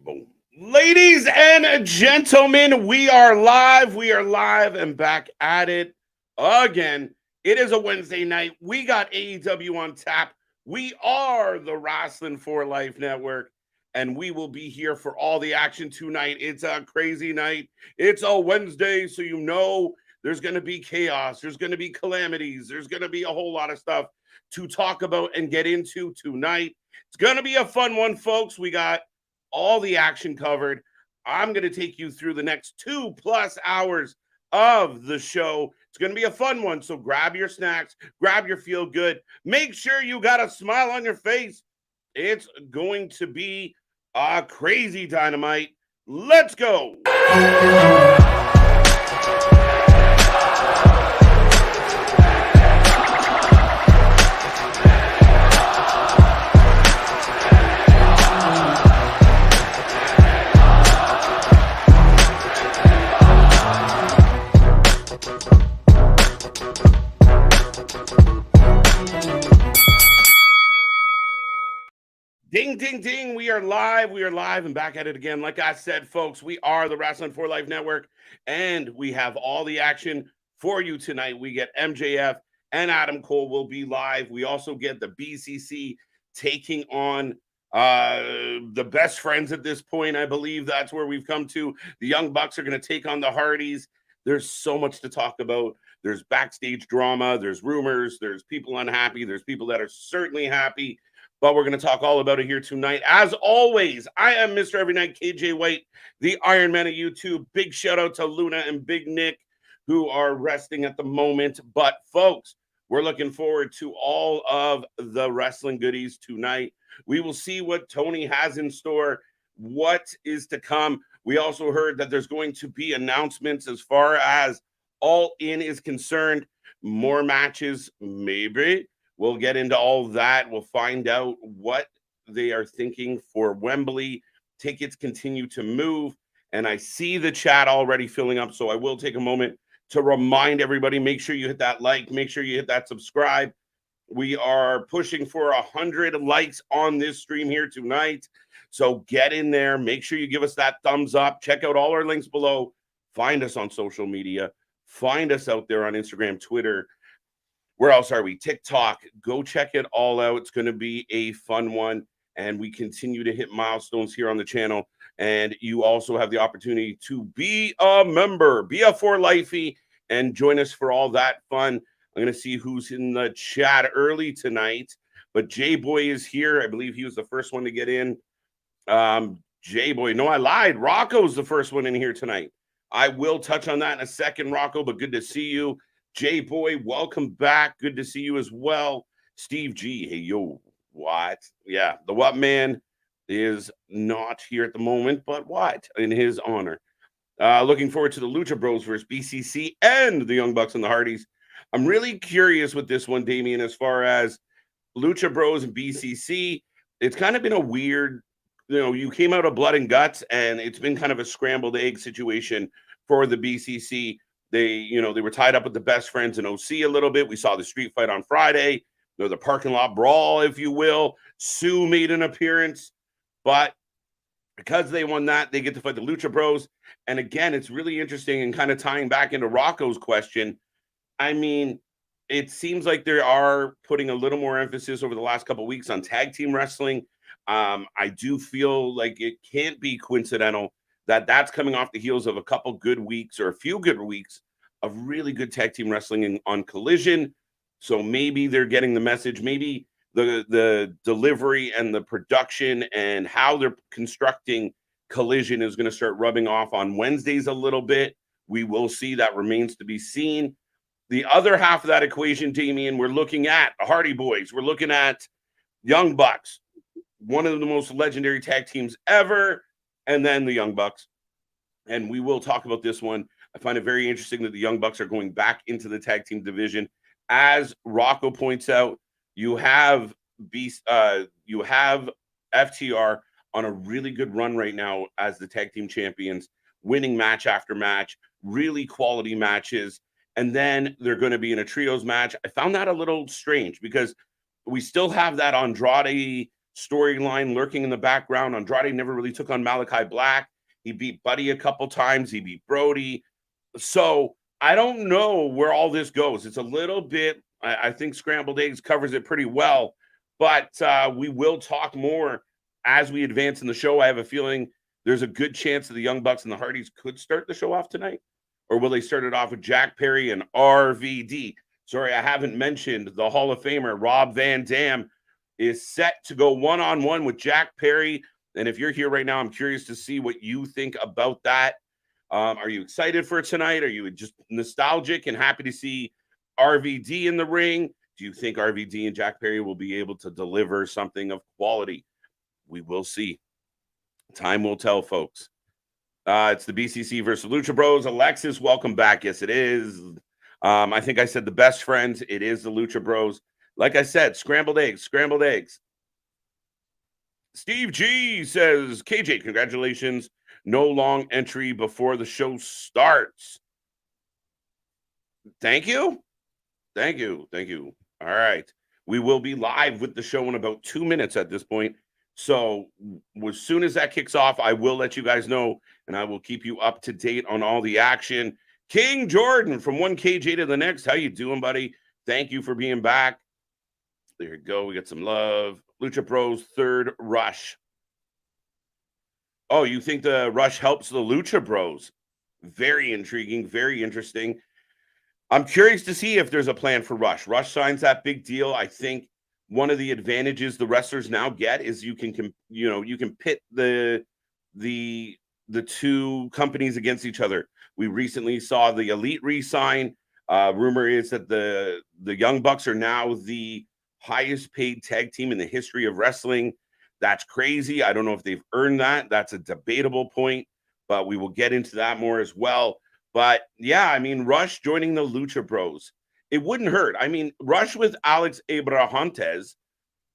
Boom. Ladies and gentlemen, we are live. We are live and back at it again. It is a Wednesday night. We got AEW on tap. We are the Wrasslin for Life Network, and we will be here for all the action tonight. It's a crazy night. It's a Wednesday, so you know there's going to be chaos. There's going to be calamities. There's going to be a whole lot of stuff to talk about and get into tonight. It's going to be a fun one, folks. We got all the action covered. I'm going to take you through the next 2+ hours of the show. It's going to be a fun one, so grab your snacks, grab your feel good. Make sure you got a smile on your face. It's going to be a crazy Dynamite. Let's go. Ding, ding, ding. We are live. We are live and back at it again. Like I said, folks, we are the Wrasslin for Life Network, and we have all the action for you tonight. We get MJF and Adam Cole will be live. We also get the BCC taking on the best friends at this point. I believe that's where we've come to. The Young Bucks are going to take on the Hardys. There's so much to talk about. There's backstage drama. There's rumors. There's people unhappy. There's people that are certainly happy. But we're going to talk all about it here tonight. As always, I am Mr. Every Night, KJ White, the Iron Man of YouTube. Big shout out to Luna and Big Nick, who are resting at the moment. But, folks, we're looking forward to all of the wrestling goodies tonight. We will see what Tony has in store, what is to come. We also heard that there's going to be announcements as far as All In is concerned. More matches, maybe. We'll get into all that. We'll find out what they are thinking for Wembley. Tickets continue to move, and I see the chat already filling up, so I will take a moment to remind everybody, make sure you hit that like, make sure you hit that subscribe. We are pushing for 100 likes on this stream here tonight, so get in there. Make sure you give us that thumbs up. Check out all our links below. Find us on social media. Find us out there on Instagram, Twitter. Where else are we? TikTok. Go check it all out. It's going to be a fun one. And we continue to hit milestones here on the channel. And you also have the opportunity to be a member, be a for lifey, and join us for all that fun. I'm going to see who's in the chat early tonight. But J-Boy is here. I believe he was the first one to get in. J-Boy. No, I lied. Rocco's the first one in here tonight. I will touch on that in a second, Rocco, but good to see you. J-Boy, welcome back. Good to see you as well. Steve G, hey, yo, what? Yeah, the What Man is not here at the moment, but what? In his honor. Looking forward to the Lucha Bros versus BCC and the Young Bucks and the Hardys. I'm really curious with this one, Damian, as far as Lucha Bros and BCC. It's kind of been a weird, you came out of blood and guts, and it's been kind of a scrambled egg situation for the BCC. They were tied up with the best friends in OC a little bit. We saw the street fight on Friday, the parking lot brawl, if you will. Sue made an appearance, but because they won that, they get to fight the Lucha Bros. And again, it's really interesting and kind of tying back into Rocco's question. I mean, it seems like they are putting a little more emphasis over the last couple of weeks on tag team wrestling. I do feel like it can't be coincidental that's coming off the heels of a couple good weeks or a few good weeks of really good tag team wrestling on Collision. So maybe they're getting the message. Maybe the delivery and the production and how they're constructing Collision is going to start rubbing off on Wednesdays a little bit. We will see. That remains to be seen. The other half of that equation, Damian, we're looking at the Hardy Boys. We're looking at Young Bucks, one of the most legendary tag teams ever. And then the Young Bucks. And we will talk about this one. I find it very interesting that the Young Bucks are going back into the tag team division. As Rocco points out, you have FTR on a really good run right now as the tag team champions, winning match after match, really quality matches. And then they're going to be in a trios match. I found that a little strange because we still have that Andrade storyline lurking in the background. Andrade never really took on Malachi Black. He beat Buddy a couple times. He beat Brody. So I don't know where all this goes. It's a little bit, I think Scrambled Eggs covers it pretty well, but we will talk more as we advance in the show. I have a feeling there's a good chance that the Young Bucks and the Hardys could start the show off tonight. Or will they start it off with Jack Perry and RVD? Sorry, I haven't mentioned the Hall of Famer, Rob Van Dam, is set to go one-on-one with Jack Perry. And if you're here right now, I'm curious to see what you think about that. Are you excited for tonight? Are you just nostalgic and happy to see RVD in the ring? Do you think RVD and Jack Perry will be able to deliver something of quality? We will see. Time will tell, folks. It's the BCC versus Lucha Bros. Alexis, welcome back. Yes, it is. I think I said the best friends. It is the Lucha Bros. Like I said, scrambled eggs, scrambled eggs. Steve G says, KJ, congratulations. No long entry before the show starts. Thank you. Thank you. Thank you. All right. We will be live with the show in about 2 minutes at this point. So as soon as that kicks off, I will let you guys know, and I will keep you up to date on all the action. King Jordan from one KJ to the next. How you doing, buddy? Thank you for being back. There you go. We got some love. Lucha Bros third rush. Oh, you think the rush helps the Lucha Bros? Very intriguing. Very interesting. I'm curious to see if there's a plan for Rush. Rush signs that big deal. I think one of the advantages the wrestlers now get is you can pit the two companies against each other. We recently saw the Elite re-sign. Rumor is that the Young Bucks are now the highest paid tag team in the history of wrestling. That's crazy. I don't know if they've earned that. That's a debatable point, but we will get into that more as well. But yeah, I mean, Rush joining the Lucha Bros, it wouldn't hurt. I mean, Rush with Alex Abrahantes,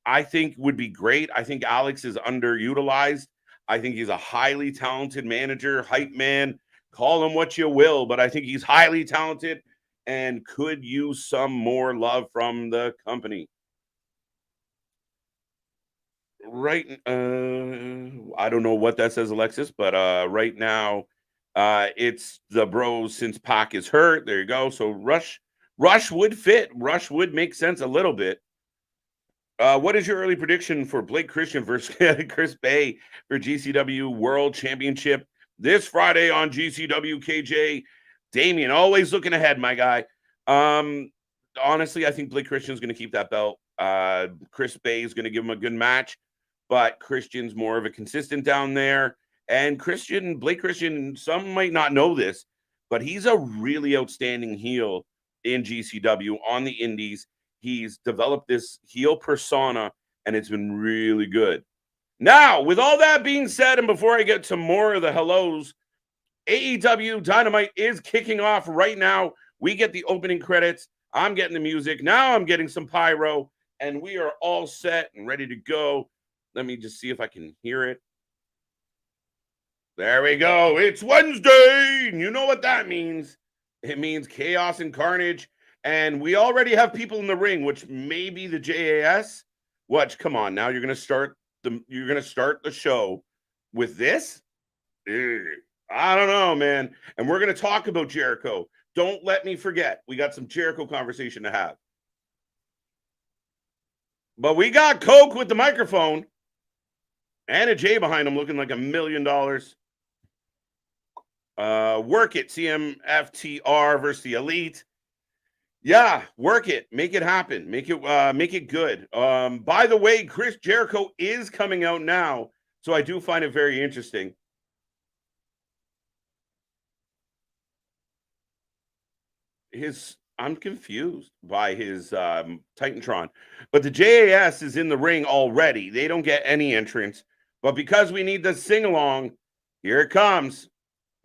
I think would be great. I think Alex is underutilized. I think he's a highly talented manager, hype man, call him what you will, but I think he's highly talented and could use some more love from the company. Right. I don't know what that says, Alexis, but right now it's the Bros since Pac is hurt. There you go. So Rush would fit. Rush would make sense a little bit. What is your early prediction for Blake Christian versus Chris Bay for GCW World Championship this Friday on GCW? KJ, Damien, always looking ahead, my guy. Honestly, I think Blake Christian's going to keep that belt. Chris Bay is going to give him a good match, but Christian's more of a consistent down there. And Blake Christian, some might not know this, but he's a really outstanding heel in GCW on the indies. He's developed this heel persona, and it's been really good. Now, with all that being said, and before I get to more of the hellos, AEW Dynamite is kicking off right now. We get the opening credits. I'm getting the music. Now I'm getting some pyro, and we are all set and ready to go. Let me just see if I can hear it. There we go. It's Wednesday. And you know what that means. It means chaos and carnage. And we already have people in the ring, which may be the JAS. What? Come on, now you're gonna start the show with this? I don't know, man. And we're gonna talk about Jericho. Don't let me forget. We got some Jericho conversation to have. But we got Coke with the microphone and a J behind him looking like $1 million. Work it, CM FTR versus the Elite. Yeah, work it. Make it happen. Make it good. By the way, Chris Jericho is coming out now, so I do find it very interesting. I'm confused by his Titantron, but the JAS is in the ring already. They don't get any entrance, but because we need the sing along, here it comes.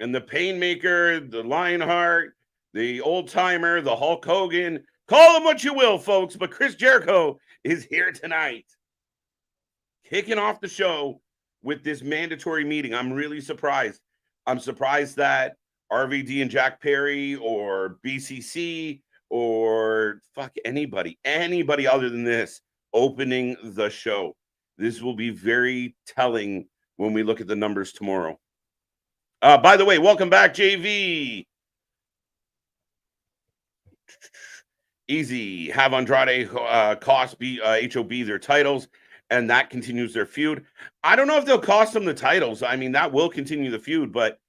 And the Painmaker, the Lionheart, the Old Timer, the Hulk Hogan, call him what you will, folks, but Chris Jericho is here tonight, kicking off the show with this mandatory meeting. I'm really surprised. I'm surprised that RVD and Jack Perry or BCC or anybody other than this opening the show. This will be very telling when we look at the numbers tomorrow. By the way, welcome back, JV. Easy. Have Andrade cost HOB their titles, and that continues their feud. I don't know if they'll cost them the titles. I mean, that will continue the feud, but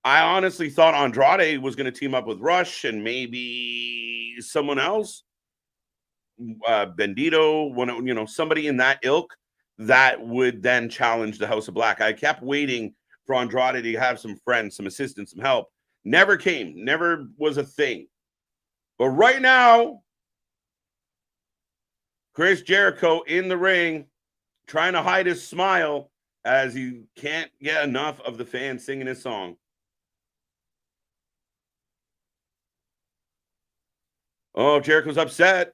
I honestly thought Andrade was going to team up with Rush and maybe someone else. Bandito, somebody in that ilk that would then challenge the House of Black. I kept waiting for Andrade to have some friends, some assistance, some help. Never came. Never was a thing. But right now, Chris Jericho in the ring, trying to hide his smile as he can't get enough of the fans singing his song. Oh, Jericho's upset.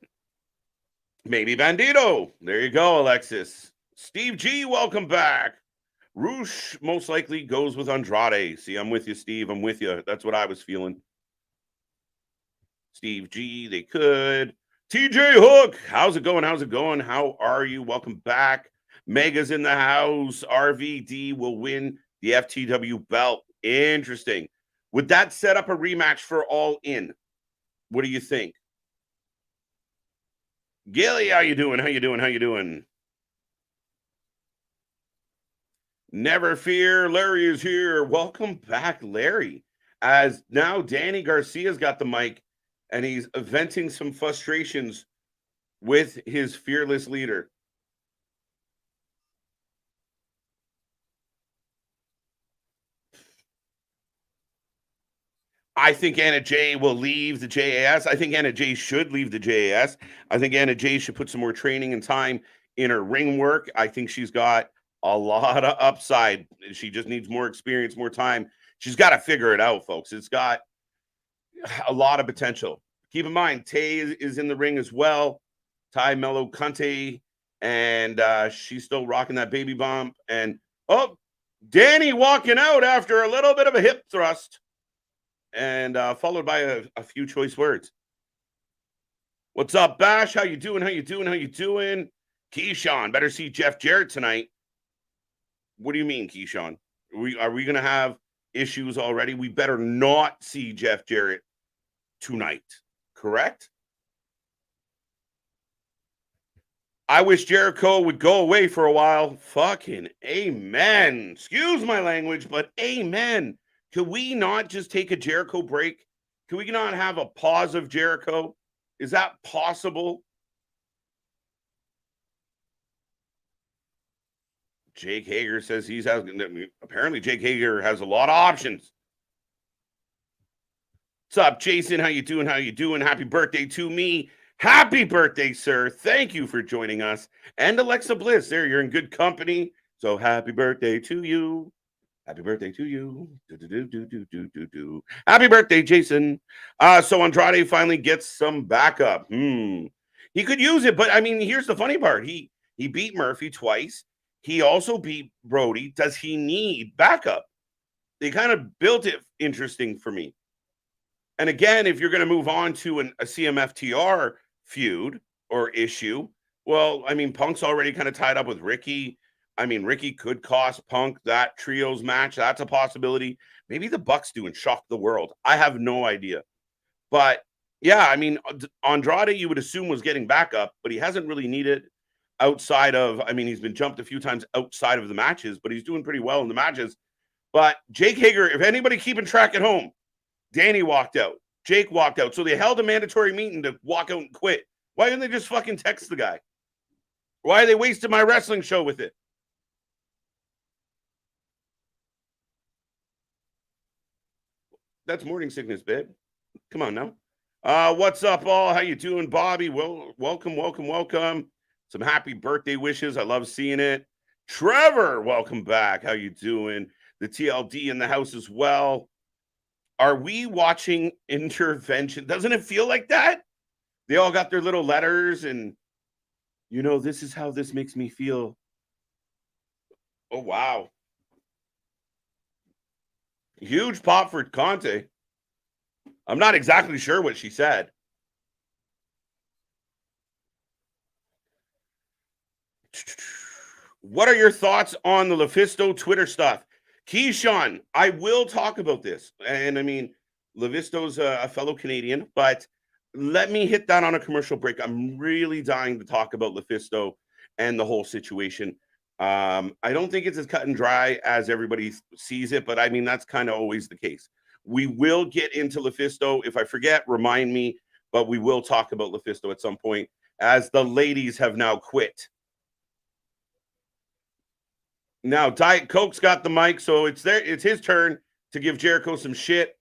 Maybe Bandito. There you go, Alexis. Steve G, welcome back. Roosh most likely goes with Andrade. See, I'm with you, Steve. I'm with you. That's what I was feeling. Steve G, they could. TJ Hook, how's it going? How's it going? How are you? Welcome back. Mega's in the house. RVD will win the FTW belt. Interesting. Would that set up a rematch for All In? What do you think? Gilly, how you doing? How you doing? How you doing? Never fear, Larry is here. Welcome back, Larry. As now Danny Garcia's got the mic and he's venting some frustrations with his fearless leader. I think Anna Jay will leave the JAS. I think Anna Jay should leave the JAS. I think Anna Jay should put some more training and time in her ring work. I think she's got a lot of upside. She just needs more experience, more time. She's got to figure it out, folks. It's got a lot of potential. Keep in mind, Tay is in the ring as well. Ty Mello Conte, and she's still rocking that baby bump. And, oh, Danny walking out after a little bit of a hip thrust. And followed by a few choice words. What's up, Bash? How you doing? How you doing? How you doing? Keyshawn, better see Jeff Jarrett tonight. What do you mean, Keyshawn? Are we going to have issues already? We better not see Jeff Jarrett tonight, correct? I wish Jericho would go away for a while. Fucking amen. Excuse my language, but amen. Could we not just take a Jericho break? Can we not have a pause of Jericho? Is that possible? Jake Hager says apparently Jake Hager has a lot of options. What's up, Jason? How you doing? How you doing? Happy birthday to me. Happy birthday, sir. Thank you for joining us. And Alexa Bliss, there, you're in good company. So happy birthday to you. Happy birthday to you. Happy birthday, Jason. So Andrade finally gets some backup. He could use it, but I mean, here's the funny part. He beat Murphy twice. He also beat Brody. Does he need backup? They kind of built it interesting for me. And again, if you're going to move on to a CMFTR feud or issue, well, I mean, Punk's already kind of tied up with Ricky. I mean, Ricky could cost Punk that trios match. That's a possibility. Maybe the Bucks do and shock the world. I have no idea. But yeah, I mean, Andrade, you would assume, was getting backup, but he hasn't really needed outside of, I mean, he's been jumped a few times outside of the matches, but he's doing pretty well in the matches. But Jake Hager, if anybody keeping track at home, Danny walked out. Jake walked out. So they held a mandatory meeting to walk out and quit. Why didn't they just fucking text the guy? Why are they wasting my wrestling show with it? That's morning sickness, babe. Come on now. What's up, all? How you doing, Bobby? Well, welcome. Some happy birthday wishes. I love seeing it. Trevor, welcome back. How you doing? The TLD in the house as well. Are we watching Intervention? Doesn't it feel like that? They all got their little letters and, this is how this makes me feel. Oh, wow. Huge pop for Conte. I'm not exactly sure what she said. What are your thoughts on the LuFisto Twitter stuff? Keyshawn, I will talk about this. And I mean, LuFisto's a fellow Canadian, but let me hit that on a commercial break. I'm really dying to talk about LuFisto and the whole situation. I don't think it's as cut and dry as everybody sees it, but I mean, that's kind of always the case. We will get into LuFisto. If I forget, remind me, but we will talk about LuFisto at some point as the ladies have now quit. Now, Diet Coke's got the mic, so it's his turn to give Jericho some shit.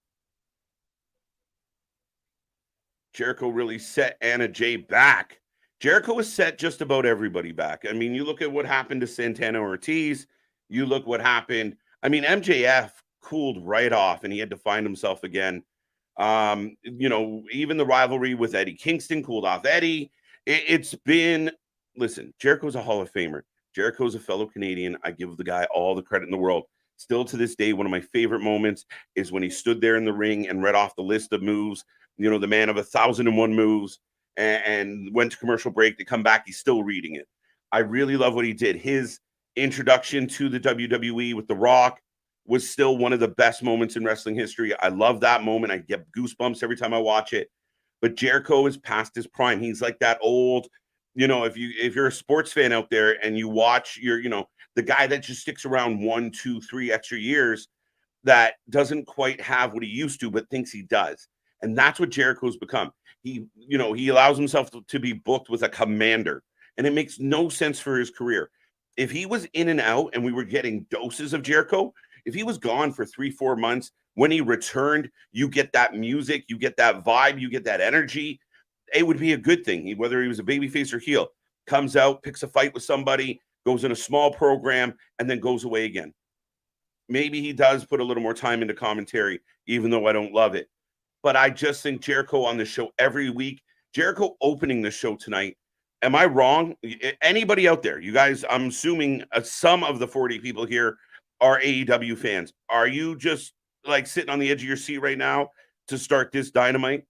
Jericho really set Anna Jay back. Jericho has set just about everybody back. I mean, you look at what happened to Santana Ortiz. You look what happened. I mean, MJF cooled right off, and he had to find himself again. Even the rivalry with Eddie Kingston cooled off Eddie. It's been, listen, Jericho's a Hall of Famer. Jericho's a fellow Canadian. I give the guy all the credit in the world. Still to this day, one of my favorite moments is when he stood there in the ring and read off the list of moves, the man of 1,001 moves, and went to commercial break. To come back, he's still reading it. I really love what he did. His introduction to the WWE with The Rock was still one of the best moments in wrestling history. I love that moment. I get goosebumps every time I watch it. But Jericho is past his prime. He's like that old, if you're a sports fan out there and you watch the guy that just sticks around 1, 2, 3 extra years that doesn't quite have what he used to, but thinks he does. And that's what Jericho's become. He allows himself to be booked with a commander, and it makes no sense for his career. If he was in and out and we were getting doses of Jericho, if he was gone for 3-4 months, when he returned, you get that music, you get that vibe, you get that energy. It would be a good thing. Whether he was a babyface or heel, comes out, picks a fight with somebody, goes in a small program, and then goes away again. Maybe he does put a little more time into commentary, even though I don't love it. But I just think Jericho on the show every week, Jericho opening the show tonight. Am I wrong? Anybody out there? You guys, I'm assuming some of the 40 people here are AEW fans. Are you just like sitting on the edge of your seat right now to start this Dynamite?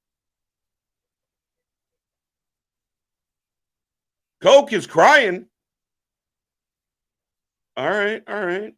Coke is crying. All right.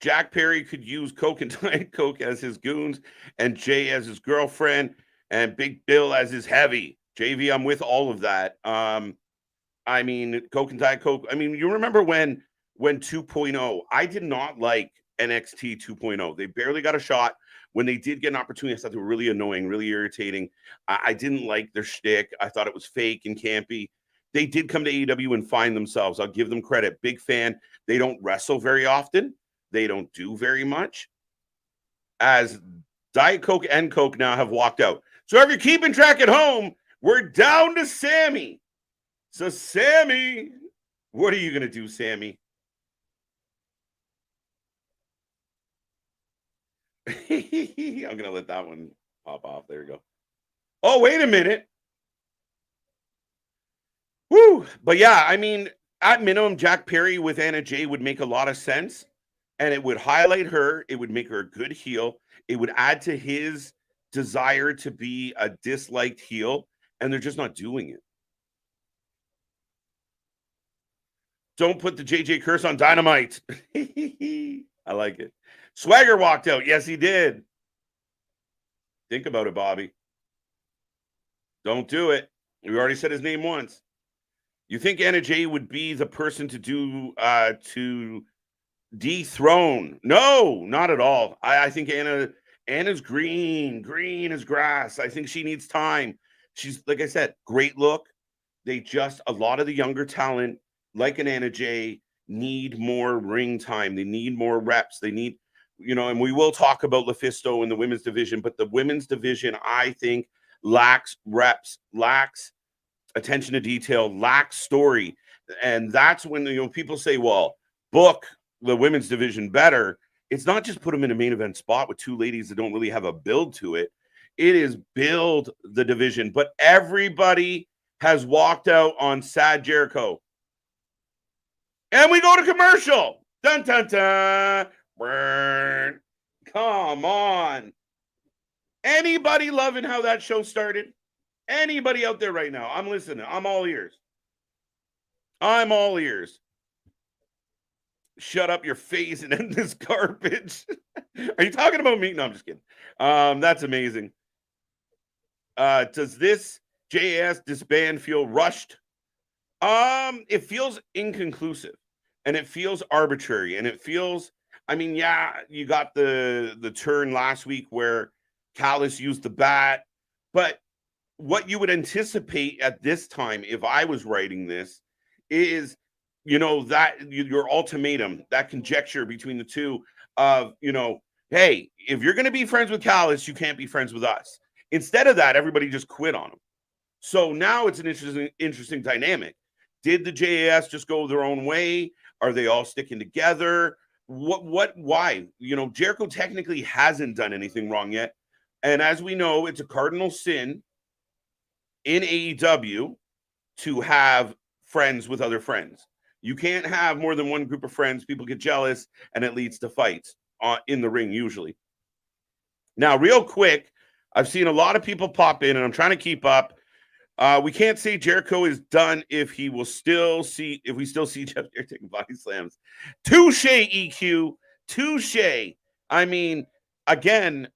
Jack Perry could use Coke and Diet Coke as his goons, and Jay as his girlfriend, and Big Bill as his heavy. JV, I'm with all of that. I mean, Coke and Diet Coke. I mean, you remember when 2.0, I did not like NXT 2.0. They barely got a shot. When they did get an opportunity, I thought they were really annoying, really irritating. I didn't like their shtick. I thought it was fake and campy. They did come to AEW and find themselves. I'll give them credit. Big fan. They don't wrestle very often. They don't do very much. As Diet Coke and Coke now have walked out. So if you're keeping track at home, we're down to Sammy. So Sammy, what are you going to do, Sammy? I'm going to let that one pop off. There you go. Oh, wait a minute. Woo. But yeah, I mean, at minimum, Jack Perry with Anna Jay would make a lot of sense. And it would highlight her. It would make her a good heel. It would add to his desire to be a disliked heel. And they're just not doing it. Don't put the JJ curse on Dynamite. I like it. Swagger walked out. Yes, he did. Think about it, Bobby. Don't do it. We already said his name once. You think Anna Jay would be the person to do to dethrone? No, not at all. I think Anna's green as grass. I think she needs time. She's, like I said, great look. They just, a lot of the younger talent, like an Anna Jay, need more ring time. They need more reps. They need, and we will talk about LuFisto in the women's division, but the women's division, I think, lacks reps, lacks attention to detail, lacks story. And that's when, people say, well, book the women's division better. It's not just put them in a main event spot with two ladies that don't really have a build to it. It is build the division. But everybody has walked out on Sad Jericho. And we go to commercial. Dun, dun, dun. Burn. Come on. Anybody loving how that show started? Anybody out there right now? I'm listening. I'm all ears. I'm all ears. Shut up your face and end this garbage. Are you talking about me? No, I'm just kidding. That's amazing. Does this JAS disband feel rushed? It feels inconclusive and it feels arbitrary and it feels, I mean, yeah, you got the turn last week where Callis used the bat, but what you would anticipate at this time, if I was writing this, is, that your ultimatum, that conjecture between the two of, hey, if you're going to be friends with Callis, you can't be friends with us. Instead of that, everybody just quit on him. So now it's an interesting dynamic. Did the JAS just go their own way? Are they all sticking together? Why? Jericho technically hasn't done anything wrong yet. And as we know, it's a cardinal sin in AEW to have friends with other friends. You can't have more than one group of friends. People get jealous and it leads to fights in the ring usually. Now, real quick, I've seen a lot of people pop in and I'm trying to keep up. We can't say Jericho is done if we still see Jeff Jarrett taking body slams. Touche, EQ. Touche. I mean, again,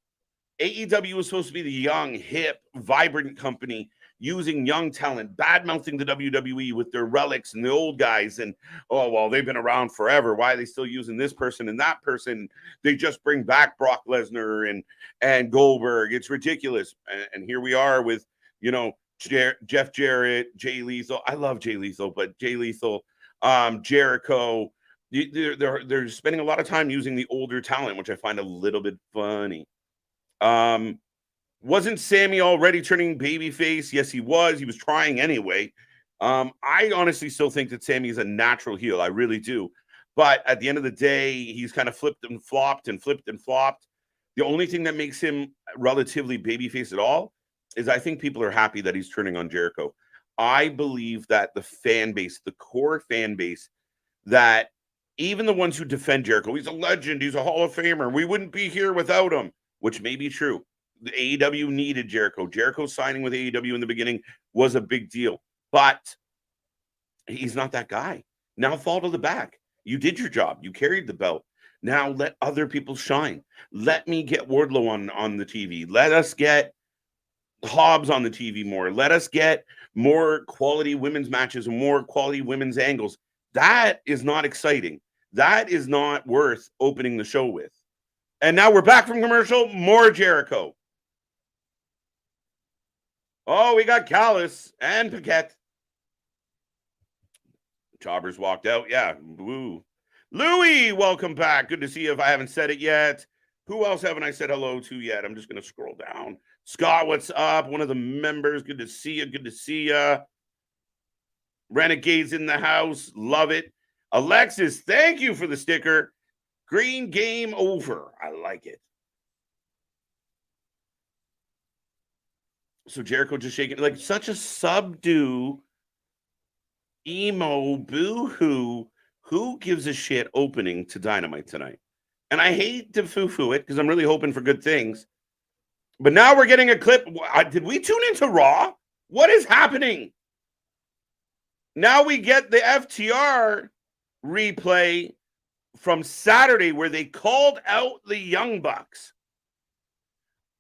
AEW was supposed to be the young, hip, vibrant company using young talent, bad-mouthing the WWE with their relics and the old guys. And, oh, well, they've been around forever. Why are they still using this person and that person? They just bring back Brock Lesnar and Goldberg. It's ridiculous. And here we are with, Jeff Jarrett, Jay Lethal. I love Jay Lethal, but Jay Lethal, Jericho. They're spending a lot of time using the older talent, which I find a little bit funny. Wasn't Sammy already turning babyface? Yes, he was. He was trying anyway. I honestly still think that Sammy is a natural heel. I really do. But at the end of the day, he's kind of flipped and flopped and flipped and flopped. The only thing that makes him relatively babyface at all is I think people are happy that he's turning on Jericho. I believe that the fan base, the core fan base, that even the ones who defend Jericho, he's a legend, he's a Hall of Famer, we wouldn't be here without him, which may be true. The AEW needed Jericho. Jericho signing with AEW in the beginning was a big deal, but he's not that guy. Now fall to the back. You did your job. You carried the belt. Now let other people shine. Let me get Wardlow on the TV. Let us get Hobbs on the TV more. Let us get more quality women's matches and more quality women's angles. That is not exciting. That is not worth opening the show with. And now we're back from commercial. More Jericho. Oh, we got Callis and Paquette. Jobbers walked out. Yeah. Woo. Louie, welcome back. Good to see you if I haven't said it yet. Who else haven't I said hello to yet? I'm just going to scroll down. Scott, what's up? One of the members. Good to see you. Good to see you. Renegades in the house. Love it. Alexis, thank you for the sticker. Green game over. I like it. So Jericho just shaking like such a subdue, emo, boo-hoo. Who gives a shit opening to Dynamite tonight? And I hate to foo-foo it because I'm really hoping for good things. But now we're getting a clip. Did we tune into Raw? What is happening? Now we get the FTR replay from Saturday where they called out the Young Bucks.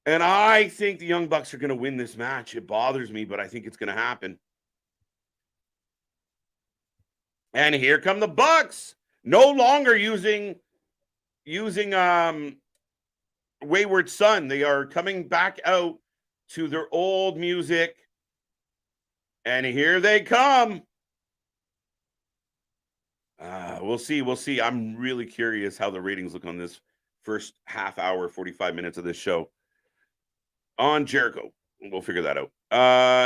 And I think the Young Bucks are going to win this match. It bothers me, but I think it's going to happen. And here come the Bucks. No longer using Wayward Son. They are coming back out to their old music. And here they come. We'll see. I'm really curious how the ratings look on this first half hour, 45 minutes of this show. On Jericho. We'll figure that out.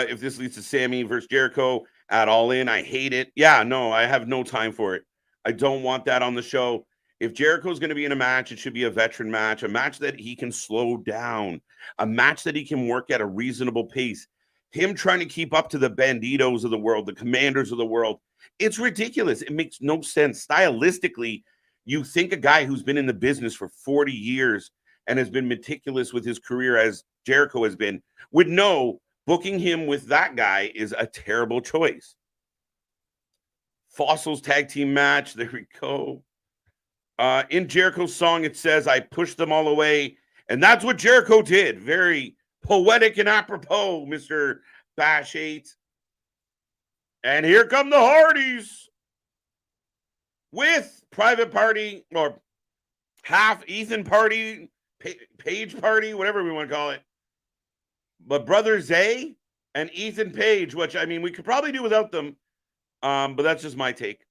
If this leads to Sammy versus Jericho at All In, I hate it. Yeah, no, I have no time for it. I don't want that on the show. If Jericho's going to be in a match, it should be a veteran match, a match that he can slow down, a match that he can work at a reasonable pace. Him trying to keep up to the Banditos of the world, the Commanders of the world, it's ridiculous. It makes no sense. Stylistically, you think a guy who's been in the business for 40 years and has been meticulous with his career as Jericho has been, would know booking him with that guy is a terrible choice. Fossils tag team match. There we go. In Jericho's song, it says, I pushed them all away. And that's what Jericho did. Very poetic and apropos, Mr. Bash 8. And here come the Hardys with Private Party, or half Ethan Party, Page Party, whatever we want to call it. But Brother Zay and Ethan Page, which, I mean, we could probably do without them, but that's just my take.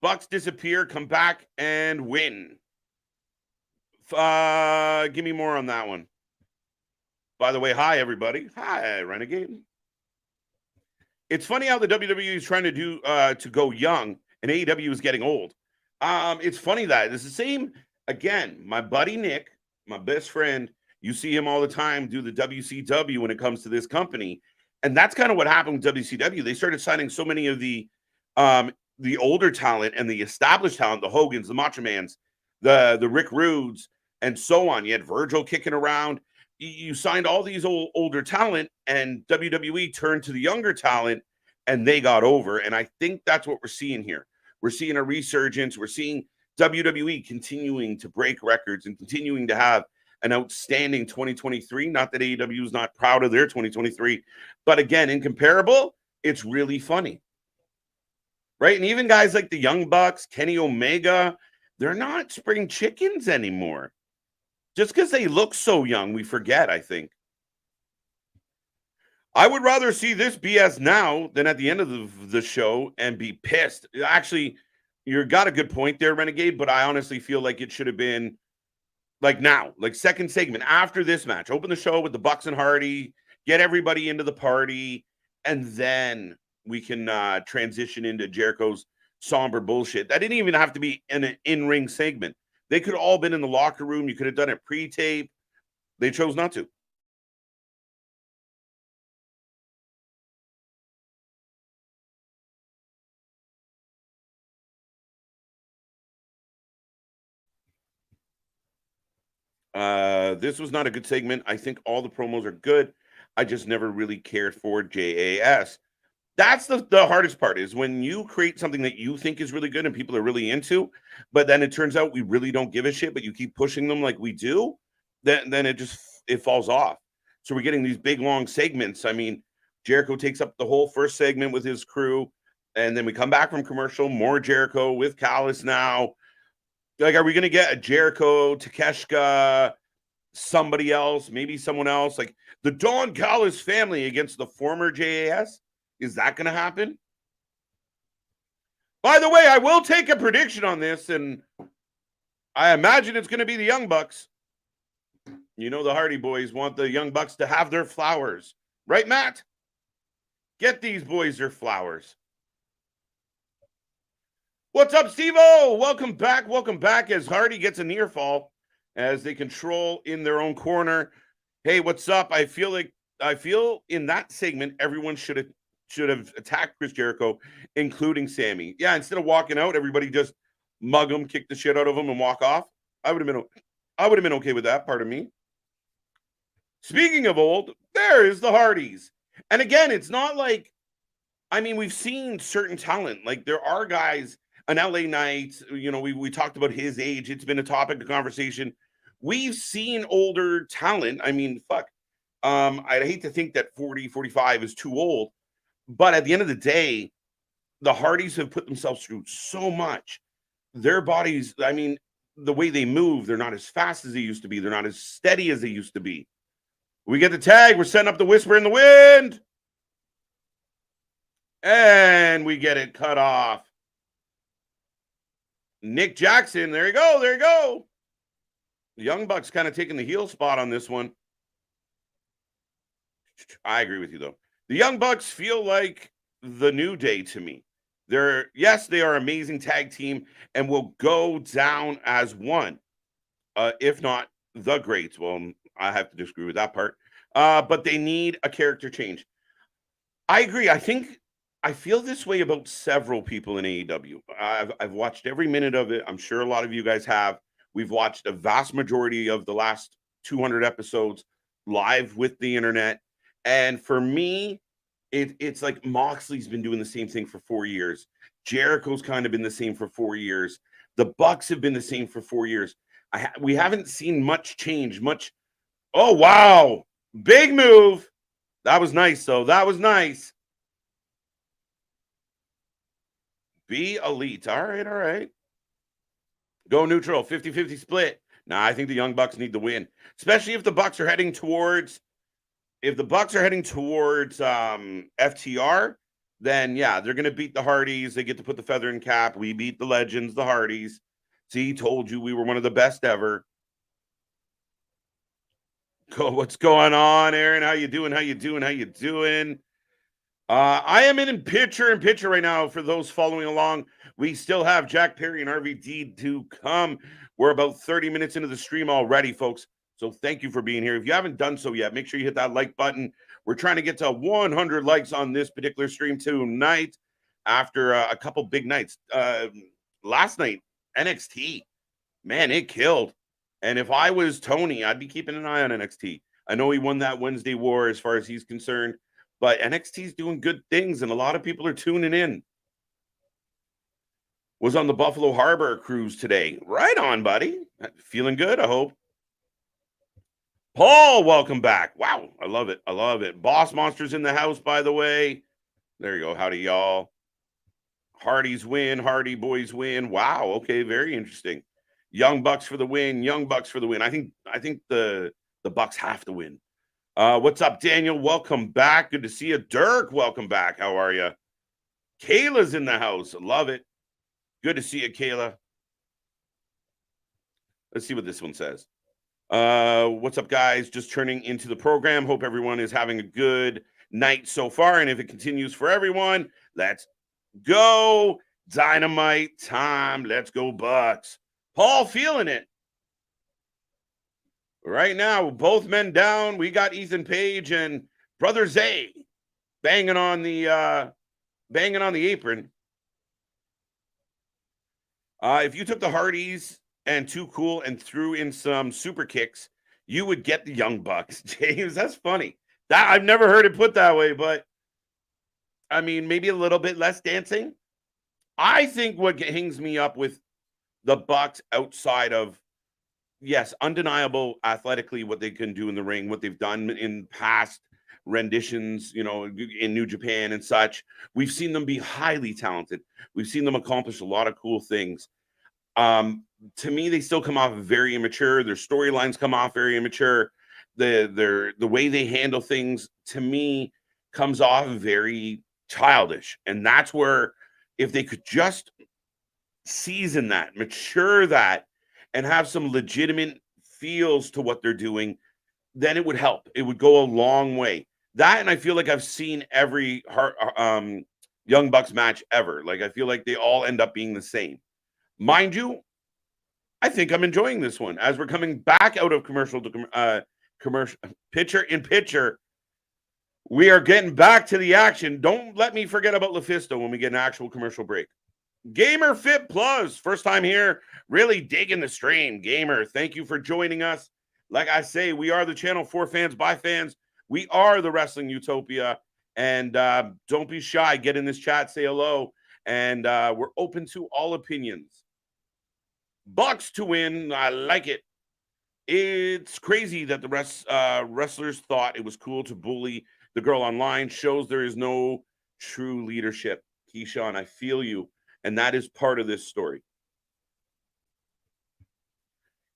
Bucks disappear, come back, and win. Give me more on that one. By the way, hi, everybody. Hi, Renegade. It's funny how the WWE is trying to do to go young, and AEW is getting old. It's funny that it's the same. Again, my buddy Nick, my best friend, you see him all the time do the WCW when it comes to this company. And that's kind of what happened with WCW. They started signing so many of the older talent and the established talent, the Hogans, the Macho Mans, the Rick Rudes, and so on. You had Virgil kicking around. You signed all these older talent, and WWE turned to the younger talent, and they got over. And I think that's what we're seeing here. We're seeing a resurgence. We're seeing WWE continuing to break records and continuing to have an outstanding 2023. Not that AEW is not proud of their 2023, but again, incomparable, it's really funny. Right? And even guys like the Young Bucks, Kenny Omega, they're not spring chickens anymore. Just because they look so young, we forget, I think. I would rather see this BS now than at the end of the show and be pissed. Actually, you got a good point there, Renegade, but I honestly feel like it should have been like now, like second segment after this match. Open the show with the Bucks and Hardy, get everybody into the party, and then we can transition into Jericho's somber bullshit. That didn't even have to be an in-ring segment. They could have all been in the locker room. You could have done it pre-tape. They chose not to. This was not a good segment. I think all the promos are good. I just never really cared for JAS. That's the hardest part, is when you create something that you think is really good and people are really into, but then it turns out we really don't give a shit, but you keep pushing them like we do, then it falls off. So we're getting these big, long segments. I mean, Jericho takes up the whole first segment with his crew, and then we come back from commercial, more Jericho with Callis now. Like, are we going to get a Jericho, Takeshka, somebody else, maybe someone else, like the Don Callis family against the former JAS? Is that going to happen? By the way, I will take a prediction on this, and I imagine it's going to be the Young Bucks. You know, the Hardy Boys want the Young Bucks to have their flowers. Right, Matt? Get these boys their flowers. What's up, Steve-O? Welcome back as Hardy gets a near fall as they control in their own corner. Hey, what's up? I feel in that segment, everyone should have attacked Chris Jericho, including Sammy. Yeah, instead of walking out, everybody just mug him, kick the shit out of him, and walk off. I would have been okay with that, part of me. Speaking of old, there is the Hardys. And again, it's not like, I mean, we've seen certain talent. Like, there are guys, an LA Knight, you know, we talked about his age. It's been a topic of conversation. We've seen older talent. I mean, fuck. I'd hate to think that 40, 45 is too old. But at the end of the day, the Hardys have put themselves through so much. Their bodies, I mean, the way they move, they're not as fast as they used to be. They're not as steady as they used to be. We get the tag. We're setting up the Whisper in the Wind. And we get it cut off. Nick Jackson. There you go. There you go. The Young Bucks kind of taking the heel spot on this one. I agree with you, though. The Young Bucks feel like the New Day to me. They are amazing tag team and will go down as one, if not the greats. Well, I have to disagree with that part. But they need a character change. I agree. I feel this way about several people in AEW. I've watched every minute of it. I'm sure a lot of you guys have. We've watched a vast majority of the last 200 episodes live with the internet. And for me, It's like Moxley's been doing the same thing for 4 years. Jericho's kind of been the same for 4 years. The Bucks have been the same for 4 years. We haven't seen much change, much. Oh, wow. Big move. That was nice, though. That was nice. Be elite. All right, all right. Go neutral, 50-50 split. Nah, I think the Young Bucks need the win, especially if the Bucks are heading towards FTR, then yeah, they're going to beat the Hardys. They get to put the feather in cap. We beat the Legends, the Hardys. See, told you we were one of the best ever. What's going on, Aaron? How you doing? How you doing? How you doing? I am in picture right now for those following along. We still have Jack Perry and RVD to come. We're about 30 minutes into the stream already, folks. So thank you for being here. If you haven't done so yet, make sure you hit that like button. We're trying to get to 100 likes on this particular stream tonight after a couple big nights. Last night, NXT, man, it killed. And if I was Tony, I'd be keeping an eye on NXT. I know he won that Wednesday war as far as he's concerned, but NXT's doing good things, and a lot of people are tuning in. Was on the Buffalo Harbor cruise today. Right on, buddy. Feeling good, I hope. Paul, welcome back. Wow, I love it. I love it. Boss Monster's in the house, by the way. There you go. Howdy, y'all. Hardys win. Hardy boys win. Wow. Okay, very interesting. Young Bucks for the win. Young Bucks for the win. I think the Bucks have to win. What's up, Daniel? Welcome back. Good to see you. Dirk, welcome back. How are you? Kayla's in the house. Love it. Good to see you, Kayla. Let's see what this one says. What's up, guys? Just turning into the program. Hope everyone is having a good night so far. And if it continues for everyone, let's go. Dynamite time. Let's go, Bucks. Paul feeling it. Right now, both men down. We got Ethan Page and Brother Zay banging on the apron. If you took the Hardys and Too Cool and threw in some super kicks, you would get the Young Bucks. James, that's funny. That I've never heard it put that way, but I mean, maybe a little bit less dancing. I think what hangs me up with the Bucks outside of, yes, undeniable athletically what they can do in the ring, what they've done in past renditions, in New Japan and such. We've seen them be highly talented. We've seen them accomplish a lot of cool things. To me, they still come off very immature. Their storylines come off very immature. The way they handle things, to me, comes off very childish. And that's where, if they could just season that, mature that, and have some legitimate feels to what they're doing, then it would help. It would go a long way. That, and I feel like I've seen every Young Bucks match ever. Like, I feel like they all end up being the same. Mind you, I think I'm enjoying this one. As we're coming back out of commercial to commercial, picture in picture, we are getting back to the action. Don't let me forget about LuFisto when we get an actual commercial break. Gamer Fit Plus, first time here, really digging the stream. Gamer, thank you for joining us. Like I say, we are the channel for fans by fans. We are the Wrestling Utopia. And don't be shy. Get in this chat, say hello. And we're open to all opinions. Bucks to win. I like it. It's crazy that the wrestlers thought it was cool to bully the girl online. Shows there is no true leadership. Keyshawn, I feel you. And that is part of this story.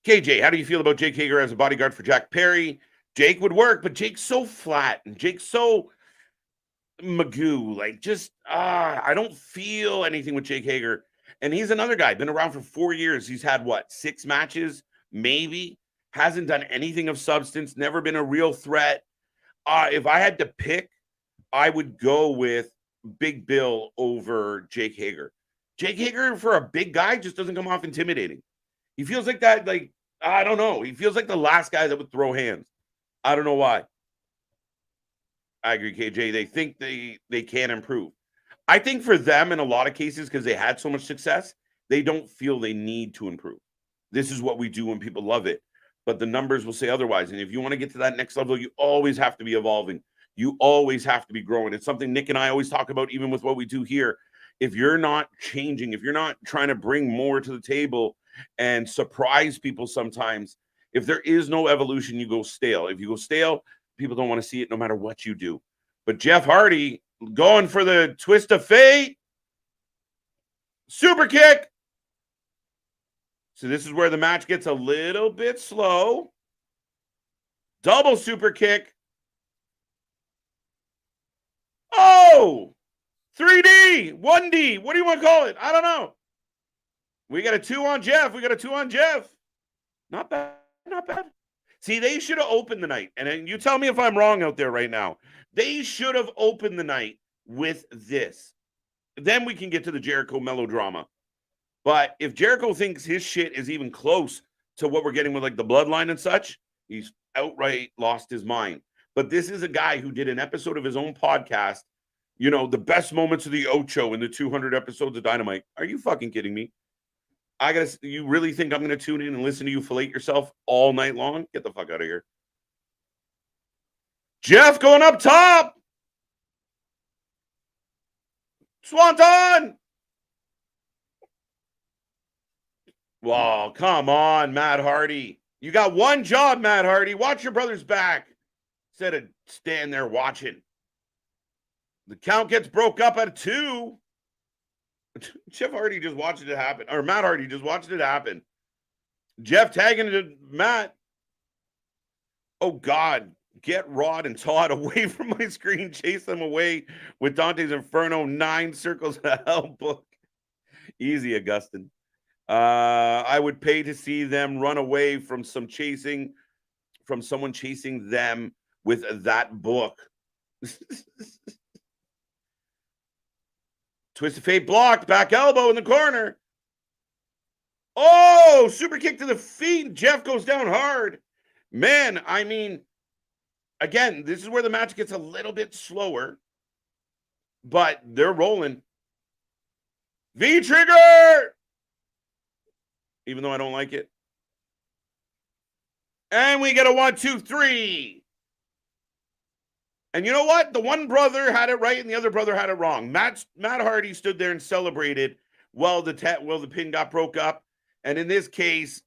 KJ, how do you feel about Jake Hager as a bodyguard for Jack Perry? Jake would work, but Jake's so flat and Jake's so Magoo. Like, just, I don't feel anything with Jake Hager. And he's another guy, been around for 4 years. He's had, 6 matches? Maybe. Hasn't done anything of substance, never been a real threat. If I had to pick, I would go with Big Bill over Jake Hager. Jake Hager, for a big guy, just doesn't come off intimidating. He feels like that, I don't know. He feels like the last guy that would throw hands. I don't know why. I agree, KJ. They think they can improve. I think for them, in a lot of cases, because they had so much success, they don't feel they need to improve. This is what we do when people love it. But the numbers will say otherwise. And if you want to get to that next level, you always have to be evolving. You always have to be growing. It's something Nick and I always talk about, even with what we do here. If you're not changing, if you're not trying to bring more to the table and surprise people sometimes, if there is no evolution, you go stale. If you go stale, people don't want to see it no matter what you do. But Jeff Hardy going for the twist of fate. Super kick. So this is where the match gets a little bit slow. Double super kick. Oh, 3D, 1D. What do you want to call it? I don't know. We got a 2 on Jeff. Not bad. Not bad. See, they should have opened the night. And you tell me if I'm wrong out there right now. They should have opened the night with this. Then we can get to the Jericho melodrama. But if Jericho thinks his shit is even close to what we're getting with like the bloodline and such, he's outright lost his mind. But this is a guy who did an episode of his own podcast, the best moments of the Ocho in the 200 episodes of Dynamite. Are you fucking kidding me? You really think I'm going to tune in and listen to you fillet yourself all night long? Get the fuck out of here. Jeff going up top. Swanton. Wow, come on, Matt Hardy. You got one job, Matt Hardy. Watch your brother's back instead of stand there watching. The count gets broke up at 2. Jeff Hardy just watched it happen. Or Matt Hardy just watched it happen. Jeff tagging to Matt. Oh, God. Get Rod and Todd away from my screen. Chase them away with Dante's Inferno. 9 circles of hell book. Easy, Augustin. I would pay to see them run away from someone chasing them with that book. Twist of fate blocked. Back elbow in the corner. Oh, super kick to the feet. Jeff goes down hard. Man, I mean, again, this is where the match gets a little bit slower, but they're rolling. V-trigger! Even though I don't like it. And we get a 1, 2, 3. And you know what? The one brother had it right and the other brother had it wrong. Matt Hardy stood there and celebrated while the pin got broke up. And in this case,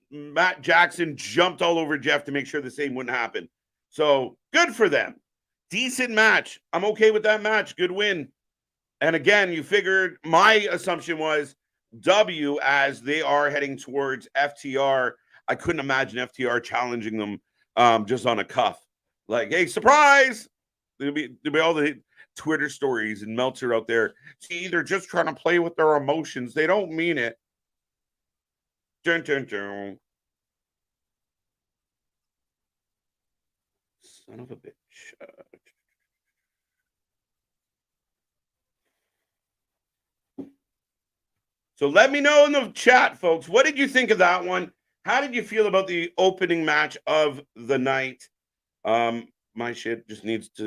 Matt Jackson jumped all over Jeff to make sure the same wouldn't happen. So good for them. Decent match. I'm okay with that match. Good win. And again, you figured my assumption was W, as they are heading towards FTR. I couldn't imagine FTR challenging them just on a cuff. Like, hey, surprise! There'll be all the Twitter stories and Meltzer out there. See, they're just trying to play with their emotions. They don't mean it. Dun, dun, dun. Son of a bitch. So let me know in the chat, folks. What did you think of that one? How did you feel about the opening match of the night? My shit just needs to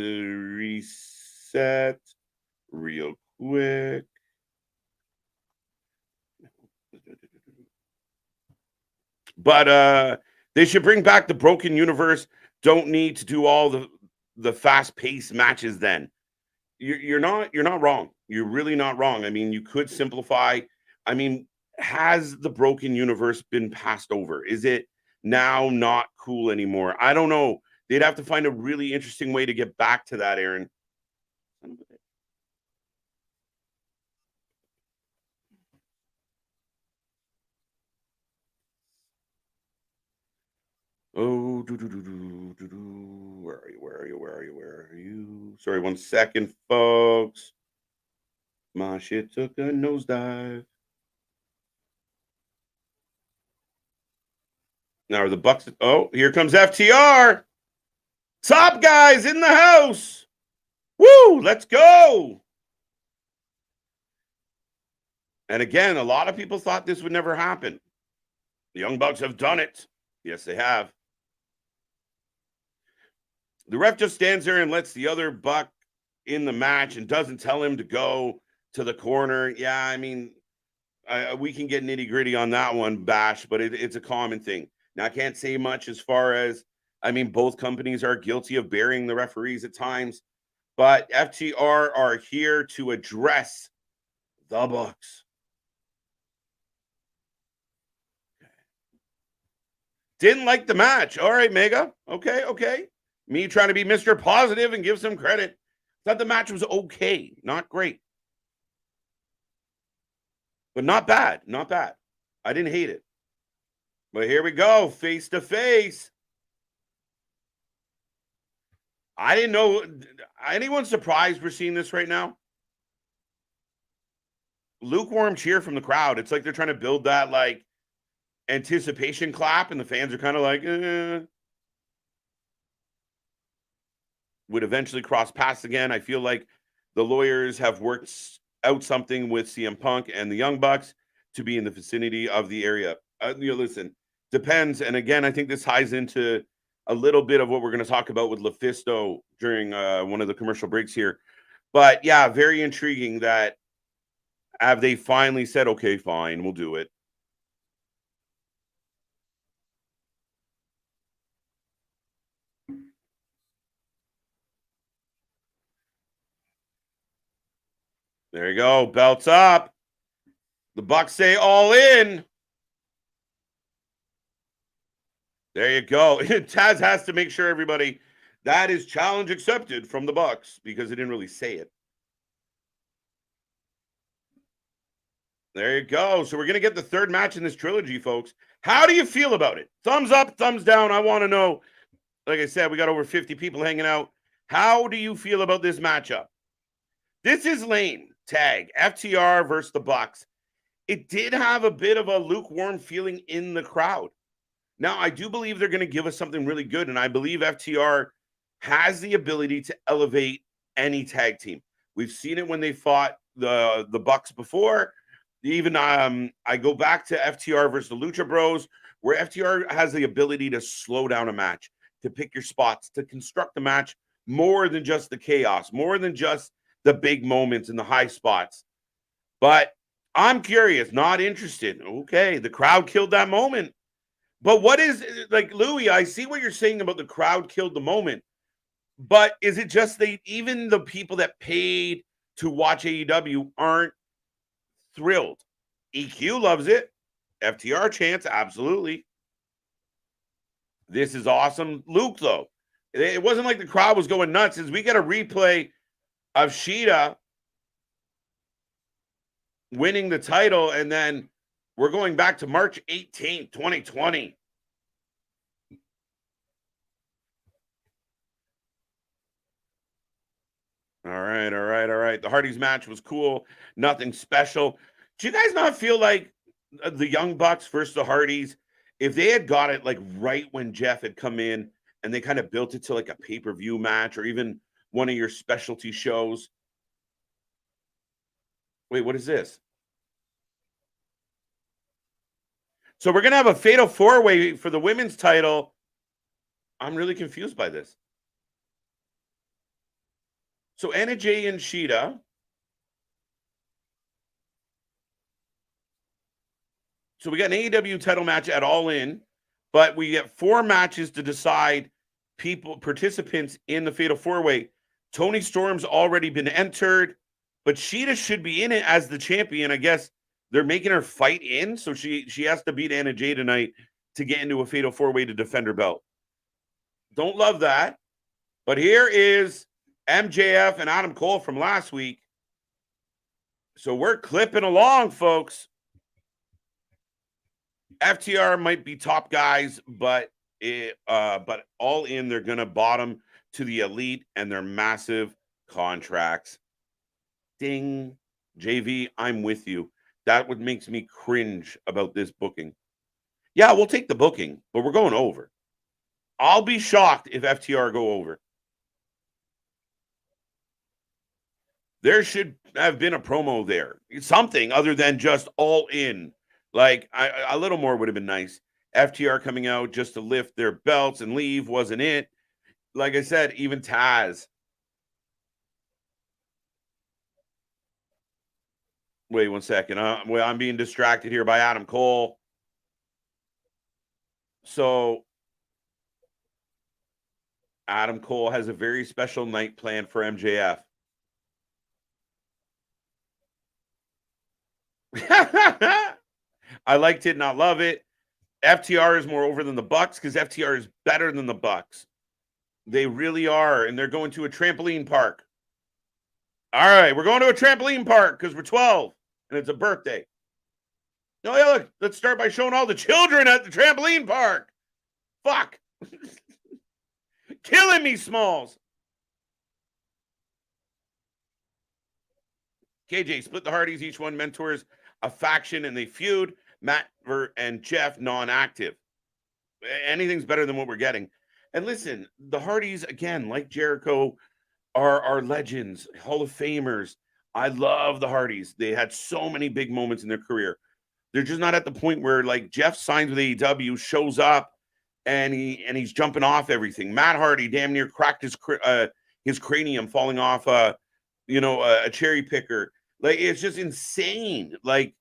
reset real quick. But they should bring back the Broken Universe. Don't need to do all the fast-paced matches then. You're not wrong. You're really not wrong. I mean, you could simplify. I mean, has the Broken Universe been passed over? Is it now not cool anymore? I don't know. They'd have to find a really interesting way to get back to that, Aaron. Oh, where are you? Sorry, 1 second, folks. My shit took a nosedive. Now are the Bucks. Oh, here comes FTR. Top guys in the house. Woo, let's go. And again, a lot of people thought this would never happen. The Young Bucks have done it. Yes, they have. The ref just stands there and lets the other Buck in the match and doesn't tell him to go to the corner. Yeah, I mean, we can get nitty gritty on that one, Bash, but it's a common thing. Now, I can't say much as far as I mean, both companies are guilty of burying the referees at times, but FTR are here to address the Bucks. Didn't like the match. All right, Mega. Okay. Me trying to be Mr. Positive and give some credit. Thought the match was okay. Not great. But not bad. Not bad. I didn't hate it. But here we go. Face to face. I didn't know. Anyone surprised we're seeing this right now? Lukewarm cheer from the crowd. It's like they're trying to build that like anticipation clap, and the fans are kind of like, would eventually cross paths again. I feel like the lawyers have worked out something with CM Punk and the Young Bucks to be in the vicinity of the area. Listen, depends. And again, I think this ties into a little bit of what we're going to talk about with LuFisto during one of the commercial breaks here. But yeah, very intriguing that have they finally said, okay, fine, we'll do it. There you go. Belts up. The Bucks say all in. There you go. Taz has to make sure everybody that is challenge accepted from the Bucks because he didn't really say it. There you go. So we're going to get the third match in this trilogy, folks. How do you feel about it? Thumbs up, thumbs down. I want to know. Like I said, we got over 50 people hanging out. How do you feel about this matchup? This is lame. Tag FTR versus the Bucks. It did have a bit of a lukewarm feeling in the crowd. Now, I do believe they're going to give us something really good, and I believe FTR has the ability to elevate any tag team. We've seen it when they fought the Bucks before. Even I go back to FTR versus the Lucha Bros, where FTR has the ability to slow down a match, to pick your spots, to construct the match more than just the chaos, more than just the big moments and the high spots. But I'm curious, not interested. Okay, the crowd killed that moment. But what is, like, Louis, I see what you're saying about the crowd killed the moment. But is it just even the people that paid to watch AEW aren't thrilled? EQ loves it. FTR chants, absolutely. This is awesome. Luke, though, it wasn't like the crowd was going nuts. As we get a replay of Shida winning the title, and then we're going back to March 18th, 2020. All right. The Hardys match was cool. Nothing special. Do you guys not feel like the Young Bucks versus the Hardys, if they had got it like right when Jeff had come in and they kind of built it to like a pay-per-view match or even one of your specialty shows? Wait, what is this? So we're going to have a fatal four-way for the women's title. I'm really confused by this. So Anna Jay and Shida. So we got an AEW title match at All In, but we get 4 matches to decide participants in the fatal four-way. Toni Storm's already been entered, but Shida should be in it as the champion. I guess they're making her fight in, so she has to beat Anna Jay tonight to get into a fatal four-way to defend her belt. Don't love that. But here is MJF and Adam Cole from last week. So we're clipping along, folks. FTR might be top guys, but All In, they're going to bottom to the Elite and their massive contracts. Ding. JV, I'm with you. That what makes me cringe about this booking. Yeah, we'll take the booking, but we're going over. I'll be shocked if FTR go over. There should have been a promo there. Something other than just All In. Like, a little more would have been nice. FTR coming out just to lift their belts and leave wasn't it. Like I said, even Taz. Wait 1 second. I'm being distracted here by Adam Cole. So Adam Cole has a very special night planned for MJF. I liked it, not love it. FTR is more over than the Bucks because FTR is better than the Bucks. They really are, and they're going to a trampoline park. All right, we're going to a trampoline park because we're 12, and it's a birthday. No, yeah, look, let's start by showing all the children at the trampoline park. Fuck. Killing me, Smalls. KJ, split the Hardys. Each one mentors a faction, and they feud. Matt and Jeff, non-active. Anything's better than what we're getting. And listen, the Hardys, again, like Jericho, are legends, Hall of Famers. I love the Hardys. They had so many big moments in their career. They're just not at the point where, like, Jeff signs with AEW, shows up, and he's jumping off everything. Matt Hardy damn near cracked his cranium falling off a cherry picker. Like, it's just insane. Like,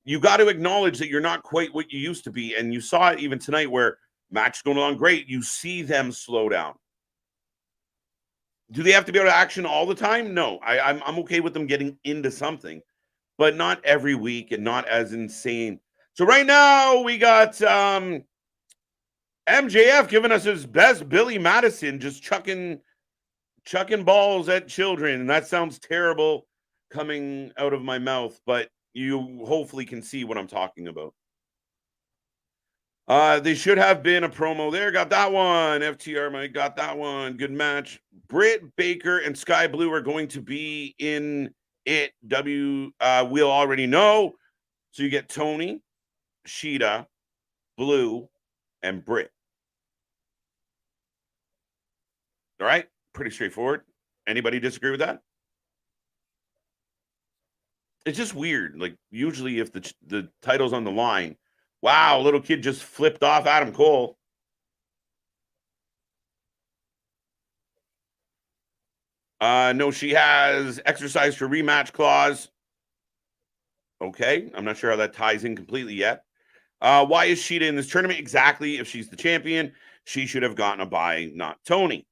you got to acknowledge that you're not quite what you used to be. And you saw it even tonight where match is going along great. You see them slow down. Do they have to be able to action all the time? No. I'm okay with them getting into something, but not every week and not as insane. So right now we got MJF giving us his best Billy Madison, just chucking balls at children. And that sounds terrible coming out of my mouth, but you hopefully can see what I'm talking about. They should have been a promo there. Got that one. FTR Mike got that one. Good match. Britt Baker and Sky Blue are going to be in it. We'll already know. So you get Tony, Shida, Blue, and Britt. All right. Pretty straightforward. Anybody disagree with that? It's just weird. Like, usually if the title's on the line, wow, little kid just flipped off Adam Cole. No, she has exercised her rematch clause. Okay, I'm not sure how that ties in completely yet. Why is Shida in this tournament? Exactly. If she's the champion, she should have gotten a bye, not Tony.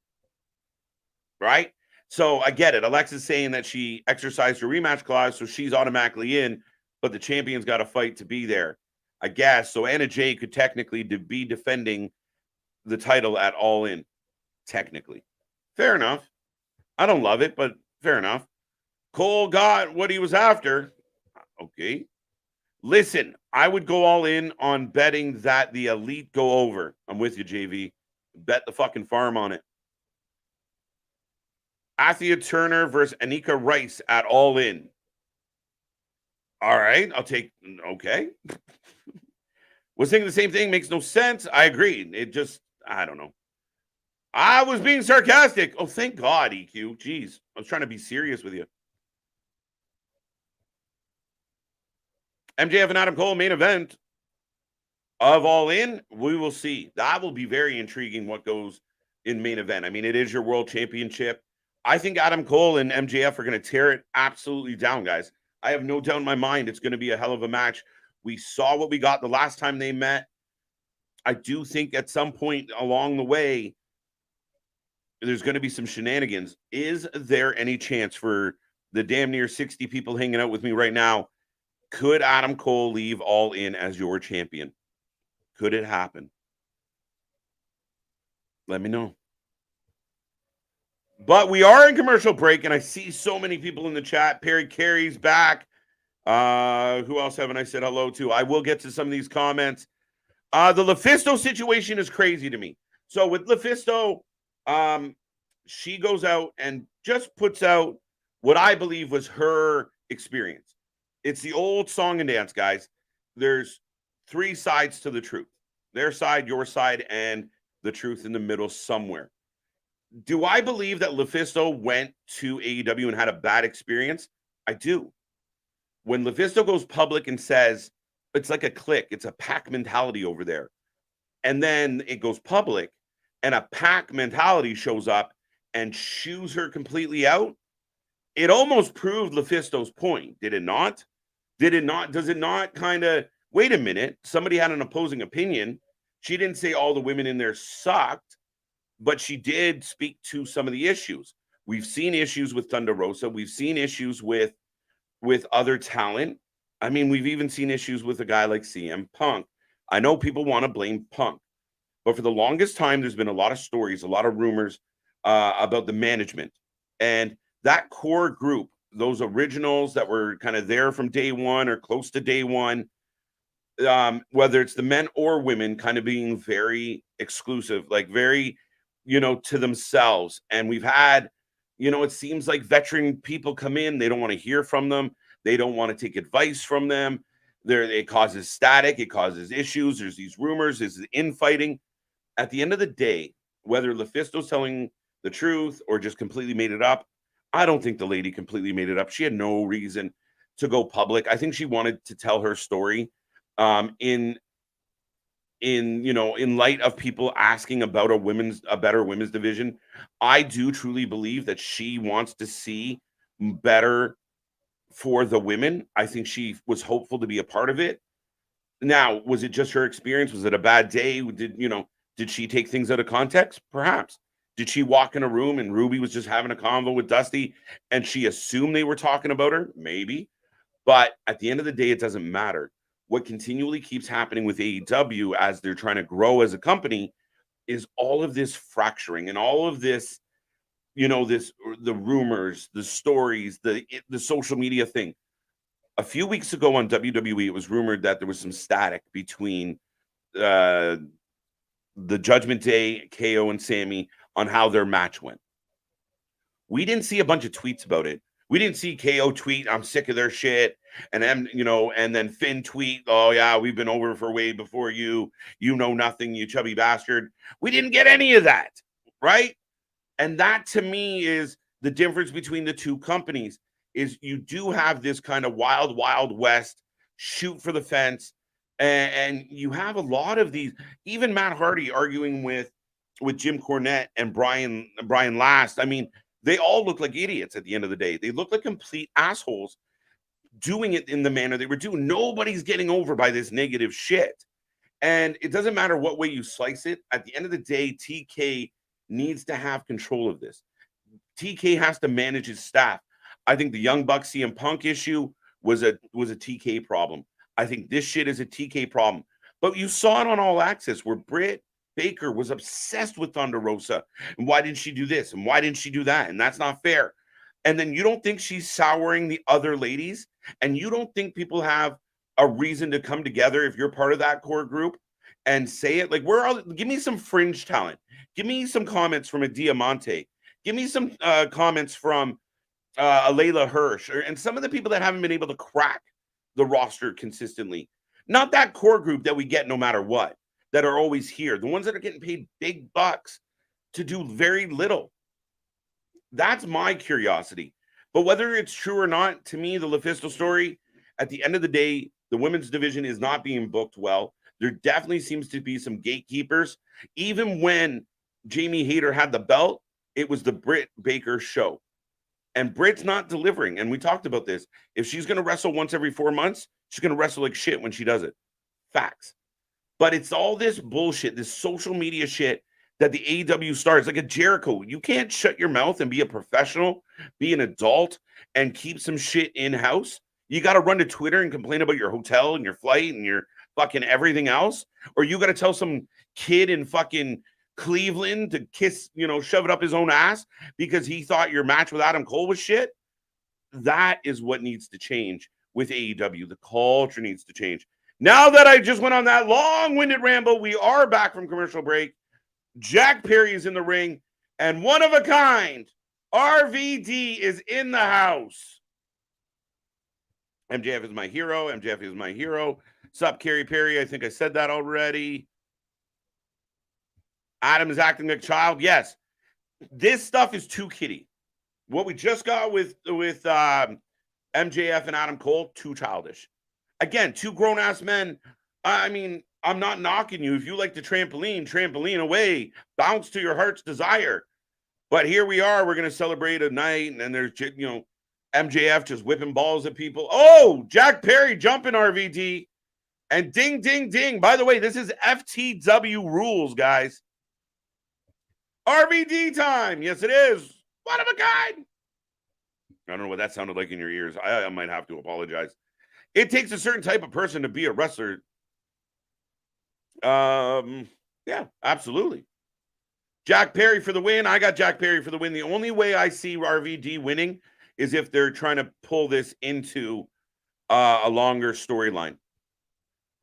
Right? So I get it. Alexa's saying that she exercised her rematch clause, so she's automatically in, but the champion's got to fight to be there, I guess. So Anna Jay could technically be defending the title at All In, technically. Fair enough. I don't love it, but fair enough. Cole got what he was after. Okay. Listen, I would go all in on betting that the Elite go over. I'm with you, JV. Bet the fucking farm on it. Athea Turner versus Anika Rice at All In. All right, I'll take. Okay. Was thinking the same thing. Makes no sense. I agree. It just, I don't know. I was being sarcastic. Oh, thank God, EQ. Jeez, I was trying to be serious with you. MJF and Adam Cole main event of All In. We will see. That will be very intriguing what goes in main event. I mean, it is your world championship. I think Adam Cole and MJF are going to tear it absolutely down, guys. I have no doubt in my mind it's going to be a hell of a match. We saw what we got the last time they met. I do think at some point along the way, there's going to be some shenanigans. Is there any chance for the damn near 60 people hanging out with me right now? Could Adam Cole leave All In as your champion? Could it happen? Let me know. But we are in commercial break, and I see so many people in the chat. Perry Carey's back. Who else haven't I said hello to? I will get to some of these comments. The LuFisto situation is crazy to me. So with LuFisto, she goes out and just puts out what I believe was her experience. It's the old song and dance, guys. There's three sides to the truth. Their side, your side, and the truth in the middle somewhere. Do I believe that LuFisto went to AEW and had a bad experience? I do. When LuFisto goes public and says, it's like a clique, it's a pack mentality over there, and then it goes public, and a pack mentality shows up and shoos her completely out, it almost proved LuFisto's point, did it not? Did it not? Does it not kind of, wait a minute, somebody had an opposing opinion. She didn't say all the women in there sucked. but she did speak to some of the issues. We've seen issues with Thunder Rosa. We've seen issues with other talent. I mean, we've even seen issues with a guy like CM Punk. I know people want to blame Punk, but for the longest time, there's been a lot of stories, a lot of rumors about the management. And that core group, those originals that were kind of there from day one or close to day one, whether it's the men or women, kind of being very exclusive, like very, to themselves. And we've had, it seems like veteran people come in, they don't want to hear from them. They don't want to take advice from them. It causes static. It causes issues. There's these rumors. There's infighting. At the end of the day, whether Lufisto's telling the truth or just completely made it up, I don't think the lady completely made it up. She had no reason to go public. I think she wanted to tell her story in light of people asking about a better women's division. I do truly believe that she wants to see better for the women. I think she was hopeful to be a part of it. Now, was it just her experience? Was it a bad day? Did she take things out of context? Perhaps. Did she walk in a room and Ruby was just having a convo with Dusty and she assumed they were talking about her? Maybe. But at the end of the day, it doesn't matter. What continually keeps happening with AEW as they're trying to grow as a company is all of this fracturing and all of this, the rumors, the stories, the social media thing. A few weeks ago on WWE, it was rumored that there was some static between the Judgment Day, KO and Sammy on how their match went. We didn't see a bunch of tweets about it. We didn't see KO tweet, "I'm sick of their shit," and then and then Finn tweet, "Oh yeah, we've been over for way before you. You know nothing, you chubby bastard." We didn't get any of that, right? And that to me is the difference between the two companies. Is you do have this kind of wild, wild west, shoot for the fence, and you have a lot of these. Even Matt Hardy arguing with Jim Cornette and Brian Last. I mean, they all look like idiots at the end of the day. They look like complete assholes doing it in the manner they were doing. Nobody's getting over by this negative shit. And it doesn't matter what way you slice it. At the end of the day, TK needs to have control of this. TK has to manage his staff. I think the Young Bucks CM Punk issue was a TK problem. I think this shit is a TK problem. But you saw it on All Access where Britt Baker was obsessed with Thunder Rosa. And why didn't she do this? And why didn't she do that? And that's not fair. And then you don't think she's souring the other ladies? And you don't think people have a reason to come together if you're part of that core group and say it? Like, give me some fringe talent. Give me some comments from a Diamante. Give me some comments from a Layla Hirsch and some of the people that haven't been able to crack the roster consistently. Not that core group that we get no matter what, that are always here. The ones that are getting paid big bucks to do very little. That's my curiosity. But whether it's true or not, to me, the Lufisto story, at the end of the day, the women's division is not being booked well. There definitely seems to be some gatekeepers. Even when Jamie Hayter had the belt, it was the Britt Baker show. And Britt's not delivering. And we talked about this. If she's going to wrestle once every 4 months, she's going to wrestle like shit when she does it. Facts. But it's all this bullshit, this social media shit that the AEW stars, like a Jericho. You can't shut your mouth and be a professional, be an adult, and keep some shit in-house. You got to run to Twitter and complain about your hotel and your flight and your fucking everything else. Or you got to tell some kid in fucking Cleveland to kiss, shove it up his own ass because he thought your match with Adam Cole was shit. That is what needs to change with AEW. The culture needs to change. Now that I just went on that long-winded ramble, we are back from commercial break. Jack Perry is in the ring, and one of a kind, RVD is in the house. MJF is my hero. MJF is my hero. Sup, Kerry Perry? I think I said that already. Adam is acting like a child. Yes. This stuff is too kiddie. What we just got with MJF and Adam Cole, too childish. Again, two grown-ass men. I mean, I'm not knocking you. If you like the trampoline away, bounce to your heart's desire. But here we are. We're going to celebrate a night, and then there's, MJF just whipping balls at people. Oh, Jack Perry jumping RVD. And ding, ding, ding. By the way, this is FTW rules, guys. RVD time. Yes, it is. One of a kind. I don't know what that sounded like in your ears. I might have to apologize. It takes a certain type of person to be a wrestler. Yeah, absolutely. Jack Perry for the win. I got Jack Perry for the win. The only way I see RVD winning is if they're trying to pull this into a longer storyline.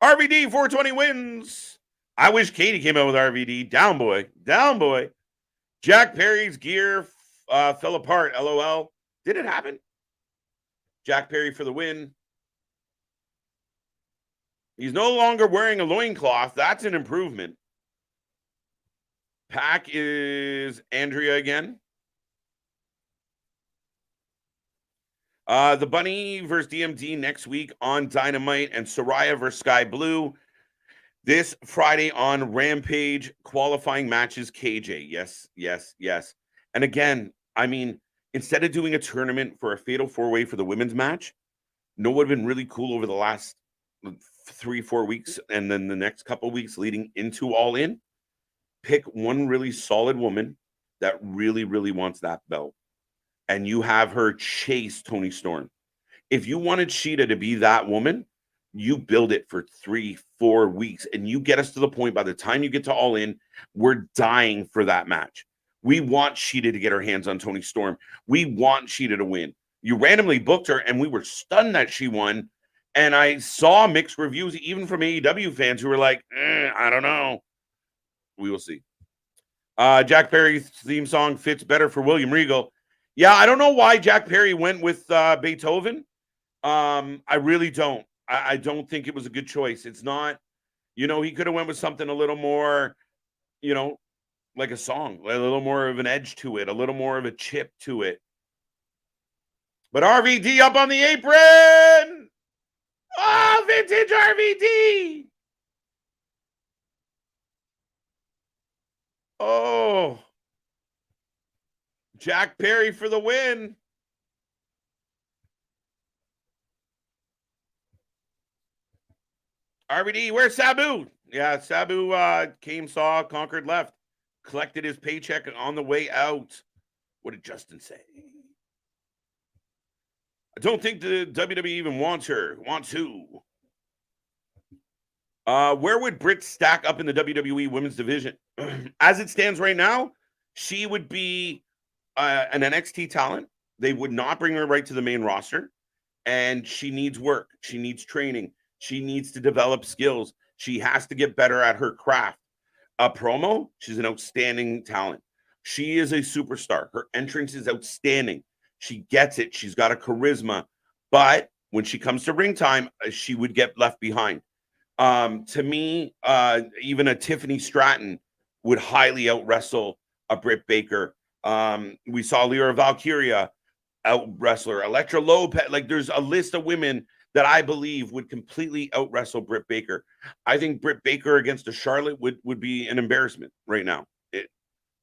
RVD 420 wins. I wish Katie came out with RVD. Down boy. Down boy. Jack Perry's gear fell apart. LOL. Did it happen? Jack Perry for the win. He's no longer wearing a loincloth. That's an improvement. Pack is Andrea again. The Bunny versus DMD next week on Dynamite, and Soraya versus Sky Blue this Friday on Rampage. Qualifying matches, KJ. Yes, yes, yes. And again, I mean, instead of doing a tournament for a fatal four-way for the women's match, no, would have been really cool over the last 3-4 weeks, and then the next couple of weeks leading into All In. Pick one really solid woman that really, really wants that belt, and you have her chase Toni Storm. If you wanted Shida to be that woman, you build it for 3-4 weeks, and you get us to the point by the time you get to All In, we're dying for that match. We want Shida to get her hands on Toni Storm. We want Shida to win. You randomly booked her, and we were stunned that she won. And I saw mixed reviews, even from AEW fans who were like, I don't know. We will see. Jack Perry's theme song fits better for William Regal. Yeah, I don't know why Jack Perry went with Beethoven. I really don't. I don't think it was a good choice. It's not, he could have went with something a little more, like a song, a little more of an edge to it, a little more of a chip to it. But RVD up on the apron. Oh, vintage RVD. Oh. Jack Perry for the win. RVD, where's Sabu? Yeah, Sabu came, saw, conquered, left. Collected his paycheck on the way out. What did Justin say? I don't think the WWE even wants her. Wants who? Where would Britt stack up in the WWE women's division? As it stands right now, she would be an NXT talent. They would not bring her right to the main roster. And she needs work. She needs training. She needs to develop skills. She has to get better at her craft. Promo, she's an outstanding talent. She is a superstar. Her entrance is outstanding. She gets it. She's got a charisma. But when she comes to ring time, she would get left behind. To me, even a Tiffany Stratton would highly out wrestle a Britt Baker. We saw Lyra Valkyria out wrestler, Elektra Lopez. Like, there's a list of women that I believe would completely out wrestle Britt Baker. I think Britt Baker against a Charlotte would be an embarrassment right now.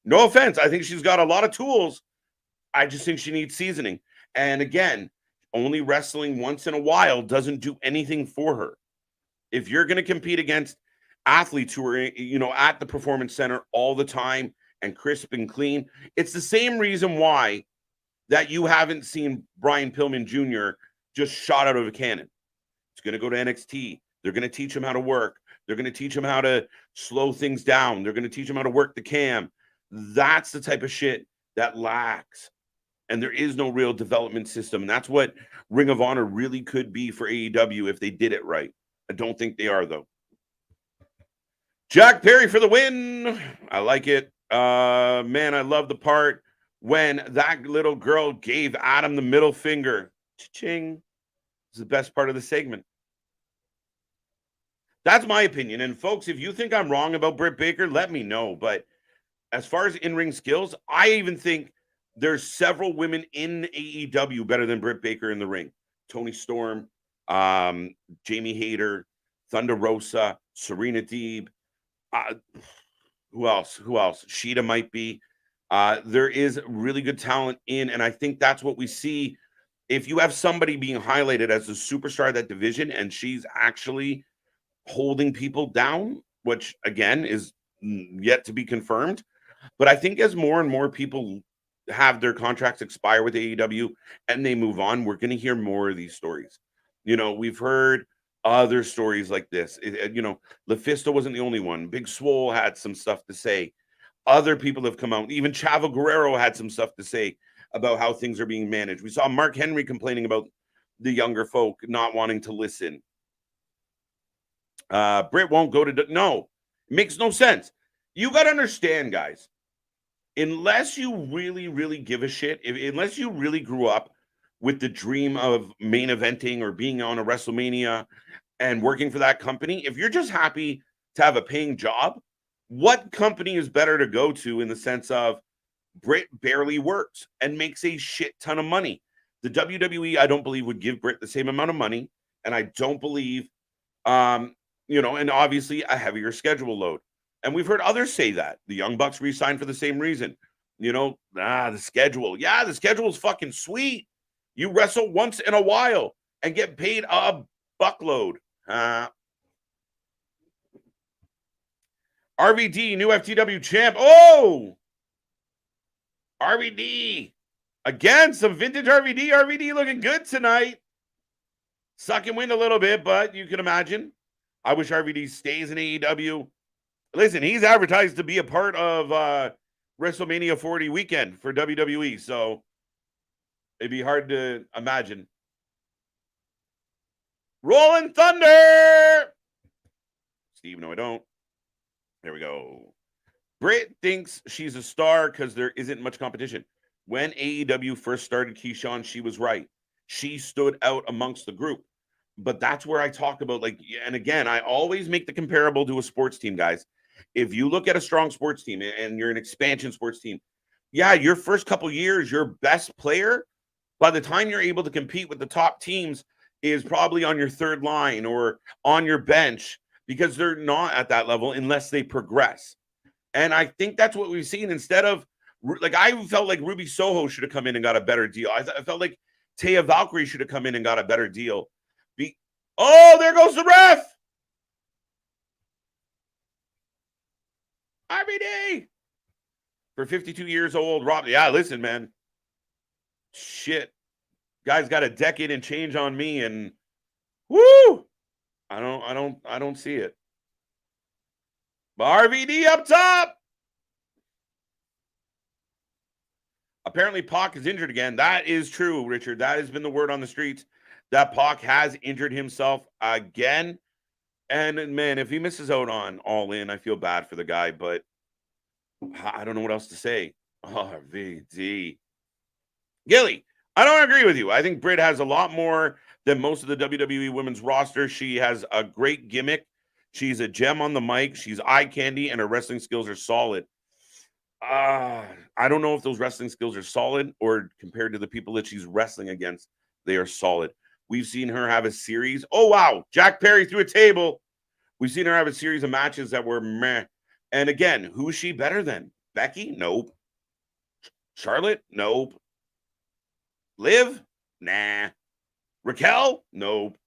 No offense. I think she's got a lot of tools. I just think she needs seasoning. And again, only wrestling once in a while doesn't do anything for her. If you're going to compete against athletes who are, at the Performance Center all the time and crisp and clean, it's the same reason why that you haven't seen Brian Pillman Jr. just shot out of a cannon. It's going to go to NXT. They're going to teach him how to work. They're going to teach him how to slow things down. They're going to teach him how to work the cam. That's the type of shit that lacks. And there is no real development system. And that's what Ring of Honor really could be for AEW if they did it right. I don't think they are, though. Jack Perry for the win. I like it. Man, I love the part when that little girl gave Adam the middle finger. Cha-ching. It's the best part of the segment. That's my opinion. And folks, if you think I'm wrong about Britt Baker, let me know. But as far as in-ring skills, I even think there's several women in AEW better than Britt Baker in the ring. Toni Storm, Jamie Hayter, Thunder Rosa, Serena Deeb. Who else? Shida might be. There is really good talent in, and I think that's what we see. If you have somebody being highlighted as a superstar of that division and she's actually holding people down, which again is yet to be confirmed, But I think as more and more people have their contracts expire with AEW and they move on, we're going to hear more of these stories. We've heard other stories like this. Lufisto wasn't the only one. Big Swole had some stuff to say. Other people have come out. Even Chavo Guerrero had some stuff to say about how things are being managed. We saw Mark Henry complaining about the younger folk not wanting to listen. Britt won't go to... No, it makes no sense. You got to understand, guys, unless you really, really give a shit, unless you really grew up with the dream of main eventing or being on a WrestleMania and working for that company, if you're just happy to have a paying job, what company is better to go to in the sense of Britt barely works and makes a shit ton of money? The WWE, I don't believe, would give Britt the same amount of money, and I don't believe, and obviously a heavier schedule load. And we've heard others say that. The Young Bucks re-signed for the same reason. The schedule. Yeah, the schedule is fucking sweet. You wrestle once in a while and get paid a buckload. RVD, new FTW champ. Oh! RVD. Again, some vintage RVD. RVD looking good tonight. Sucking wind a little bit, but you can imagine. I wish RVD stays in AEW. Listen, he's advertised to be a part of WrestleMania 40 weekend for WWE, so it'd be hard to imagine. Rolling Thunder! Steve, no, I don't. There we go. Britt thinks she's a star because there isn't much competition. When AEW first started Keyshawn, she was right. She stood out amongst the group. But that's where I talk about, and again, I always make the comparable to a sports team, guys. If you look at a strong sports team and you're an expansion sports team, yeah, your first couple years, your best player, by the time you're able to compete with the top teams, is probably on your third line or on your bench because they're not at that level unless they progress. And I think that's what we've seen instead of, I felt like Ruby Soho should have come in and got a better deal. I felt like Taya Valkyrie should have come in and got a better deal. Oh, there goes the ref. RVD. For 52 years old, Rob. Yeah, listen, man. Shit. Guy's got a decade and change on me, and woo! I don't see it. But RVD up top. Apparently, Pac is injured again. That is true, Richard. That has been the word on the streets, that Pac has injured himself again. And, man, if he misses out on All In, I feel bad for the guy, but I don't know what else to say. RVD. Gilly, I don't agree with you. I think Britt has a lot more than most of the WWE women's roster. She has a great gimmick. She's a gem on the mic. She's eye candy, and her wrestling skills are solid. I don't know if those wrestling skills are solid or compared to the people that she's wrestling against, they are solid. We've seen her have a series. Oh, wow. Jack Perry through a table. We've seen her have a series of matches that were meh. And again, who is she better than? Becky? Nope. Charlotte? Nope. Liv? Nah. Raquel? Nope.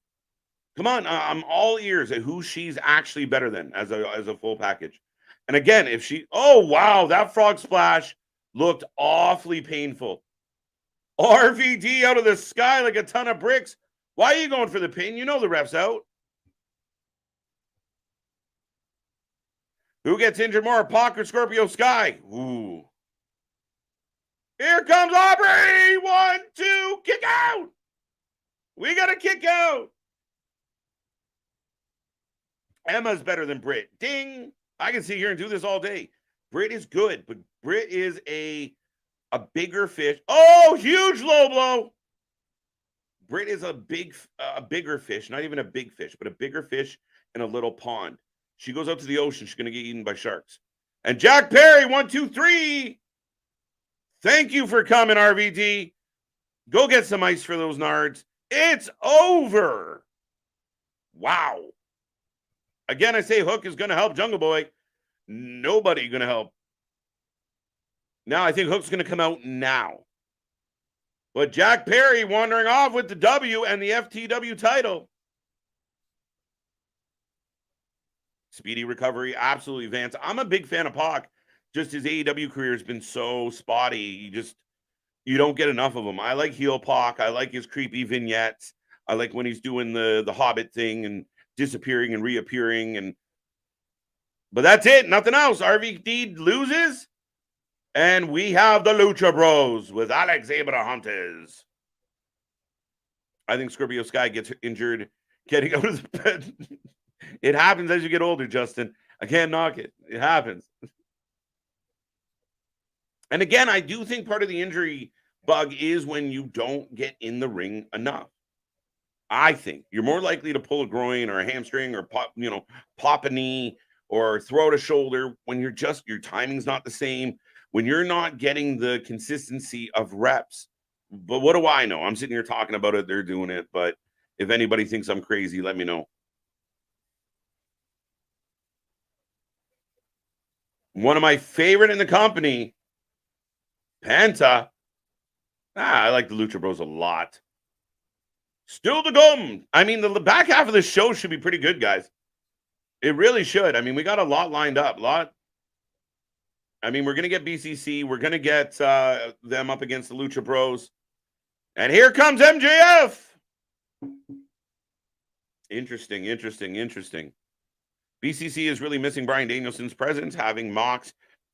Come on. I'm all ears at who she's actually better than as a full package. And again, if she... Oh, wow. That frog splash looked awfully painful. RVD out of the sky like a ton of bricks. Why are you going for the pin? You know the ref's out. Who gets injured more, Pac or Scorpio Sky? Ooh. Here comes Aubrey. 1, 2, kick out. We got to kick out. Emma's better than Britt. Ding. I can sit here and do this all day. Britt is good, but Britt is a bigger fish. Oh, huge low blow. Britt is a bigger fish, not even a big fish, but a bigger fish in a little pond. She goes out to the ocean. She's going to get eaten by sharks. And Jack Perry, 1, 2, 3. Thank you for coming, RVD. Go get some ice for those nards. It's over. Wow. Again, I say Hook is going to help Jungle Boy. Nobody going to help. Now, I think Hook's going to come out now. But Jack Perry wandering off with the W and the FTW title. Speedy recovery, absolutely, Vance. I'm a big fan of Pac. just his AEW career has been so spotty. You don't get enough of him. I like heel Pac. I like his creepy vignettes. I like when he's doing the Hobbit thing and disappearing and reappearing. But that's it. Nothing else. RVD loses. And we have the Lucha Bros with Alex Abrahantes. I think Scorpio Sky gets injured getting out of the bed. It happens as you get older, Justin. I can't knock it. It happens. And again, I do think part of the injury bug is when you don't get in the ring enough. I think you're more likely to pull a groin or a hamstring or pop a knee or throw out a shoulder when your timing's not the same, when you're not getting the consistency of reps. But what do I know? I'm sitting here talking about it. They're doing it. But if anybody thinks I'm crazy, let me know. One of my favorite in the company, Penta. I like the Lucha Bros a lot. Still to come. I mean, the back half of the show should be pretty good, guys. It really should. I mean, we got a lot lined up. I mean, we're going to get BCC. We're going to get them up against the Lucha Bros. And here comes MJF. Interesting. BCC is really missing Bryan Danielson's presence. Having Mox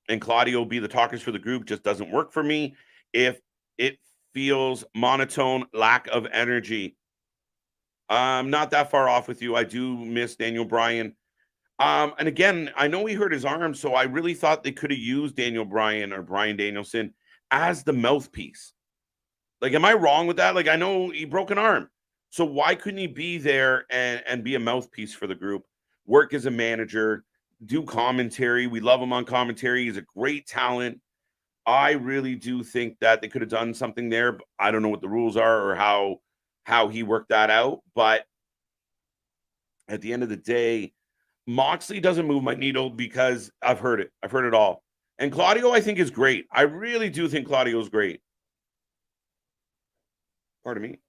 and Claudio be the talkers for the group just doesn't work for me. If it feels monotone, lack of energy. I'm not that far off with you. I do miss Daniel Bryan. And again, I know he hurt his arm, so I really thought they could have used Daniel Bryan or Bryan Danielson as the mouthpiece. Like, am I wrong with that? Like, I know he broke an arm. So why couldn't he be there and be a mouthpiece for the group? Work as a manager, do commentary. We love him on commentary. He's a great talent. I really do think that they could have done something there. But I don't know what the rules are or how he worked that out. But at the end of the day, Moxley doesn't move my needle because I've heard it. I've heard it all. And Claudio, I think, is great. I really do think Claudio is great. Pardon me.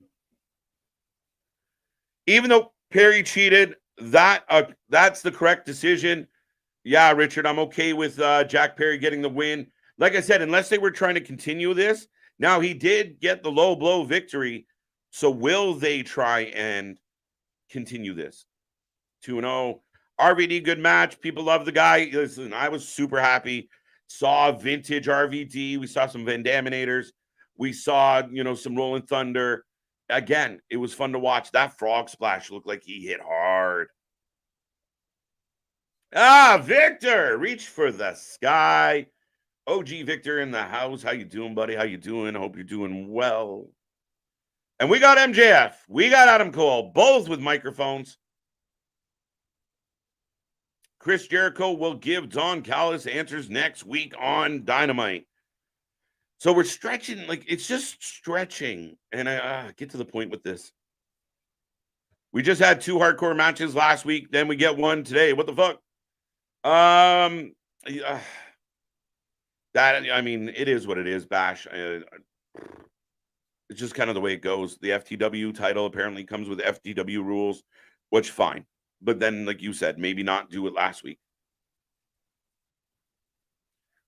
Even though Perry cheated, that's the correct decision. Yeah, Richard, I'm okay with Jack Perry getting the win. Like I said, unless they were trying to continue this. Now, he did get the low blow victory. So will they try and continue this? 2-0. RVD, good match. People love the guy. Listen, I was super happy. Saw vintage RVD. We saw some Van Daminators. We saw, some Rolling Thunder. Again, it was fun to watch. That frog splash looked like he hit hard. Victor, reach for the sky. OG Victor in the house. How you doing, buddy? How you doing? I hope you're doing well. And we got MJF. We got Adam Cole, both with microphones. Chris Jericho will give Don Callis answers next week on Dynamite. So we're stretching, it's just stretching. And I get to the point with this. We just had 2 hardcore matches last week. Then we get one today. What the fuck? It is what it is, Bash. It's just kind of the way it goes. The FTW title apparently comes with FTW rules, which fine. But then, like you said, maybe not do it last week.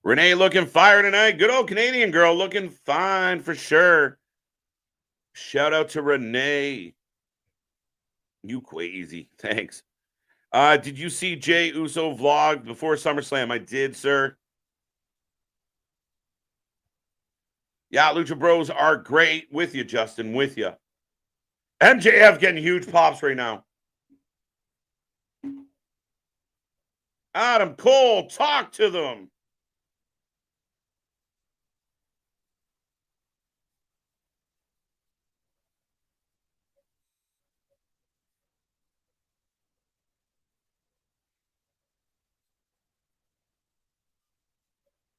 Renee looking fire tonight. Good old Canadian girl looking fine for sure. Shout out to Renee. You crazy. Thanks. Did you see Jay Uso vlog before SummerSlam? I did, sir. Yeah, Lucha Bros are great. With you, Justin. With you. MJF getting huge pops right now. Adam Cole, talk to them.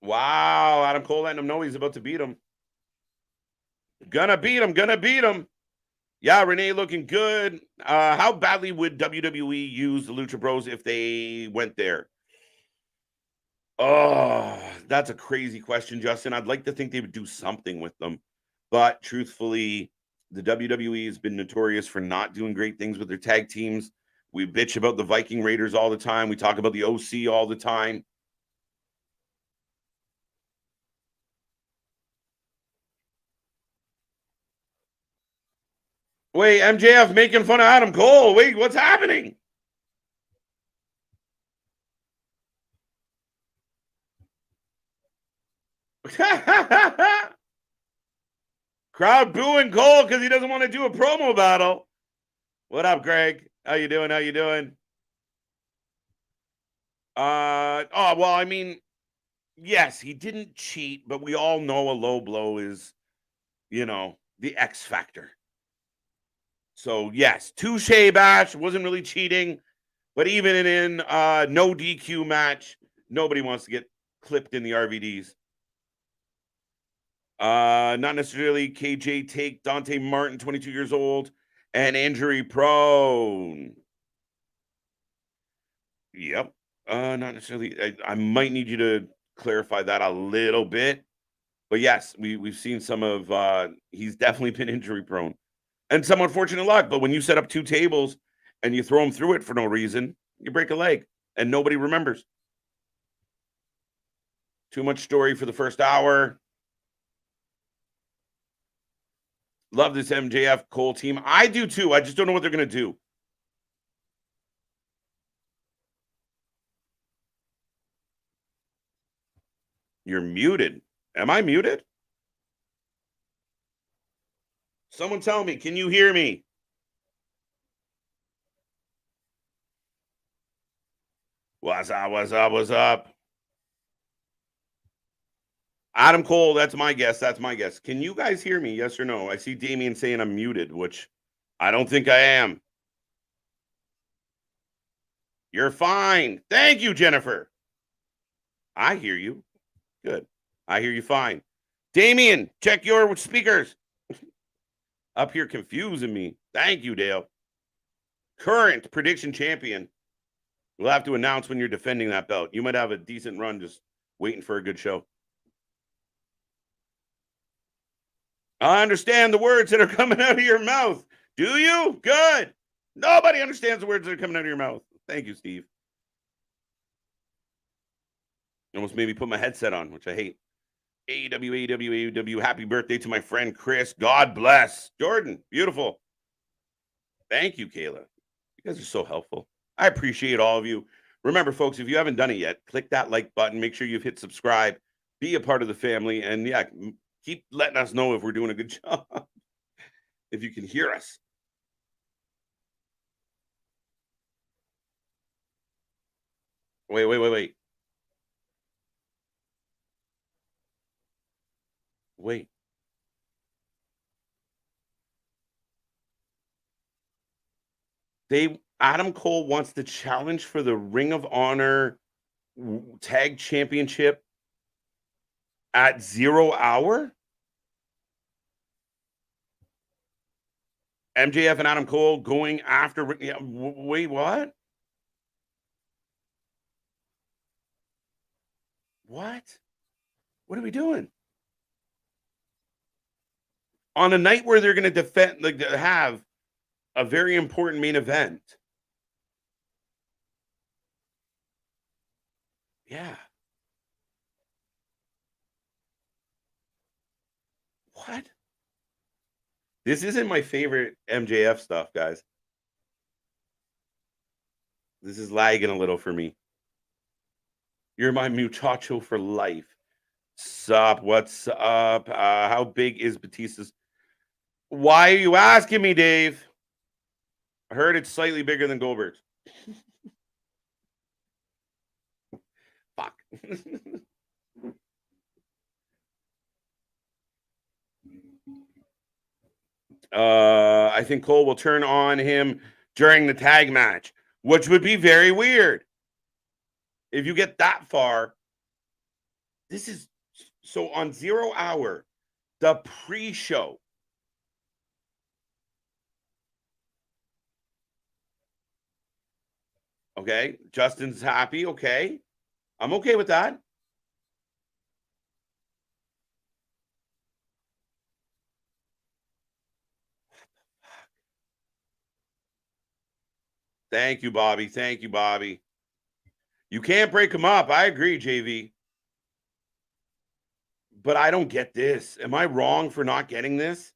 Wow, Adam Cole letting him know he's about to beat him. Gonna beat him. Yeah, Renee looking good. How badly would WWE use the Lucha Bros if they went there? Oh, that's a crazy question, Justin. I'd like to think they would do something with them. But truthfully, the WWE has been notorious for not doing great things with their tag teams. We bitch about the Viking Raiders all the time. We talk about the OC all the time. Wait, MJF making fun of Adam Cole. Wait, what's happening? Crowd booing Cole because he doesn't want to do a promo battle. What up, Greg? How you doing? How you doing? Well, I mean, yes, he didn't cheat, but we all know a low blow is, the X factor. So yes, touche bash wasn't really cheating, but even in no DQ match, nobody wants to get clipped in the RVDs. Not necessarily KJ take Dante Martin, 22 years old, and injury prone. Yep. Not necessarily. I might need you to clarify that a little bit. But yes, we've seen some of he's definitely been injury prone. And some unfortunate luck. But when you set up two tables and you throw him through it for no reason, you break a leg and nobody remembers. Too much story for the first hour. Love this MJF Cole team. I do too. I just don't know what they're going to do. You're muted. Am I muted? Someone tell me, can you hear me? What's up? What's up? What's up? Adam Cole, that's my guess. That's my guess. Can you guys hear me? Yes or no? I see Damien saying I'm muted, which I don't think I am. You're fine. Thank you, Jennifer. I hear you. Good. I hear you fine. Damien, check your speakers. Up here confusing me. Thank you, Dale. Current prediction champion. We'll have to announce when you're defending that belt. You might have a decent run just waiting for a good show. I understand the words that are coming out of your mouth. Do you? Good. Nobody understands the words that are coming out of your mouth. Thank you, Steve. Almost made me put my headset on, which I hate. AEW, AEW, AEW. Happy birthday to my friend Chris. God bless. Jordan, beautiful. Thank you, Kayla. You guys are so helpful. I appreciate all of you. Remember, folks, if you haven't done it yet, click that like button. Make sure you've hit subscribe. Be a part of the family. And yeah, keep letting us know if we're doing a good job. If you can hear us. Wait. Wait. Adam Cole wants to challenge for the Ring of Honor Tag Championship at 0 hour. MJF and Adam Cole going after. Wait, what? What? What are we doing? On a night where they're going to defend, like, have a very important main event. Yeah. What? This isn't my favorite MJF stuff, guys. This is lagging a little for me. You're my muchacho for life. Sup? What's up? How big is Batista's? Why are you asking me, Dave? I heard it's slightly bigger than Goldberg's. Fuck. I think Cole will turn on him during the tag match, which would be very weird. If you get that far, this is so on 0 hour, the pre-show. Okay, Justin's happy. Okay, I'm okay with that. Thank you, Bobby. Thank you, Bobby. You can't break them up. I agree, JV. But I don't get this. Am I wrong for not getting this?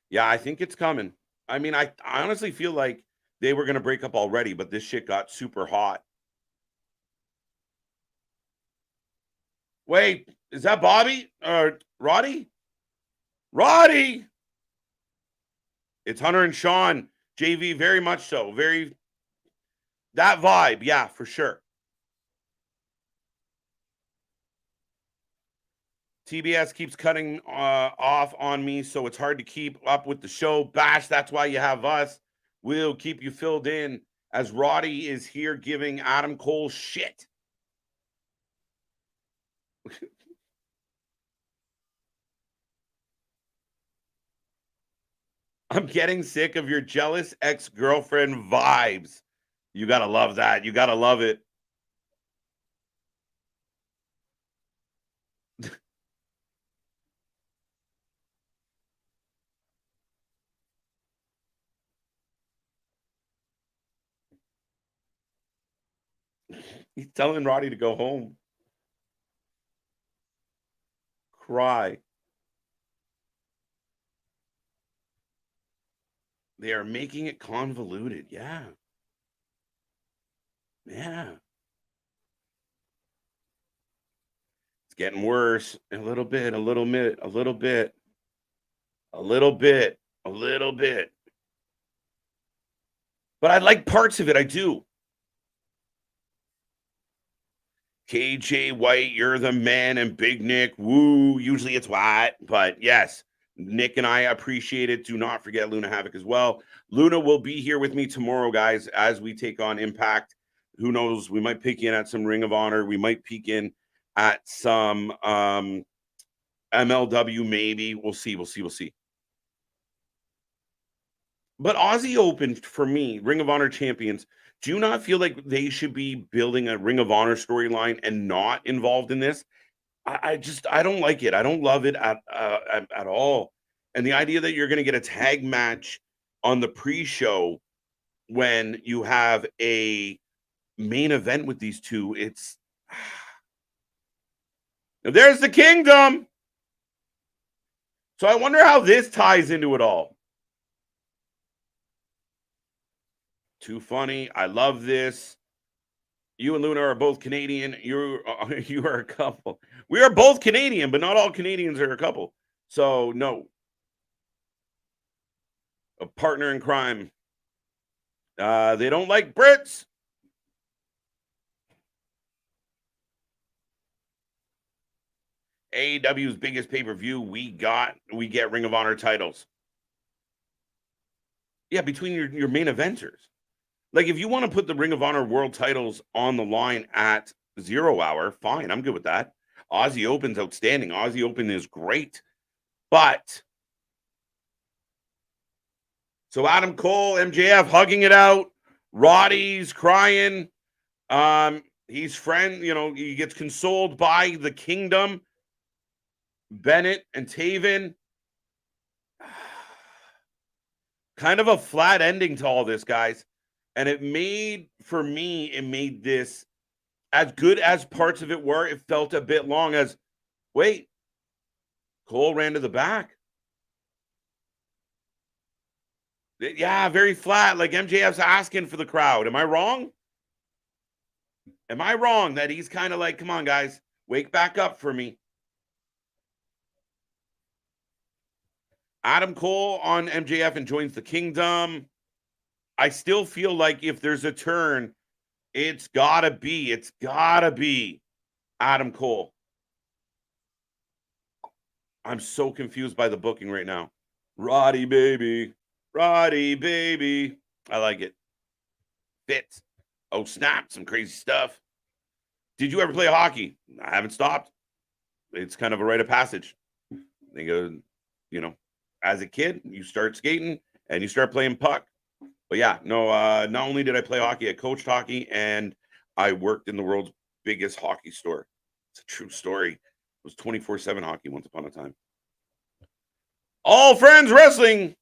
Yeah, I think it's coming. I mean, I honestly feel like they were going to break up already, but this shit got super hot. Wait, is that Bobby or Roddy? Roddy! It's Hunter and Sean. JV, very much so. Very, that vibe. Yeah, for sure. TBS keeps cutting off on me, so it's hard to keep up with the show. Bash, that's why you have us. We'll keep you filled in as Roddy is here giving Adam Cole shit. I'm getting sick of your jealous ex-girlfriend vibes. You got to love that. You got to love it. He's telling Roddy to go home. Cry. They are making it convoluted. Yeah. Yeah. It's getting worse. A little bit, a little bit, a little bit, a little bit, a little bit. But I like parts of it. I do. KJ White, you're the man, and Big Nick, woo. Usually it's White, but yes, Nick and I appreciate it. Do not forget Luna Havoc as well. Luna will be here with me tomorrow, guys, as we take on Impact. Who knows? We might peek in at some Ring of Honor. We might peek in at some MLW, maybe. We'll see. We'll see. We'll see. But Aussie Open, for me, Ring of Honor champions, do you not feel like they should be building a Ring of Honor storyline and not involved in this? I don't like it. I don't love it at all. And the idea that you're going to get a tag match on the pre-show when you have a main event with these two, it's there's the Kingdom. So I wonder how this ties into it all. Too funny. I love this. You and Luna are both Canadian. You are a couple. We are both Canadian, but not all Canadians are a couple. So no. A partner in crime. They don't like Brits. AEW's biggest pay-per-view. We get Ring of Honor titles. Yeah, between your main eventers. Like, if you want to put the Ring of Honor world titles on the line at 0 hour, fine. I'm good with that. Aussie Open's outstanding. Aussie Open is great. But so Adam Cole, MJF hugging it out. Roddy's crying. He's he gets consoled by the Kingdom. Bennett and Taven. Kind of a flat ending to all this, guys. And it made this, as good as parts of it were, it felt a bit long as, wait, Cole ran to the back. Yeah, very flat. Like MJF's asking for the crowd. Am I wrong? Am I wrong that he's kind of like, come on, guys, wake back up for me? Adam Cole on MJF and joins the Kingdom. I still feel like if there's a turn, it's gotta be Adam Cole. I'm so confused by the booking right now. Roddy baby. I like it. Fits. Oh snap, some crazy stuff. Did you ever play hockey? I haven't stopped. It's kind of a rite of passage. They go, as a kid, you start skating and you start playing puck. But yeah, no, not only did I play hockey, I coached hockey, and I worked in the world's biggest hockey store. It's a true story. It was 24/7 hockey once upon a time. All Friends Wrestling.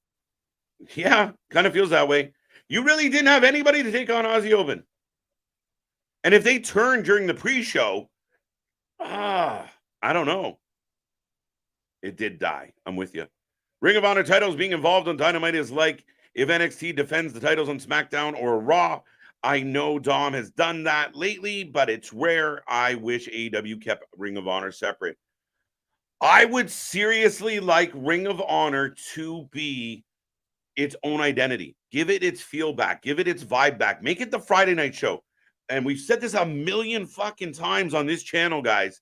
Yeah, kind of feels that way. You really didn't have anybody to take on Aussie Open. And if they turn during the pre-show, I don't know. It did die. I'm with you. Ring of Honor titles being involved on Dynamite is like if NXT defends the titles on SmackDown or Raw. I know Dom has done that lately, but it's rare. I wish AEW kept Ring of Honor separate. I would seriously like Ring of Honor to be its own identity. Give it its feel back. Give it its vibe back. Make it the Friday night show. And we've said this a million fucking times on this channel, guys.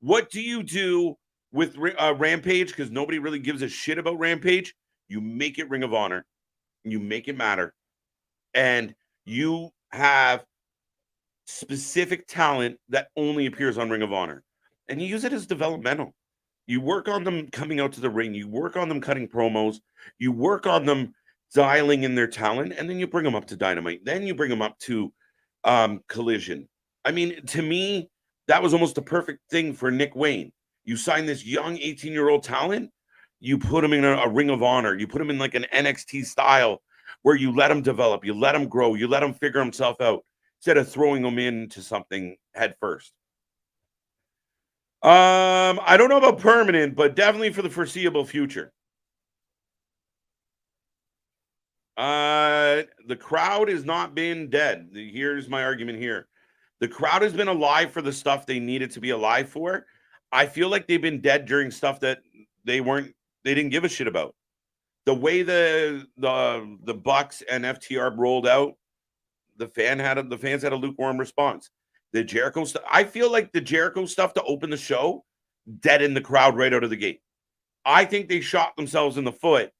What do you do with Rampage? Because nobody really gives a shit about Rampage. You make it Ring of Honor. You make it matter. And you have specific talent that only appears on Ring of Honor. And you use it as developmental. You work on them coming out to the ring. You work on them cutting promos. You work on them dialing in their talent. And then you bring them up to Dynamite. Then you bring them up to Collision. I mean, to me, that was almost the perfect thing for Nick Wayne. You sign this young 18-year-old talent. You put him in a Ring of Honor. You put him in like an NXT style where you let him develop. You let him grow. You let him figure himself out instead of throwing him into something head first. I don't know about permanent, but definitely for the foreseeable future. The crowd has not been dead. Here's my argument here. The crowd has been alive for the stuff they needed to be alive for. I feel like they've been dead during stuff that they didn't give a shit about. The way the Bucks and FTR rolled out, the fans had a lukewarm response. The Jericho stuff, I feel like the Jericho stuff to open the show deadened the crowd right out of the gate. I think they shot themselves in the foot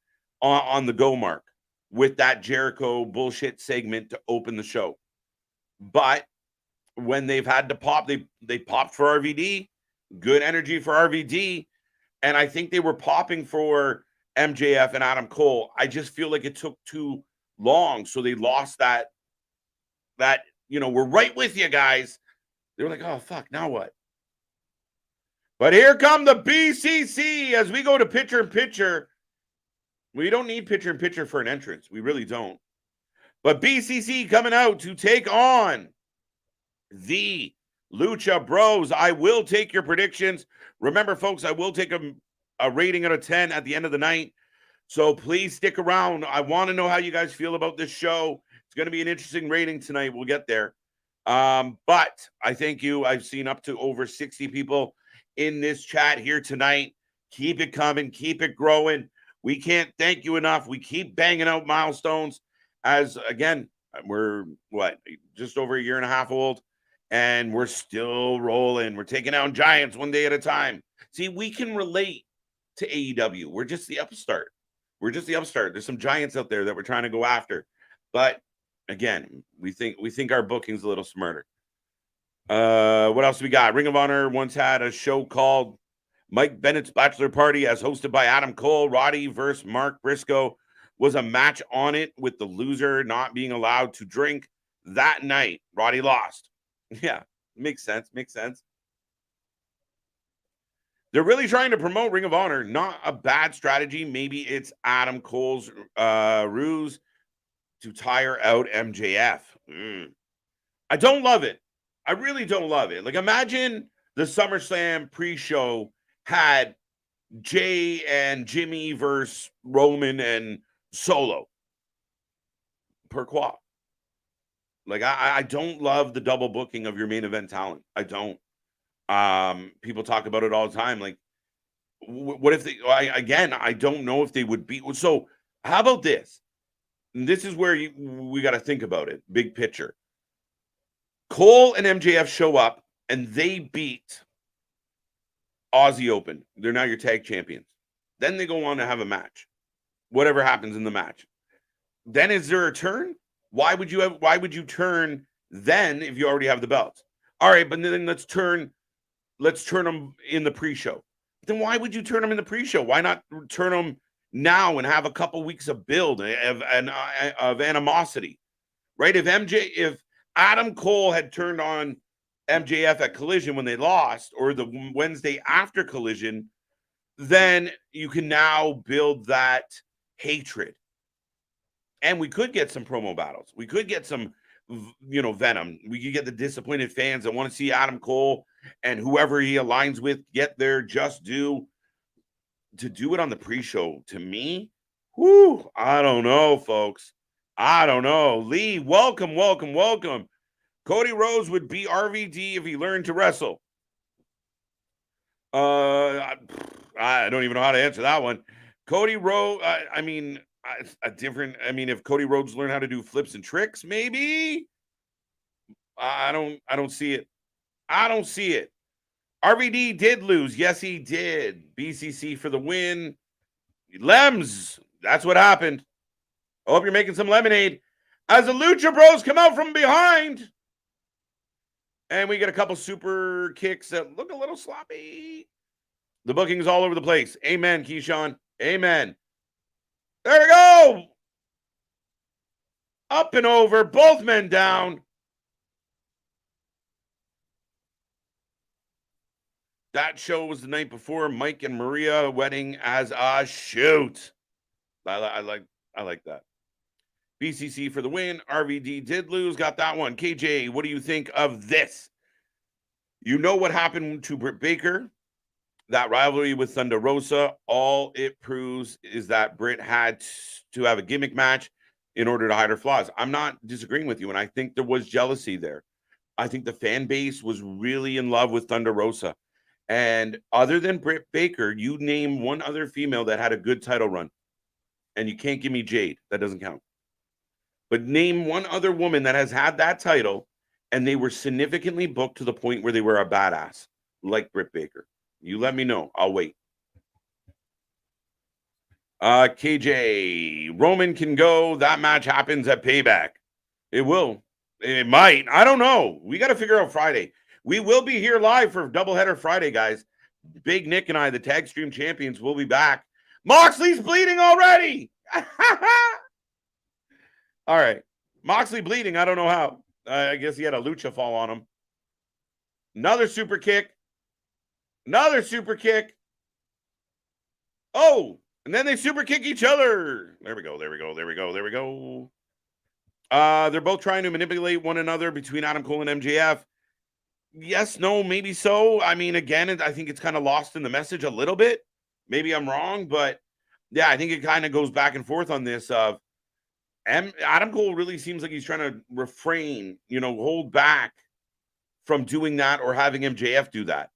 on the go mark with that Jericho bullshit segment to open the show. But when they've had to pop, they popped for RVD, good energy for RVD, and I think they were popping for MJF and Adam Cole. I just feel like it took too long, so they lost that we're right with you guys. They were like, oh fuck, now what? But here come the BCC as we go to picture-in-picture. We don't need picture-in-picture for an entrance. We really don't. But BCC coming out to take on the Lucha Bros. I will take your predictions. Remember, folks, I will take a rating out of 10 at the end of the night. So please stick around. I want to know how you guys feel about this show. It's going to be an interesting rating tonight. We'll get there. But I thank you. I've seen up to over 60 people in this chat here tonight. Keep it coming. Keep it growing. We can't thank you enough. We keep banging out milestones as, again, we're, just over a year and a half old, and we're still rolling. We're taking out giants one day at a time. See, we can relate to AEW. We're just the upstart. There's some giants out there that we're trying to go after. But, again, we think our booking's a little smarter. What else we got? Ring of Honor once had a show called Mike Bennett's Bachelor Party, as hosted by Adam Cole. Roddy versus Mark Briscoe was a match on it, with the loser not being allowed to drink that night. Roddy lost. Yeah, makes sense. They're really trying to promote Ring of Honor. Not a bad strategy. Maybe it's Adam Cole's ruse to tire out MJF. I don't love it. I really don't love it. Like, imagine the SummerSlam pre-show had Jay and Jimmy versus Roman and Solo. Pourquoi? Like, I don't love the double booking of your main event talent. I don't. People talk about it all the time. Like, what if I don't know if they would be. So how about this? And this is where we got to think about it. Big picture. Cole and MJF show up and they beat Aussie Open. They're now your tag champions. Then they go on to have a match. Whatever happens in the match. Then is there a turn? Why would you turn then if you already have the belts? All right, but then let's turn them in the pre-show. Then why would you turn them in the pre-show? Why not turn them now and have a couple weeks of build of animosity, right? If Adam Cole had turned on MJF at Collision when they lost, or the Wednesday after Collision, then you can now build that hatred. And we could get some promo battles. We could get some, venom. We could get the disappointed fans that want to see Adam Cole and whoever he aligns with get their just due. to do it on the pre-show, to me, whoo, I don't know, folks. I don't know. Lee, welcome. Cody Rhodes would be RVD if he learned to wrestle. I don't even know how to answer that one. Cody Rhodes, if Cody Rhodes learned how to do flips and tricks, maybe. I don't see it. I don't see it. RVD did lose. Yes, he did. BCC for the win. Lems, that's what happened. I hope you're making some lemonade. As the Lucha Bros come out from behind. And we get a couple super kicks that look a little sloppy. The booking's all over the place. Amen, Keyshawn. Amen. There we go. Up and over. Both men down. That show was the night before Mike and Maria wedding as a shoot. I like that. BCC for the win. RVD did lose. Got that one. KJ, what do you think of this? You know what happened to Britt Baker? That rivalry with Thunder Rosa. All it proves is that Britt had to have a gimmick match in order to hide her flaws. I'm not disagreeing with you, and I think there was jealousy there. I think the fan base was really in love with Thunder Rosa. And other than Britt Baker, you name one other female that had a good title run. And you can't give me Jade. That doesn't count. But name one other woman that has had that title and they were significantly booked to the point where they were a badass, like Britt Baker. You let me know. I'll wait. KJ, Roman can go. That match happens at Payback. It will. It might. I don't know. We got to figure out Friday. We will be here live for Doubleheader Friday, guys. Big Nick and I, the Tag Stream Champions, will be back. Moxley's bleeding already. All right. Moxley bleeding. I don't know how. I guess he had a lucha fall on him. Another super kick. Another super kick. Oh, and then they super kick each other. There we go. They're both trying to manipulate one another between Adam Cole and MJF. Yes, no, maybe so. I mean, again, I think it's kind of lost in the message a little bit. Maybe I'm wrong, but yeah, I think it kind of goes back and forth on this of Adam Cole really seems like he's trying to refrain, hold back from doing that or having MJF do that.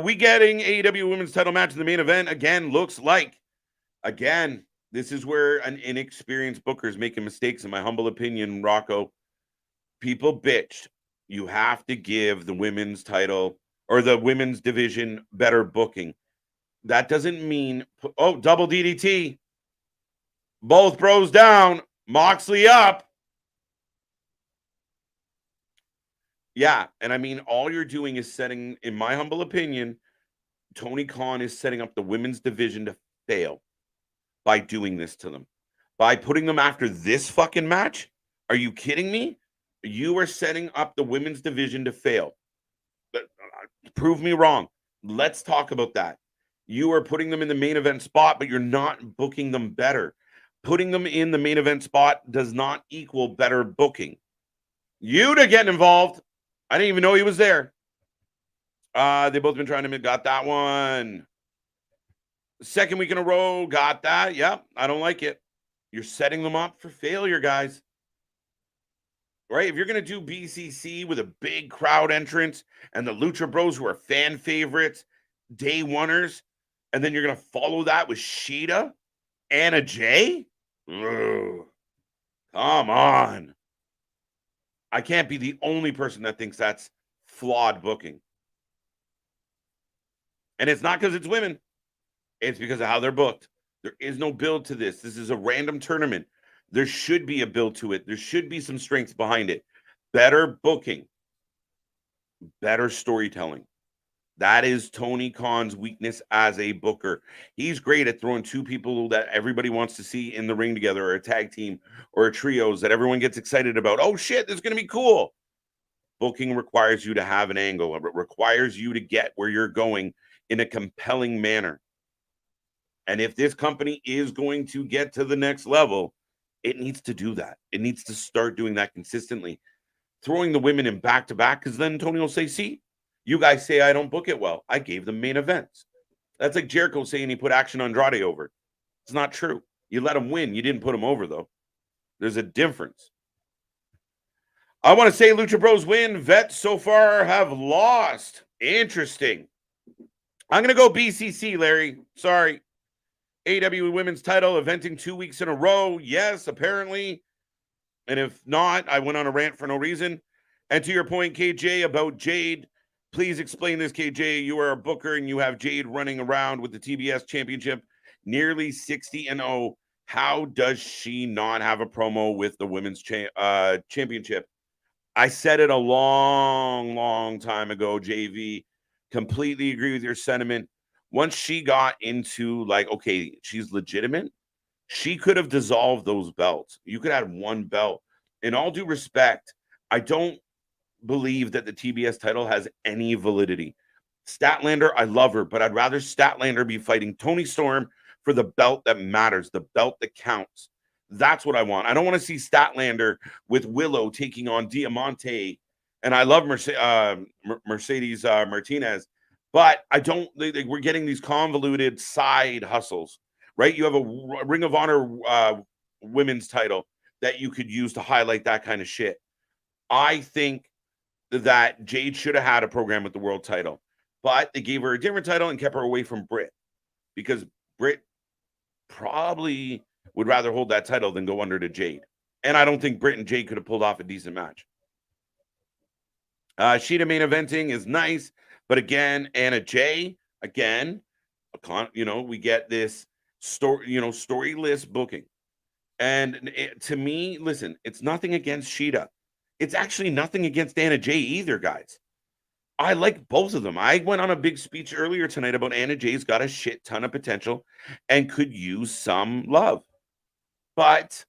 We getting AEW Women's Title match in the main event again. Looks like this is where an inexperienced booker is making mistakes, in my humble opinion. Rocco, people bitched. You have to give the women's title or the women's division better booking. That doesn't mean double DDT. Both bros down. Moxley up. Yeah, and I mean, all you're doing is setting, in my humble opinion, Tony Khan is setting up the women's division to fail by doing this to them. By putting them after this fucking match? Are you kidding me? You are setting up the women's division to fail. Prove me wrong. Let's talk about that. You are putting them in the main event spot, but you're not booking them better. Putting them in the main event spot does not equal better booking. Yuta getting involved. I didn't even know he was there. They've both been trying to got that one. Second week in a row, got that. Yep, I don't like it. You're setting them up for failure, guys. Right? If you're going to do BCC with a big crowd entrance and the Lucha Bros who are fan favorites, day oneers, and then you're going to follow that with Shida, Anna Jay? Ugh. Come on. I can't be the only person that thinks that's flawed booking. And it's not because it's women. It's because of how they're booked. There is no build to this. This is a random tournament. There should be a build to it. There should be some strengths behind it. Better booking. Better storytelling. That is Tony Khan's weakness as a booker. He's great at throwing two people that everybody wants to see in the ring together, or a tag team, or a trios that everyone gets excited about. Oh, shit, this is going to be cool. Booking requires you to have an angle. It requires you to get where you're going in a compelling manner. And if this company is going to get to the next level, it needs to do that. It needs to start doing that consistently. Throwing the women in back-to-back, because then Tony will say, see, You guys say I don't book it well. I gave them main events. That's like Jericho saying he put Action Andrade over. It's not true. You let him win. You didn't put him over, though. There's a difference. I want to say Lucha Bros win. Vets so far have lost. Interesting. I'm going to go BCC, Larry. Sorry. AEW Women's title eventing 2 weeks in a row. Yes, apparently. And if not, I went on a rant for no reason. And to your point, KJ, about Jade, please explain this, KJ. You are a booker and you have Jade running around with the TBS championship, nearly 60-0. How does she not have a promo with the women's championship? I said it a long time ago, JV. Completely agree with your sentiment. Once she got into like, okay, she's legitimate, she could have dissolved those belts. You could have one belt. In all due respect, I don't believe that the TBS title has any validity. Statlander, I love her, but I'd rather Statlander be fighting Toni Storm for the belt that matters, the belt that counts. That's what I want. I don't want to see Statlander with Willow taking on Diamante. And I love Mercedes Martinez, but I don't. We're getting these convoluted side hustles, right? You have a Ring of Honor women's title that you could use to highlight that kind of shit. I think that Jade should have had a program with the world title, but they gave her a different title and kept her away from Britt because Britt probably would rather hold that title than go under to Jade. And I don't think Britt and Jade could have pulled off a decent match. Shida main eventing is nice, but again, Anna Jay, again, we get this storyless booking. And to me, listen, it's nothing against Shida. It's actually nothing against Anna Jay either, guys. I like both of them. I went on a big speech earlier tonight about Anna Jay's got a shit ton of potential and could use some love. But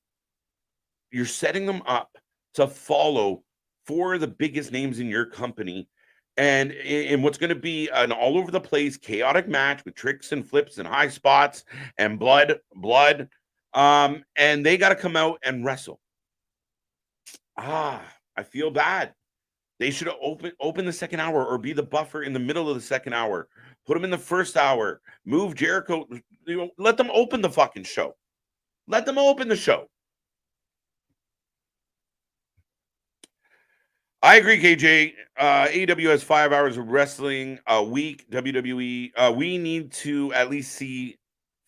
you're setting them up to follow four of the biggest names in your company and in what's going to be an all over the place chaotic match with tricks and flips and high spots and blood. And they got to come out and wrestle. I feel bad. They should have opened the second hour or be the buffer in the middle of the second hour. Put them in the first hour. Move Jericho. Let them open the fucking show. Let them open the show. I agree, KJ. AEW has 5 hours of wrestling a week. WWE, we need to at least see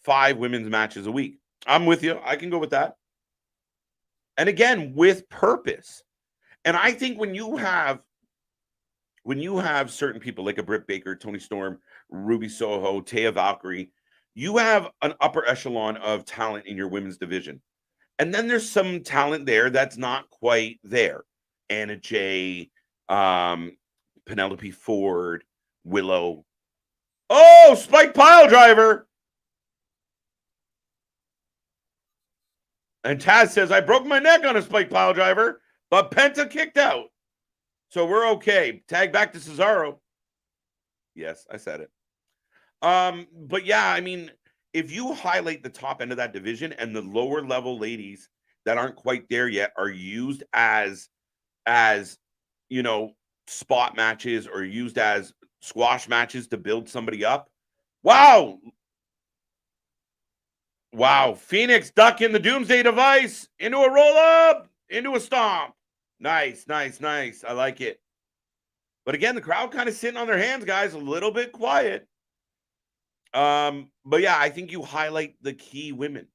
5 women's matches a week. I'm with you. I can go with that. And again, with purpose. And I think when you have certain people like a Britt Baker, Toni Storm, Ruby Soho, Taya Valkyrie, you have an upper echelon of talent in your women's division. And then there's some talent there that's not quite there. Anna Jay, Penelope Ford, Willow. Oh, Spike Piledriver. And Taz says, I broke my neck on a Spike Piledriver. But Penta kicked out. So we're okay. Tag back to Cesaro. Yes, I said it. But yeah, I mean, if you highlight the top end of that division and the lower level ladies that aren't quite there yet are used as spot matches or used as squash matches to build somebody up. Wow. Phoenix ducking the Doomsday Device into a roll up, into a stomp. Nice. I like it. But again, the crowd kind of sitting on their hands, guys, a little bit quiet. But yeah, I think you highlight the key women.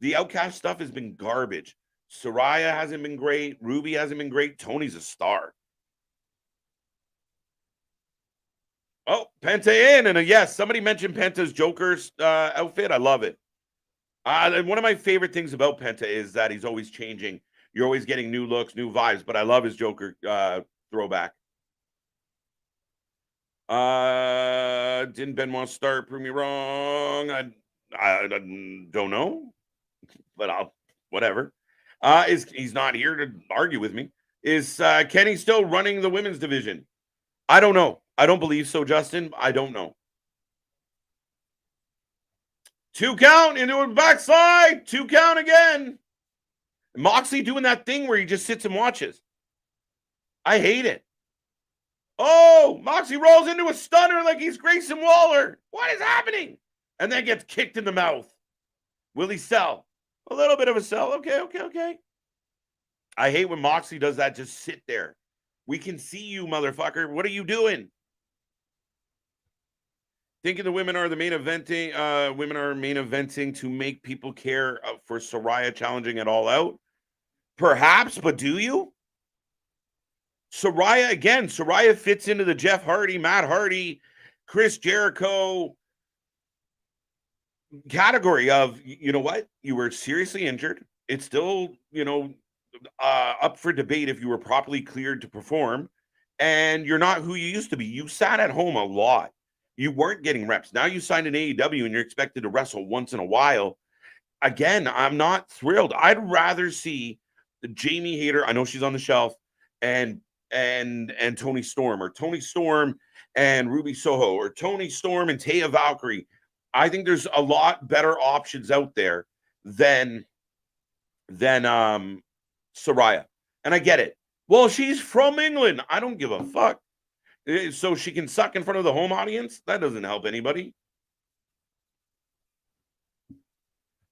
The Outcast stuff has been garbage. Soraya hasn't been great. Ruby hasn't been great. Tony's a star. Oh, Penta in. And yes, somebody mentioned Penta's Joker's outfit. I love it. And one of my favorite things about Penta is that he's always changing. You're always getting new looks, new vibes, but I love his Joker throwback. Didn't Benoit start? Prove me wrong. I don't know, but whatever. He's not here to argue with me. Is Kenny still running the women's division? I don't know. I don't believe so, Justin. I don't know. 2 count into a backside. 2 count again. Moxley doing that thing where he just sits and watches. I hate it. Oh, Moxie rolls into a stunner like he's Grayson Waller. What is happening? And then gets kicked in the mouth. Will he sell? A little bit of a sell. Okay. I hate when Moxie does that. Just sit there. We can see you, motherfucker. What are you doing? Thinking the women are the main eventing. Women are main eventing to make people care for Saraya challenging it all out. Perhaps, but do you? Saraya fits into the Jeff Hardy, Matt Hardy, Chris Jericho category of, you know what? You were seriously injured. It's still, up for debate if you were properly cleared to perform, and you're not who you used to be. You sat at home a lot. You weren't getting reps. Now you signed an AEW and you're expected to wrestle once in a while. Again, I'm not thrilled. I'd rather see Jamie Hayter, I know she's on the shelf, and Tony Storm, or Tony Storm and Ruby Soho, or Tony Storm and Taya Valkyrie. I think there's a lot better options out there than Saraya. And I get it. Well, she's from England. I don't give a fuck. So she can suck in front of the home audience? That doesn't help anybody.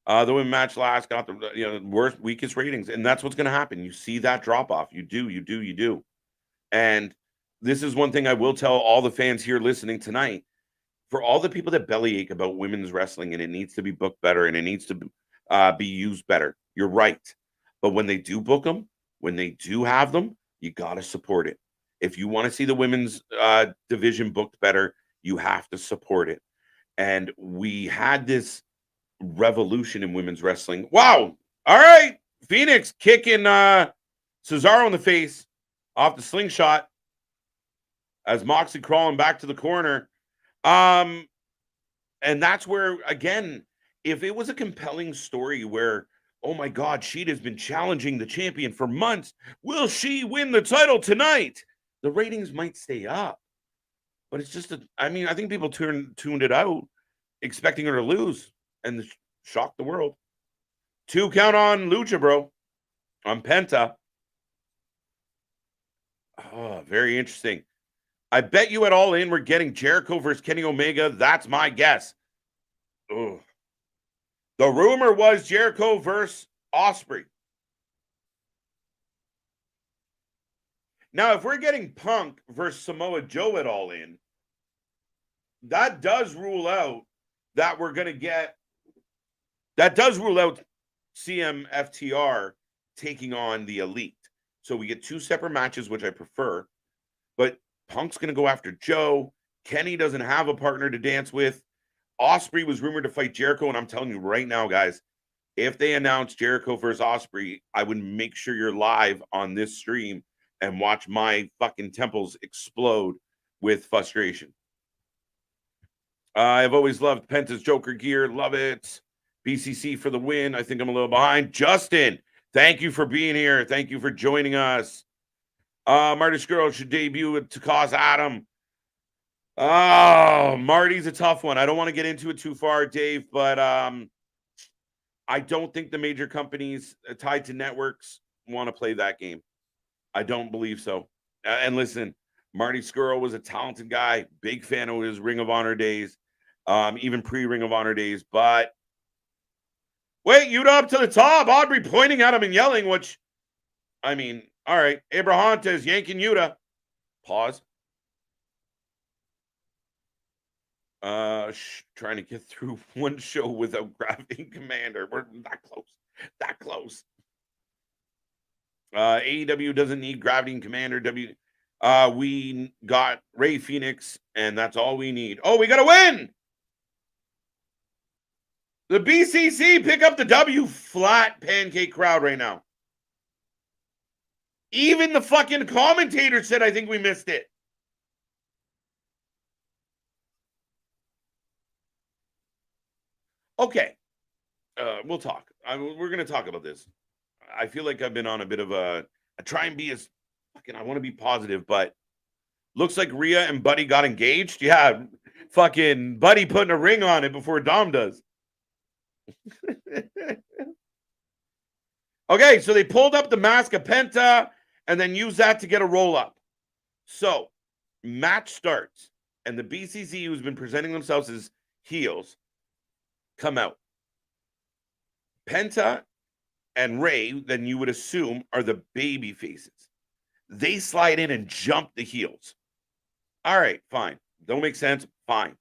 The women match last got the worst, weakest ratings, and that's what's going to happen. You see that drop off. You do. And this is one thing I will tell all the fans here listening tonight. For all the people that bellyache about women's wrestling and it needs to be booked better and it needs to be used better, you're right. But when they do book them, when they do have them, you got to support it. If you want to see the women's division booked better, you have to support it. And we had this revolution in women's wrestling. Wow. All right. Phoenix kicking Cesaro in the face off the slingshot as Moxley crawling back to the corner. And that's where, again, if it was a compelling story where, oh my God, Shida's been challenging the champion for months, will she win the title tonight? The ratings might stay up. But it's just, I think people tuned it out expecting her to lose and shock the world. 2 count on Lucha Bro on Penta. Oh, very interesting. I bet you at All In we're getting Jericho versus Kenny Omega. That's my guess. Ugh. The rumor was Jericho versus Ospreay. Now, if we're getting Punk versus Samoa Joe at All In, that does rule out that we're going to get. That does rule out CM FTR taking on the Elite. So we get 2 separate matches, which I prefer. But Punk's going to go after Joe. Kenny doesn't have a partner to dance with. Ospreay was rumored to fight Jericho, and I'm telling you right now, guys, if they announce Jericho versus Ospreay, I would make sure you're live on this stream and watch my fucking temples explode with frustration. I've always loved Penta's Joker gear. Love it. BCC for the win. I think I'm a little behind. Justin, thank you for being here. Thank you for joining us. Marty's Girl should debut to cause Adam. Oh, Marty's a tough one. I don't want to get into it too far, Dave, but I don't think the major companies tied to networks want to play that game. I don't believe so. And listen, Marty Skrull was a talented guy, big fan of his Ring of Honor days, even pre-Ring of Honor days. But wait, Yuta up to the top. Aubrey pointing at him and yelling, which, all right. Abrahantes yanking Yuta. Pause. Trying to get through one show without grabbing Commander. We're that close. AEW doesn't need Gravity and Commander. We got Ray Phoenix, and that's all we need. Oh, we got to win! The BCC pick up the W. Flat pancake crowd right now. Even the fucking commentator said, I think we missed it. Okay. We'll talk. We're going to talk about this. I feel like I've been on a bit of I try and be as fucking, I want to be positive, but looks like Rhea and Buddy got engaged. Yeah, fucking Buddy putting a ring on it before Dom does. Okay, so they pulled up the mask of Penta and then used that to get a roll up. So Match starts, and the BCC, who's been presenting themselves as heels, come out. Penta and Ray, then you would assume, are the baby faces. They slide in and jump the heels. All right, fine. Don't make sense. Fine.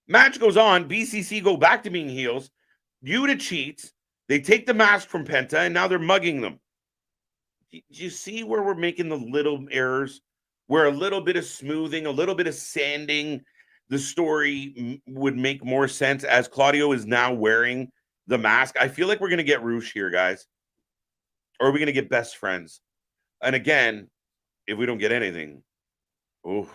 Match goes on. BCC go back to being heels. Yuta cheats. They take the mask from Penta, and now they're mugging them. Do you see where we're making the little errors? Where a little bit of smoothing, a little bit of sanding, the story would make more sense as Claudio is now wearing the mask. I feel like we're going to get Roosh here, guys. Or are we going to get best friends? And again, if we don't get anything, oh,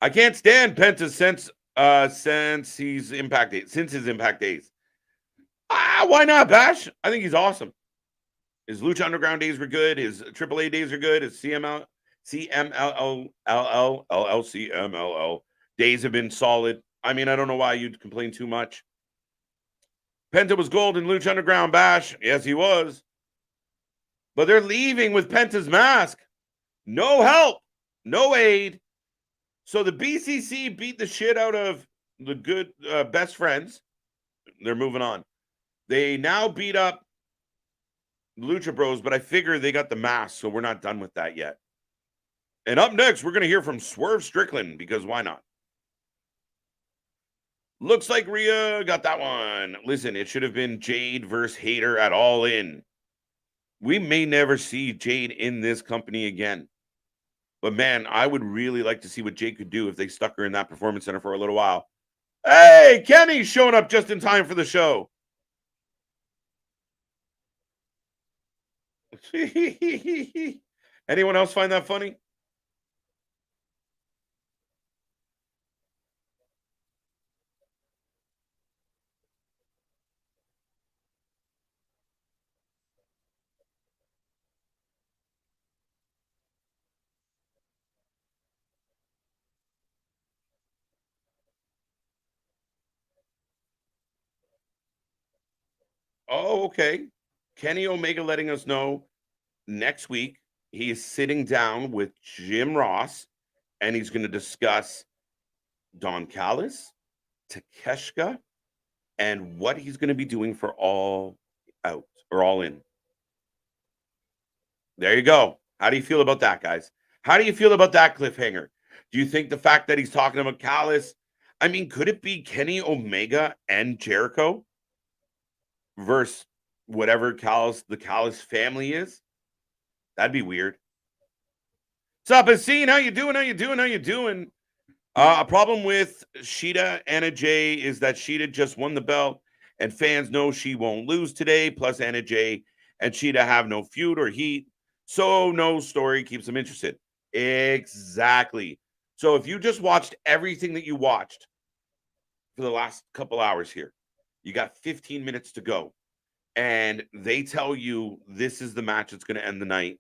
I can't stand Penta since his Impact days. Why not, Bash? I think he's awesome. His Lucha Underground days were good. His AAA days are good. His CMLL days have been solid. I mean, I don't know why you'd complain too much. Penta was gold in Lucha Underground, Bash. Yes, he was. But they're leaving with Penta's mask. No help. No aid. So the BCC beat the shit out of the good best friends. They're moving on. They now beat up Lucha Bros, but I figure they got the mask, so we're not done with that yet. And up next, we're going to hear from Swerve Strickland, because why not? Looks like Rhea got that one. Listen, it should have been Jade versus Hater at All In. We may never see Jade in this company again. But man, I would really like to see what Jade could do if they stuck her in that performance center for a little while. Hey, Kenny's showing up just in time for the show. Anyone else find that funny? Oh, okay. Kenny Omega letting us know next week he is sitting down with Jim Ross and he's going to discuss Don Callis, Takeshita, and what he's going to be doing for All Out or All In. There you go. How do you feel about that, guys? How do you feel about that cliffhanger? Do you think the fact that he's talking about Callis, I mean, could it be Kenny Omega and Jericho versus whatever the Callis family is? That'd be weird. What's up, Asin? How you doing? A problem with Shida Anna Jay is that Shida just won the belt, and fans know she won't lose today. Plus, Anna Jay and Shida have no feud or heat, so no story keeps them interested. Exactly. So if you just watched everything that you watched for the last couple hours here, you got 15 minutes to go, and they tell you this is the match that's going to end the night.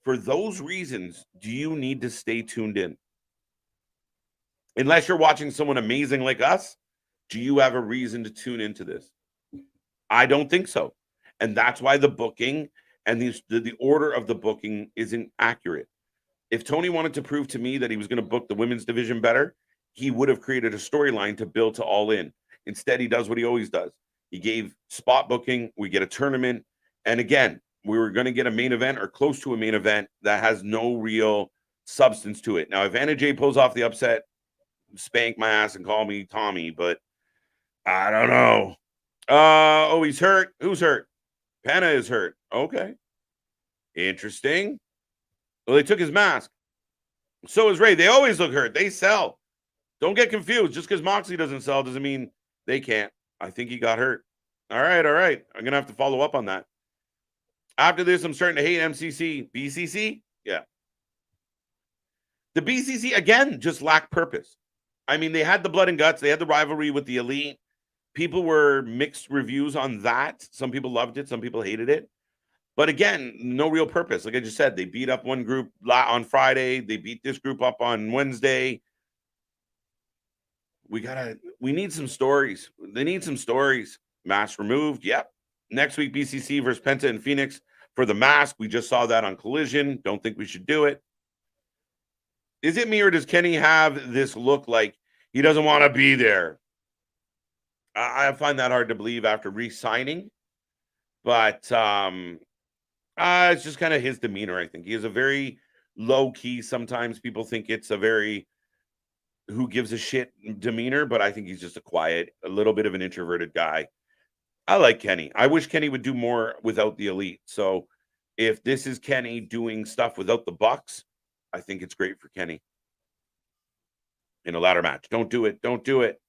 For those reasons, do you need to stay tuned in? Unless you're watching someone amazing like us, do you have a reason to tune into this? I don't think so. And that's why the booking and the order of the booking isn't accurate. If Tony wanted to prove to me that he was going to book the women's division better, he would have created a storyline to build to All In. Instead, he does what he always does. He gave spot booking. We get a tournament. And again, we were going to get a main event or close to a main event that has no real substance to it. Now, if Anna Jay pulls off the upset, spank my ass and call me Tommy, but I don't know. Oh, he's hurt. Who's hurt? Penta is hurt. Okay. Interesting. Well, they took his mask. So is Ray. They always look hurt. They sell. Don't get confused. Just because Moxley doesn't sell doesn't mean they can't. I think he got hurt. All right. I'm going to have to follow up on that. After this, I'm starting to hate MCC. BCC? Yeah. The BCC, again, just lacked purpose. I mean, they had the blood and guts. They had the rivalry with the Elite. People were mixed reviews on that. Some people loved it. Some people hated it. But again, no real purpose. Like I just said, they beat up one group on Friday. They beat this group up on Wednesday. We need some stories. They need some stories. Mask removed. Yep. Next week, BCC versus Penta and Phoenix for the mask. We just saw that on Collision. Don't think we should do it. Is it me or does Kenny have this look like he doesn't want to be there? I find that hard to believe after re-signing, but it's just kind of his demeanor. I think he is a very low key. Sometimes people think it's a very who gives a shit demeanor, but I think he's just a little bit of an introverted guy. I like Kenny. I wish Kenny would do more without the Elite. So if this is Kenny doing stuff without the Bucks, I think it's great for Kenny in a ladder match. Don't do it. Don't do it.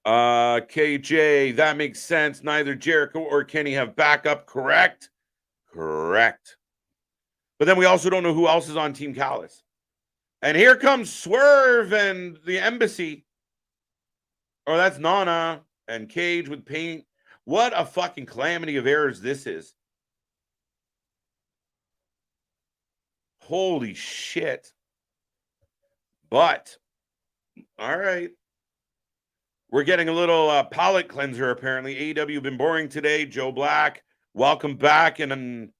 KJ, that makes sense. Neither Jericho or Kenny have backup, correct? Correct. But then we also don't know who else is on Team Callis. And here comes Swerve and the Embassy. Oh, that's Nana and Cage with paint. What a fucking calamity of errors this is. Holy shit. But, all right. We're getting a little palate cleanser, apparently. AEW been boring today. Joe Black, welcome back. And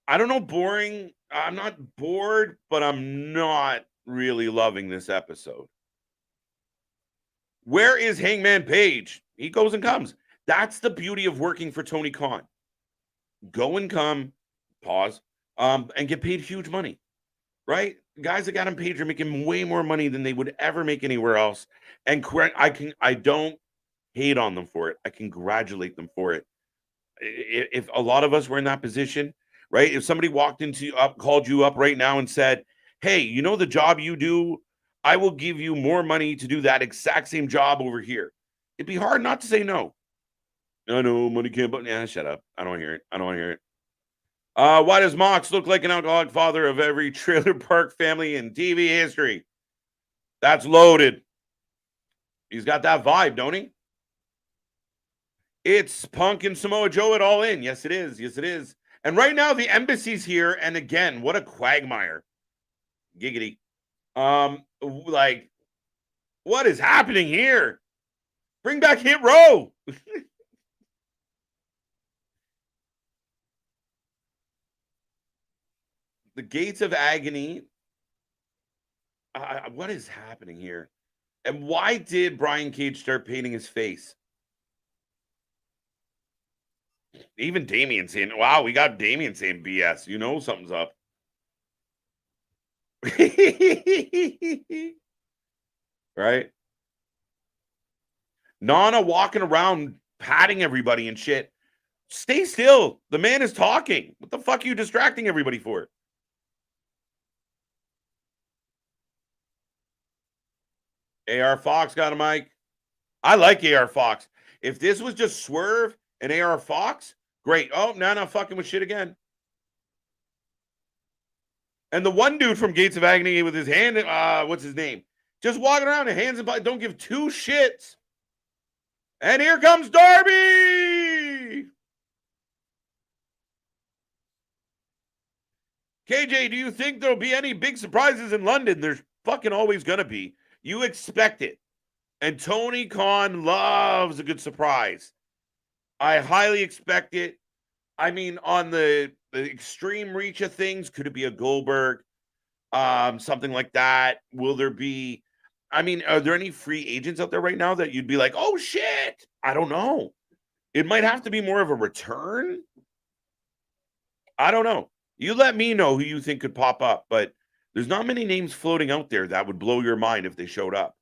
I don't know, boring. I'm not bored, but I'm not really loving this episode. Where is Hangman Page? He goes and comes. That's the beauty of working for Tony Khan. Go and come, pause, and get paid huge money, right? Guys that got him Page are making way more money than they would ever make anywhere else. And I don't hate on them for it. I congratulate them for it. If a lot of us were in that position, right? If somebody called you up right now and said, hey, you know the job you do, I will give you more money to do that exact same job over here. It'd be hard not to say no. I know money can't, but yeah, shut up. I don't want to hear it. I don't want to hear it. Why does Mox look like an alcoholic father of every trailer park family in TV history? That's loaded. He's got that vibe, don't he? It's Punk and Samoa Joe at All In. Yes, it is. Yes, it is. And right now, the Embassy's here. And again, what a quagmire. Giggity. Like, what is happening here? Bring back Hit Row. The Gates of Agony. What is happening here? And why did Brian Cage start painting his face? Even Damien saying, wow, we got Damien saying BS. You know something's up. Right? Nana walking around patting everybody and shit. Stay still. The man is talking. What the fuck are you distracting everybody for? AR Fox got a mic. I like AR Fox. If this was just Swerve and AR Fox, great. Oh, now I'm fucking with shit again. And the one dude from Gates of Agony with his hand, what's his name? Just walking around and hands and don't give two shits. And here comes Darby. KJ, do you think there'll be any big surprises in London? There's fucking always going to be. You expect it. And Tony Khan loves a good surprise. I highly expect it. I mean, on the extreme reach of things, could it be a Goldberg? Something like that? Will there be... I mean, are there any free agents out there right now that you'd be like, oh, shit? I don't know. It might have to be more of a return. I don't know. You let me know who you think could pop up, but there's not many names floating out there that would blow your mind if they showed up.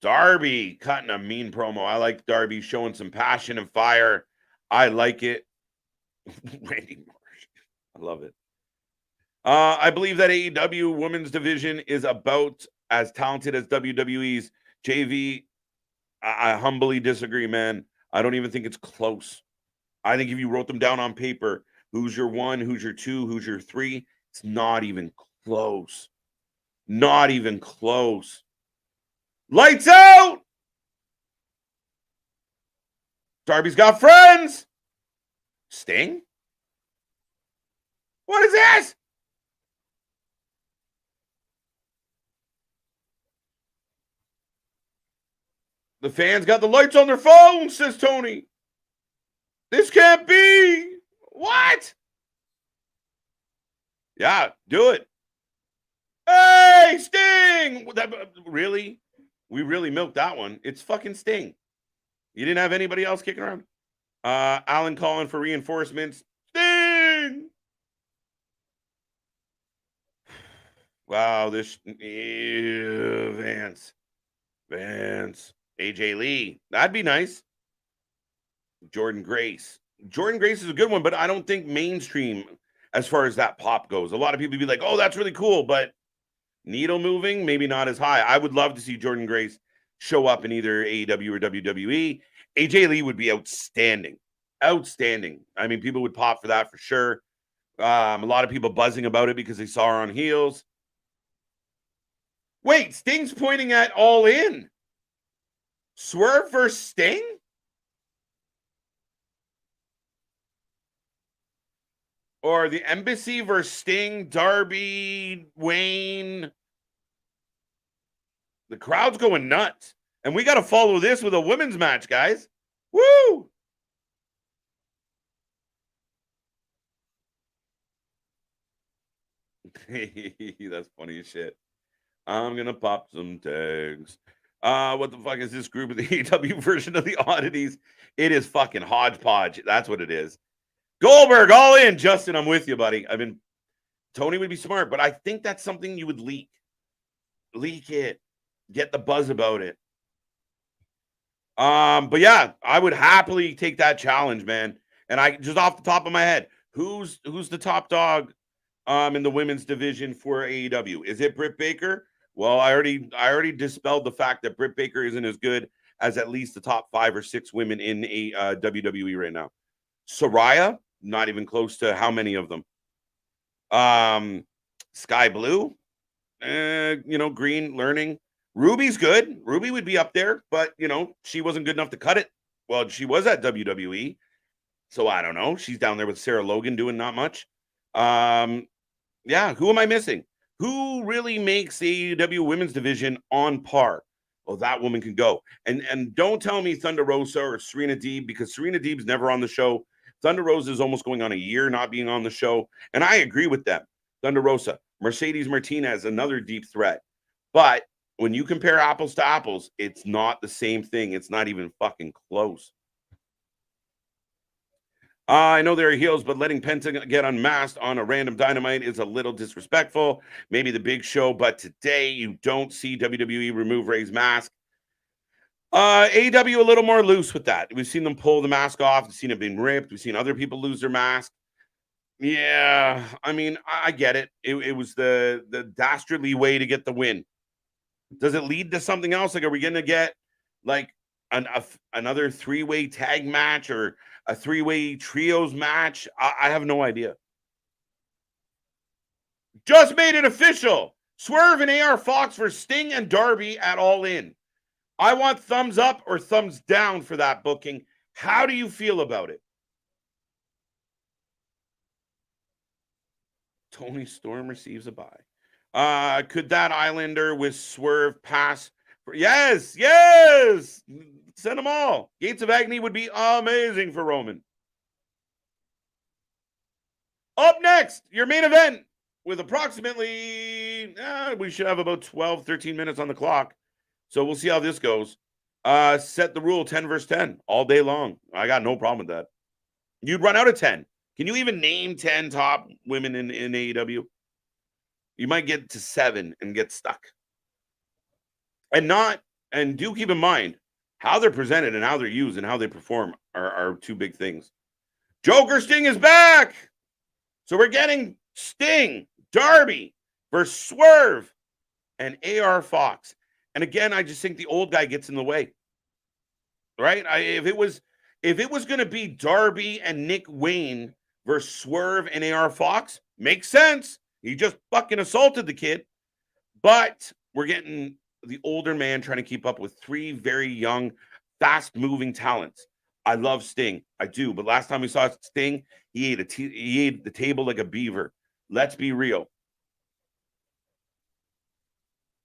Darby cutting a mean promo. I like Darby showing some passion and fire. I like it. Randy Marsh. I love it. I believe that AEW women's division is about as talented as WWE's. JV, I humbly disagree, man. I don't even think it's close. I think if you wrote them down on paper, who's your 1, who's your 2, who's your 3, it's not even close. Not even close. Lights out! Darby's got friends. Sting? What is this? The fans got the lights on their phones, says Tony. This can't be. What? Yeah, do it. Hey, Sting! Really? We really milked that one. It's fucking Sting. You didn't have anybody else kicking around? Alan calling for reinforcements. Sting! Wow, this Vance. AJ Lee. That'd be nice. Jordan Grace. Jordan Grace is a good one, but I don't think mainstream as far as that pop goes. A lot of people be like, oh, that's really cool, but needle moving, maybe not as high. I would love to see Jordan Grace show up in either AEW or WWE. AJ Lee would be outstanding. Outstanding. I mean, people would pop for that for sure. A lot of people buzzing about it because they saw her on heels. Wait, Sting's pointing at All In. Swerve versus Sting? Or the Embassy versus Sting, Darby, Wayne. The crowd's going nuts. And we got to follow this with a women's match, guys. Woo! That's funny as shit. I'm going to pop some tags. What the fuck is this group of the AEW version of the oddities? It is fucking hodgepodge. That's what it is. Goldberg, all in. Justin, I'm with you, buddy. I mean, Tony would be smart, but I think that's something you would leak. Leak it. Get the buzz about it. But yeah, I would happily take that challenge, man. And I just off the top of my head, who's the top dog in the women's division for AEW? Is it Britt Baker? Well, I already dispelled the fact that Britt Baker isn't as good as at least the top 5 or 6 women in WWE right now. Saraya, not even close to how many of them. Sky Blue, green learning. Ruby's good. Ruby would be up there, but she wasn't good enough to cut it. Well, she was at WWE, so I don't know. She's down there with Sarah Logan doing not much. Yeah, who am I missing? Who really makes the AEW women's division on par? Well, that woman can go. And don't tell me Thunder Rosa or Serena Deeb, because Serena Deeb's never on the show. Thunder Rosa is almost going on a year not being on the show, and I agree with them. Thunder Rosa, Mercedes Martinez, another deep threat. But when you compare apples to apples, it's not the same thing. It's not even fucking close. I know there are heels, but letting Penta get unmasked on a random Dynamite is a little disrespectful. Maybe the big show, but today you don't see WWE remove Ray's mask. AEW a little more loose with that. We've seen them pull the mask off. We've seen it being ripped. We've seen other people lose their mask. Yeah, I mean, I get it. It was the dastardly way to get the win. Does it lead to something else? Like, are we going to get like another 3-way tag match or a 3-way trios match? I have no idea. Just made it official. Swerve and AR Fox for Sting and Darby at All In. I want thumbs up or thumbs down for that booking. How do you feel about it? Tony Storm receives a bye. Could that Islander with Swerve pass? Yes. Send them all. Gates of Agony would be amazing for Roman. Up next, your main event with approximately, we should have about 12, 13 minutes on the clock. So we'll see how this goes. Set the rule 10 versus 10 all day long. I got no problem with that. You'd run out of 10. Can you even name 10 top women in AEW? You might get to 7 and get stuck. And do keep in mind how they're presented and how they're used and how they perform are 2 big things. Joker Sting is back. So we're getting Sting, Darby versus Swerve and AR Fox. And again, I just think the old guy gets in the way. Right? If it was going to be Darby and Nick Wayne versus Swerve and AR Fox, makes sense. He just fucking assaulted the kid. But we're getting the older man trying to keep up with 3 very young, fast-moving talents. I love Sting. I do. But last time we saw Sting, he ate the table like a beaver. Let's be real.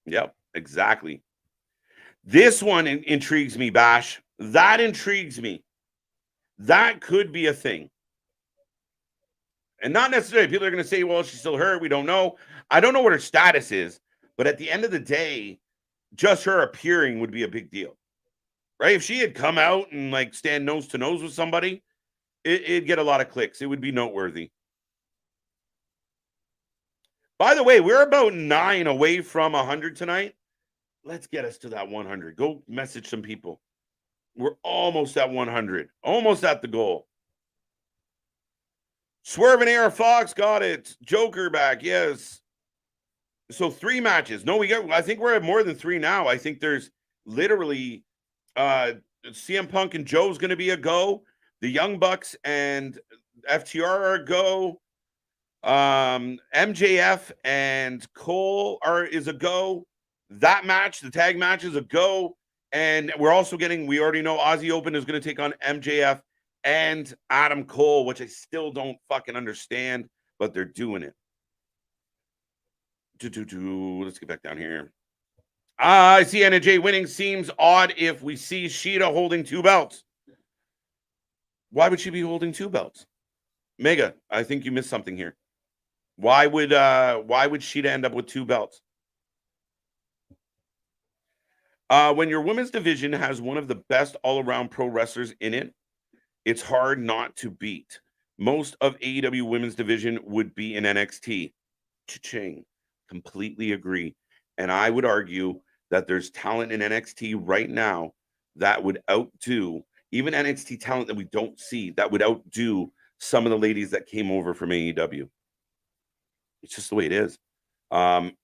Yep, exactly. This one intrigues me, Bash. That intrigues me. That could be a thing. And not necessarily, people are going to say, well, she's still hurt. We don't know. I don't know what her status is. But at the end of the day, just her appearing would be a big deal. Right? If she had come out and like stand nose to nose with somebody, it'd get a lot of clicks. It would be noteworthy. By the way, we're about 9 away from 100 tonight. Let's get us to that 100. Go message some people. We're almost at 100. Almost at the goal. Swerve and AR Fox got it. Joker back. Yes. So 3 matches. No, I think we're at more than 3 now. I think there's literally CM Punk and Joe's going to be a go. The Young Bucks and FTR are a go. MJF and Cole is a go. That match, the tag match, is a go. And we're also we already know Aussie Open is going to take on MJF and Adam Cole, which I still don't fucking understand, but they're doing it. Let's get back down here. I see Anna Jay winning. Seems odd if we see Shida holding 2 belts. Why would she be holding 2 belts? Mega, I think you missed something here. Why would Shida end up with 2 belts? When your women's division has one of the best all-around pro wrestlers in it, it's hard not to beat. Most of AEW women's division would be in NXT. Cha-ching. Completely agree. And I would argue that there's talent in NXT right now that would outdo even NXT talent that we don't see, that would outdo some of the ladies that came over from AEW. It's just the way it is.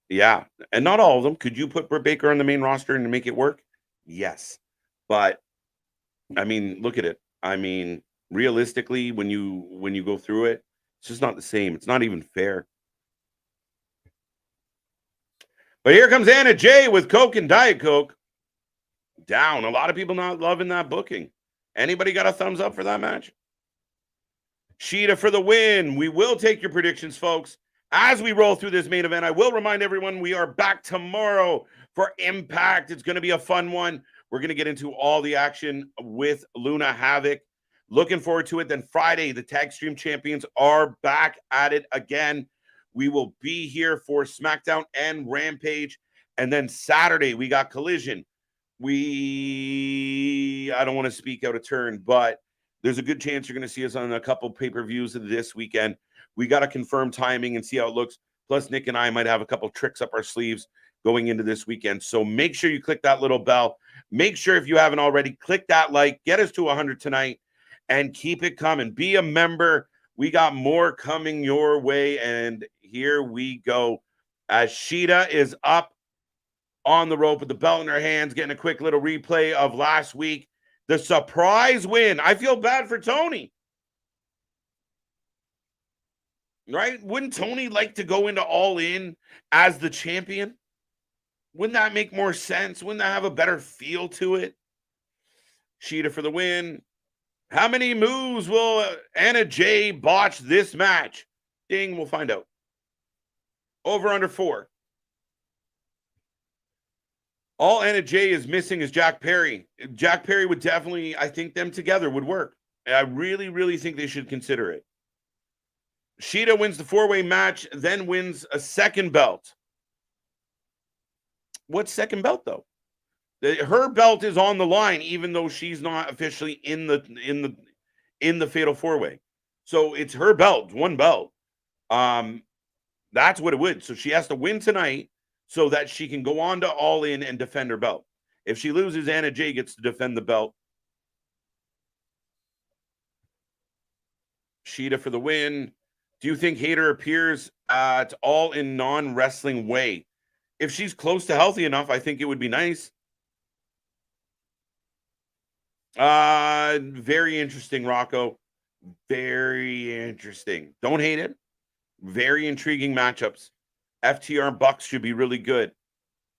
Yeah. And not all of them. Could you put Britt Baker on the main roster and make it work? Yes. But I mean, look at it. I mean, realistically, when you go through it, it's just not the same. It's not even fair. But here comes Anna Jay with Coke and Diet Coke. Down. A lot of people not loving that booking. Anybody got a thumbs up for that match? Shida for the win. We will take your predictions, folks. As we roll through this main event, I will remind everyone we are back tomorrow for Impact. It's going to be a fun one. We're going to get into all the action with Luna Havoc. Looking forward to it. Then Friday, the Tag Stream Champions are back at it again. We will be here for SmackDown and Rampage. And then Saturday, we got Collision. I don't want to speak out of turn, but there's a good chance you're going to see us on a couple pay-per-views this weekend. We got to confirm timing and see how it looks. Plus, Nick and I might have a couple tricks up our sleeves going into this weekend. So make sure you click that little bell. Make sure, if you haven't already, click that like. Get us to 100 tonight and keep it coming. Be a member. We got more coming your way. And here we go. As Shida is up on the rope with the belt in her hands, getting a quick little replay of last week. The surprise win. I feel bad for Tony. Right? Wouldn't Tony like to go into All In as the champion? Wouldn't that make more sense? Wouldn't that have a better feel to it? Shida for the win. How many moves will Anna Jay botch this match? Ding, we'll find out. Over under 4. All Anna Jay is missing is Jack Perry. Jack Perry would definitely, I think them together would work. I really, really think they should consider it. Shida wins the 4-way match, then wins a second belt. What second belt, though? Her belt is on the line, even though she's not officially in the Fatal 4-way. So it's her belt, one belt. That's what it would. So she has to win tonight so that she can go on to All In and defend her belt. If she loses, Anna Jay gets to defend the belt. Shida for the win. Do you think Hayter appears at all in non-wrestling way? If she's close to healthy enough, I think it would be nice. Very interesting, Rocco. Very interesting. Don't hate it. Very intriguing matchups. FTR Bucks should be really good.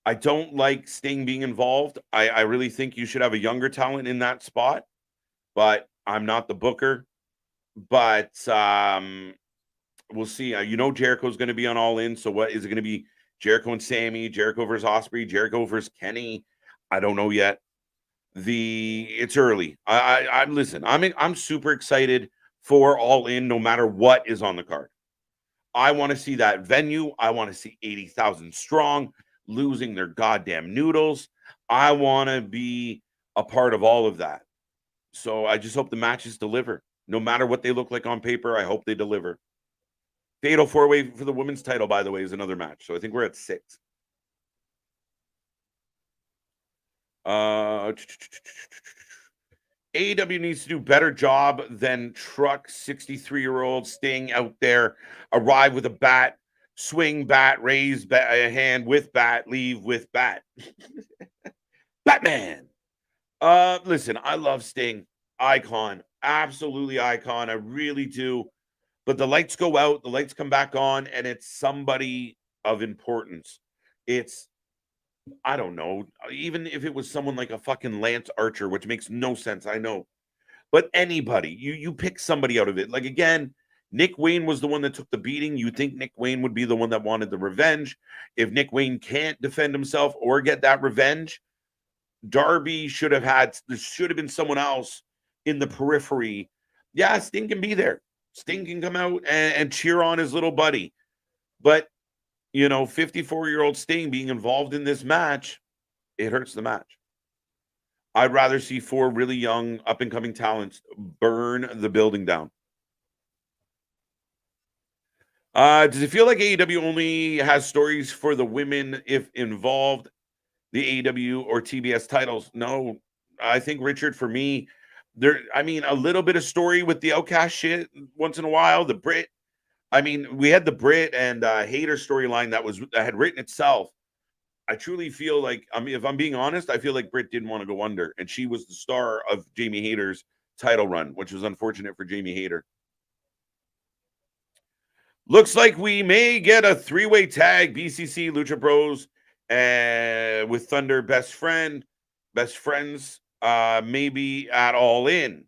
I don't like Sting being involved. I really think you should have a younger talent in that spot, but I'm not the booker. But we'll see. You know Jericho's going to be on All In, so what is it going to be? Jericho and Sammy, Jericho versus Ospreay, Jericho versus Kenny? I don't know yet. It's early. I listen. I'm super excited for All In, no matter what is on the card. I want to see that venue. I want to see 80,000 strong losing their goddamn noodles. I want to be a part of all of that. So I just hope the matches deliver. No matter what they look like on paper, I hope they deliver. Fatal 4-way for the women's title, by the way, is another match. So I think we're at 6. AEW needs to do better job than truck 63-year-old Sting out there, arrive with a bat, swing bat, raise a hand with bat, leave with bat. Batman. Listen, I love Sting. Icon. Absolutely icon. I really do. But the lights go out, the lights come back on, and it's somebody of importance. It's, I don't know, even if it was someone like a fucking Lance Archer, which makes no sense, I know. But anybody, you pick somebody out of it. Like, again, Nick Wayne was the one that took the beating. You think Nick Wayne would be the one that wanted the revenge. If Nick Wayne can't defend himself or get that revenge, Darby there should have been someone else in the periphery. Yeah, Sting can be there. Sting can come out and cheer on his little buddy. But, 54-year-old Sting being involved in this match, it hurts the match. I'd rather see 4 really young, up-and-coming talents burn the building down. Does it feel like AEW only has stories for the women if involved, the AEW or TBS titles? No, I think, Richard, for me, a little bit of story with the Outcast shit once in a while. The Brit, we had the Brit and Hater storyline that had written itself. I truly feel like, if I'm being honest, I feel like Britt didn't want to go under, and she was the star of Jamie Hayter's title run, which was unfortunate for Jamie Hayter. Looks like we may get a 3-way tag, BCC, Lucha Bros, with Thunder best friends, maybe at All In.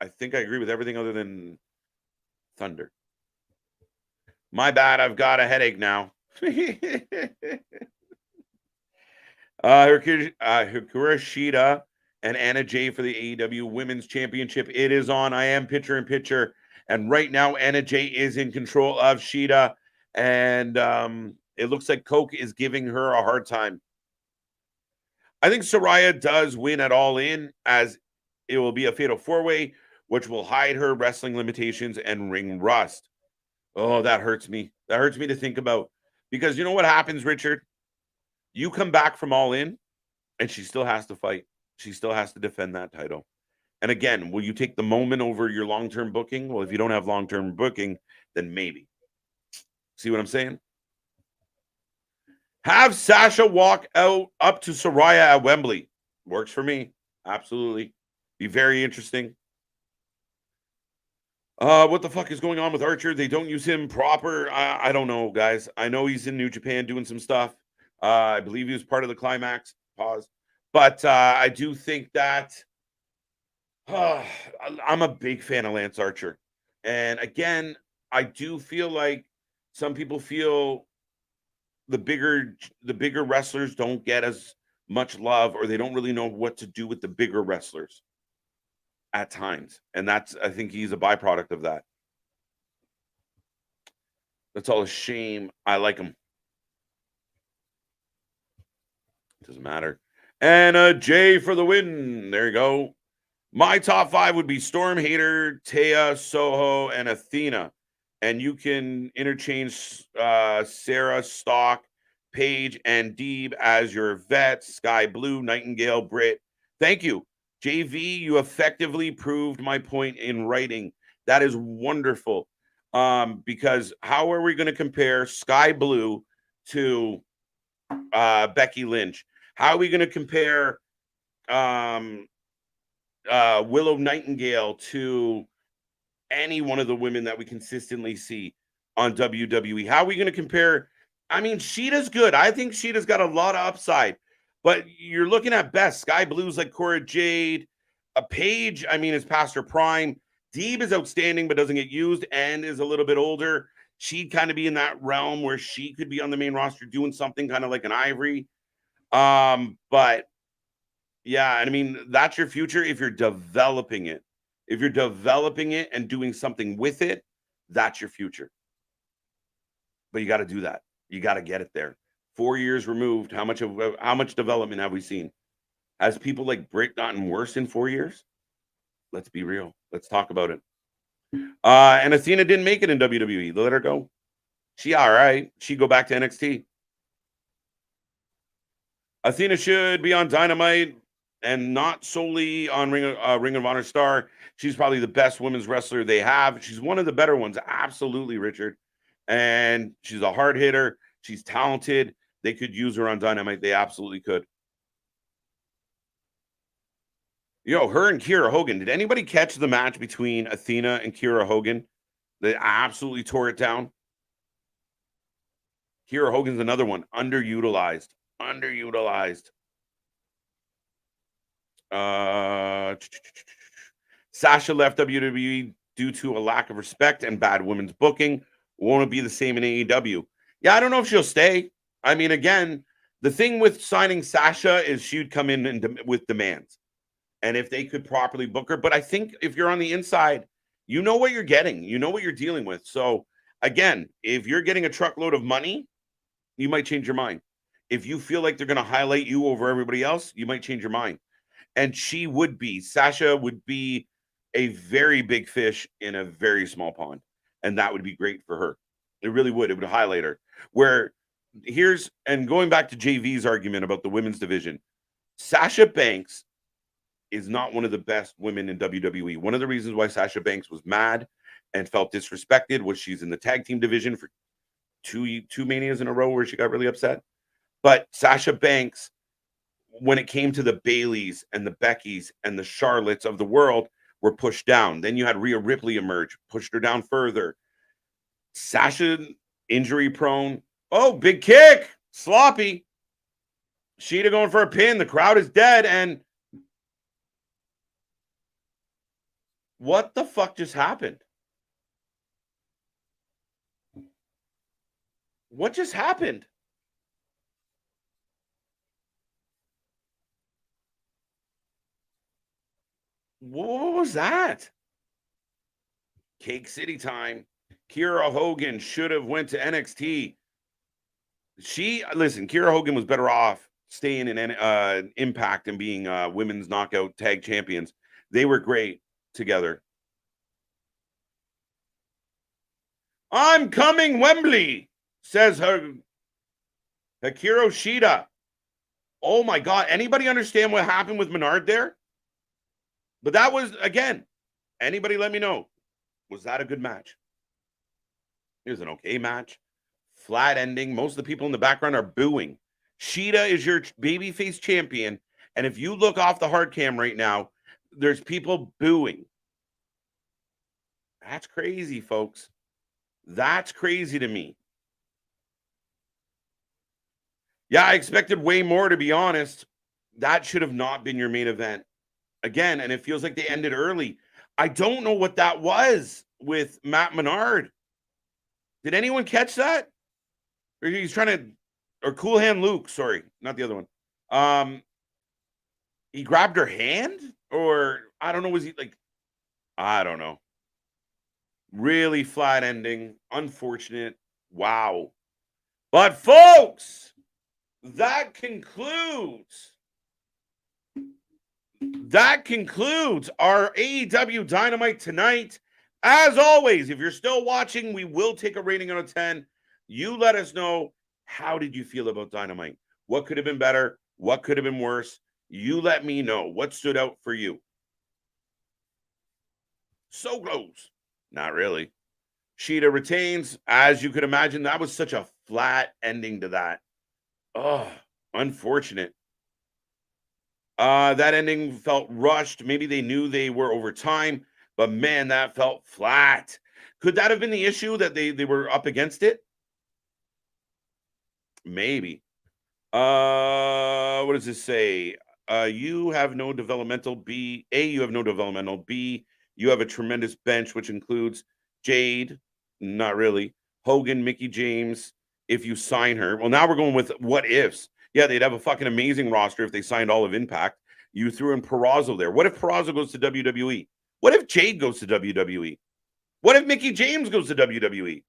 I think I agree with everything other than Thunder. My bad, I've got a headache now. Hikaru Shida and Anna Jay for the AEW Women's Championship. It is on. I am pitcher in pitcher. And right now, Anna Jay is in control of Shida. And it looks like Coke is giving her a hard time. I think Saraya does win at All In, as it will be a fatal 4-way, which will hide her wrestling limitations and ring rust. Oh, that hurts me. That hurts me to think about. Because you know what happens, Richard? You come back from All In, and she still has to fight. She still has to defend that title. And again, will you take the moment over your long-term booking? Well, if you don't have long-term booking, then maybe. See what I'm saying? Have Sasha walk up to Saraya at Wembley. Works for me. Absolutely. Be very interesting. What the fuck is going on with Archer? They don't use him proper. I don't know, guys. I know he's in New Japan doing some stuff. I believe he was part of the Climax. Pause. But I do think that I'm a big fan of Lance Archer. And again, I do feel like some people feel the bigger wrestlers don't get as much love, or they don't really know what to do with the bigger wrestlers at times. And I think he's a byproduct of that. That's all a shame. I like him. Doesn't matter. And Jay for the win. There you go. My top 5 would be Storm, Hater, Taya, Soho, and Athena. And you can interchange Sarah, Stock, Paige, and Deeb as your vets. Sky Blue, Nightingale, Britt. Thank you. JV, you effectively proved my point in writing. That is wonderful. Because how are we going to compare Sky Blue to Becky Lynch? How are we going to compare Willow Nightingale to any one of the women that we consistently see on WWE? How are we going to compare? Shida's good. I think Shida's got a lot of upside. But you're looking at best. Sky Blue's like Cora Jade. A Paige, is past her prime. Deeb is outstanding, but doesn't get used and is a little bit older. She'd kind of be in that realm where she could be on the main roster doing something kind of like an Ivory. But yeah, and I mean, that's your future if you're developing it. If you're developing it and doing something with it, that's your future. But you got to do that. You got to get it there. 4 years removed, how much development have we seen? Has people like Britt gotten worse in 4 years? Let's be real. Let's talk about it. And Athena didn't make it in WWE. Let her go. She all right. She go back to NXT. Athena should be on Dynamite and not solely on Ring of Honor star. She's probably the best women's wrestler they have. She's one of the better ones. Absolutely, Richard. And she's a hard hitter. She's talented. They could use her on Dynamite. They absolutely could. Yo, her and Kiera Hogan. Did anybody catch the match between Athena and Kiera Hogan? They absolutely tore it down. Kiera Hogan's another one. Underutilized. Sasha left WWE due to a lack of respect and bad women's booking. Won't it be the same in AEW? Yeah, I don't know if she'll stay. I mean, again, the thing with signing Sasha is she'd come in and with demands. And if they could properly book her. But I think if you're on the inside, you know what you're getting. You know what you're dealing with. So, again, if you're getting a truckload of money, you might change your mind. If you feel like they're going to highlight you over everybody else, you might change your mind. And Sasha would be a very big fish in a very small pond. And that would be great for her. It really would. It would highlight her. Going back to JV's argument about the women's division, Sasha Banks is not one of the best women in WWE. One of the reasons why Sasha Banks was mad and felt disrespected was she's in the tag team division for two manias in a row where she got really upset. But Sasha Banks, when it came to the Baileys and the Beckys and the Charlottes of the world, were pushed down. Then you had Rhea Ripley emerge, pushed her down further. Sasha, injury prone. Oh, big kick. Sloppy. Shida going for a pin. The crowd is dead. And what the fuck just happened? What just happened? What was that? Cake City time. Kiera Hogan should have went to NXT. Kiera Hogan was better off staying in Impact and being women's knockout tag champions. They were great together. I'm coming, Wembley, says Hikaru Shida. Oh my God. Anybody understand what happened with Menard there? But that was, again, anybody let me know. Was that a good match? It was an okay match. Flat ending. Most of the people in the background are booing. Shida is your babyface champion. And if you look off the hard cam right now, there's people booing. That's crazy, folks. That's crazy to me. Yeah, I expected way more, to be honest. That should have not been your main event. Again, and it feels like they ended early. I don't know what that was with Matt Menard. Did anyone catch that? Or he's trying to, or Cool Hand Luke, sorry, not the other one. He grabbed her hand, or I don't know, was he like, I don't know. Really flat ending, unfortunate. Wow. But folks, that concludes our AEW Dynamite tonight. As always, if you're still watching, we will take a rating out of 10. You let us know, how did you feel about Dynamite? What could have been better? What could have been worse? You let me know. What stood out for you? So close. Not really. Shida retains. As you could imagine, that was such a flat ending to that. Oh, unfortunate. That ending felt rushed. Maybe they knew they were over time, but man, that felt flat. Could that have been the issue, that they were up against it? Maybe. What does this say? You have no developmental. B. A, you have no developmental. B, you have a tremendous bench, which includes Jade. Not really. Hogan, Mickey James. If you sign her. Well, now we're going with what ifs. Yeah, they'd have a fucking amazing roster if they signed all of Impact. You threw in Peraza there. What if Peraza goes to WWE? What if Jade goes to WWE? What if Mickie James goes to WWE?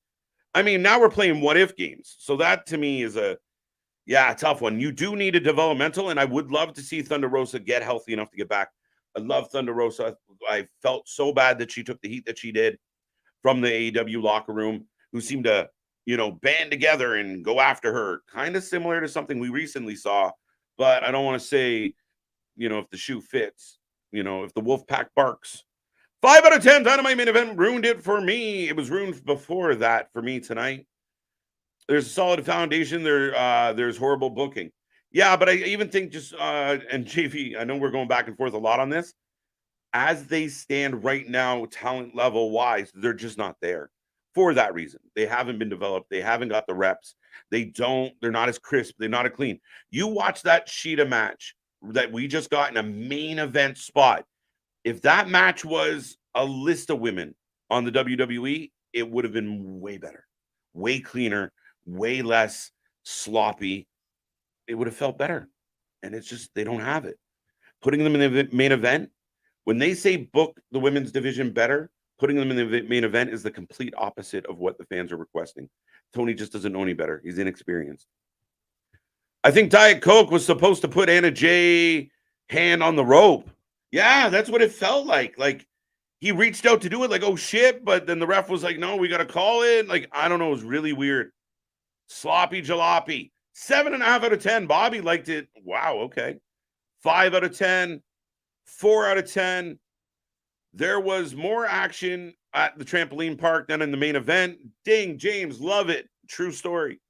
I mean, now we're playing what if games. So that to me is a tough one. You do need a developmental, and I would love to see Thunder Rosa get healthy enough to get back. I love Thunder Rosa. I felt so bad that she took the heat that she did from the AEW locker room, who seemed to, band together and go after her. Kind of similar to something we recently saw, but I don't want to say, if the shoe fits, if the wolf pack barks. 5 out of 10 Dynamite main event ruined it for me. It was ruined before that for me tonight. There's a solid foundation. There's horrible booking. Yeah, but I even think just and JV, I know we're going back and forth a lot on this. As they stand right now, talent level wise, they're just not there for that reason. They haven't been developed. They haven't got the reps. They're not as crisp. They're not as clean. You watch that Shida match that we just got in a main event spot. If that match was a list of women on the WWE, it would have been way better, way cleaner, way less sloppy. It would have felt better. And it's just, they don't have it. Putting them in the main event, when they say book the women's division better, putting them in the main event is the complete opposite of what the fans are requesting. Tony just doesn't know any better. He's inexperienced. I think Diet Coke was supposed to put Anna Jay hand on the rope. Yeah, that's what it felt like. Like, he reached out to do it, like, oh shit, but then the ref was like, no, we got to call it. Like, I don't know. It was really weird. Sloppy jalopy. 7.5 out of 10. Bobby liked it. Wow, okay. 5 out of 10. 4 out of 10. There was more action at the trampoline park than in the main event. Ding, James, love it. True story.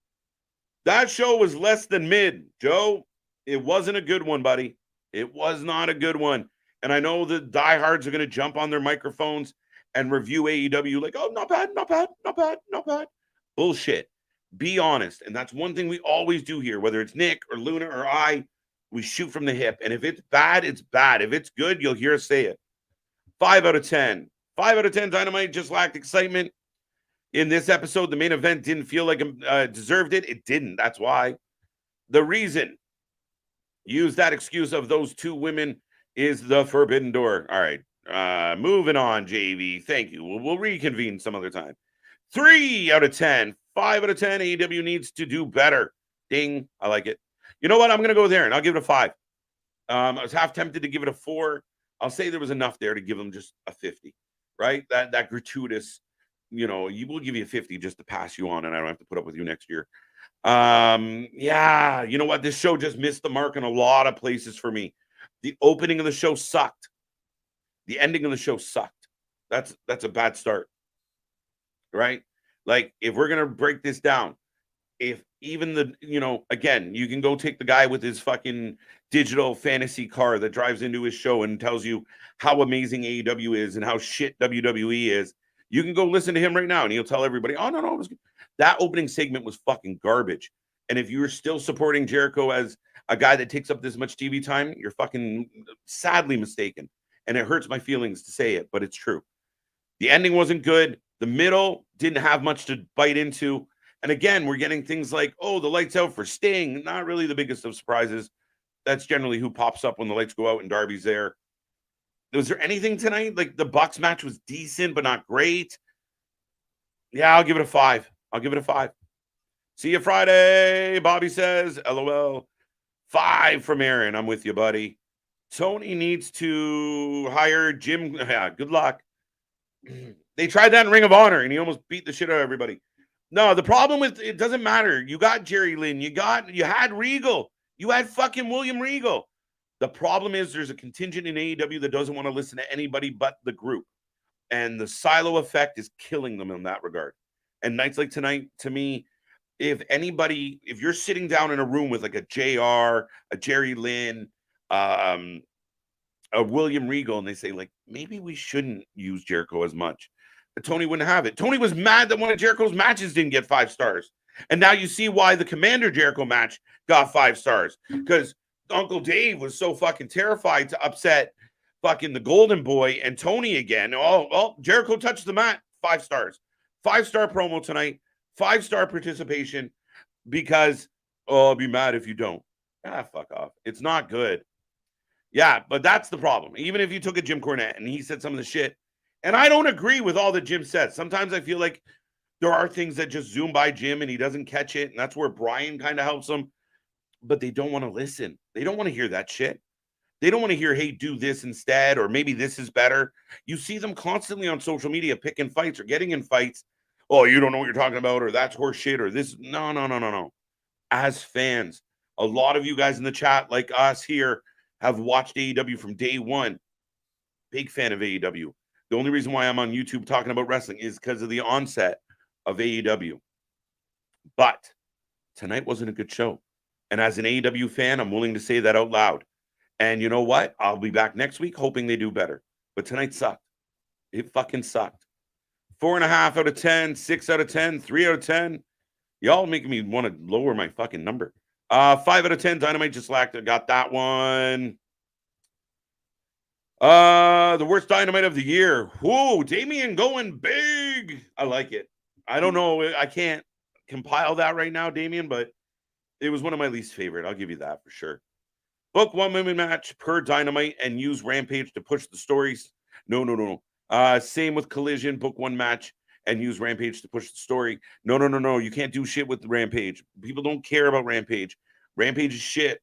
That show was less than mid, Joe. It wasn't a good one, buddy. It was not a good one. And I know the diehards are going to jump on their microphones and review AEW like, oh, not bad, not bad, not bad, not bad. Bullshit. Be honest. And that's one thing we always do here, whether it's Nick or Luna or I, we shoot from the hip. And if it's bad, it's bad. If it's good, you'll hear us say it. 5 out of 10. 5 out of 10 Dynamite just lacked excitement. In this episode, the main event didn't feel like it deserved it. It didn't. That's why. The reason, use that excuse of those two women, is the forbidden door. All right. Moving on, JV. Thank you. We'll reconvene some other time. 3 out of 10. 5 out of 10. AEW needs to do better. Ding. I like it. You know what? I'm going to go there, and I'll give it a 5. I was half tempted to give it a 4. I'll say there was enough there to give them just a 50, right? That gratuitous, will give you a 50 just to pass you on, and I don't have to put up with you next year. Yeah, you know what? This show just missed the mark in a lot of places for me. The opening of the show sucked. The ending of the show sucked. That's a bad start, right? Like, if we're going to break this down, if even again, you can go take the guy with his fucking digital fantasy car that drives into his show and tells you how amazing AEW is and how shit WWE is. You can go listen to him right now and he'll tell everybody, oh, no, it was good. That opening segment was fucking garbage. And if you're still supporting Jericho as a guy that takes up this much TV time, you're fucking sadly mistaken. And it hurts my feelings to say it, but it's true. The ending wasn't good. The middle didn't have much to bite into. And again, we're getting things like, oh, the lights out for Sting. Not really the biggest of surprises. That's generally who pops up when the lights go out and Darby's there. Was there anything tonight? Like, the Bucks match was decent, but not great. Yeah, I'll give it a 5. I'll give it a 5. See you Friday, Bobby says. LOL. 5 from Aaron. I'm with you, buddy. Tony needs to hire Jim. Yeah, good luck. They tried that in Ring of Honor, and he almost beat the shit out of everybody. No, the problem with it doesn't matter. You got Jerry Lynn. You had Regal. You had fucking William Regal. The problem is there's a contingent in AEW that doesn't want to listen to anybody but the group. And the silo effect is killing them in that regard. And nights like tonight, to me, if you're sitting down in a room with like a JR, a Jerry Lynn, a William Regal, and they say, like, maybe we shouldn't use Jericho as much, Tony wouldn't have it. Tony was mad that one of Jericho's matches didn't get 5 stars. And now you see why the Commander Jericho match got 5 stars. Because Uncle Dave was so fucking terrified to upset fucking the Golden Boy and Tony again. Oh, Jericho touched the mat. 5 stars. 5-star promo tonight. 5-star participation. Because, I'll be mad if you don't. Fuck off. It's not good. Yeah, but that's the problem. Even if you took a Jim Cornette and he said some of the shit, and I don't agree with all that Jim says. Sometimes I feel like there are things that just zoom by Jim and he doesn't catch it, and that's where Brian kind of helps him. But they don't want to listen. They don't want to hear that shit. They don't want to hear, hey, do this instead, or maybe this is better. You see them constantly on social media picking fights or getting in fights. Oh, you don't know what you're talking about, or that's horse shit, or this. No. As fans, a lot of you guys in the chat, like us here, have watched AEW from day one. Big fan of AEW. The only reason why I'm on YouTube talking about wrestling is because of the onset of AEW. But tonight wasn't a good show. And as an AEW fan, I'm willing to say that out loud. And you know what? I'll be back next week hoping they do better. But tonight sucked. It fucking sucked. 4.5 out of 10, 6 out of 10, 3 out of 10. Y'all making me want to lower my fucking number. 5 out of 10. Dynamite just lacked. I got that one. The worst Dynamite of the year. Whoa, Damien going big. I like it. I don't know. I can't compile that right now, Damien, but it was one of my least favorite. I'll give you that for sure. Book one women match per Dynamite and use Rampage to push the stories. No. Same with Collision. Book one match and use Rampage to push the story. No. You can't do shit with Rampage. People don't care about Rampage. Rampage is shit.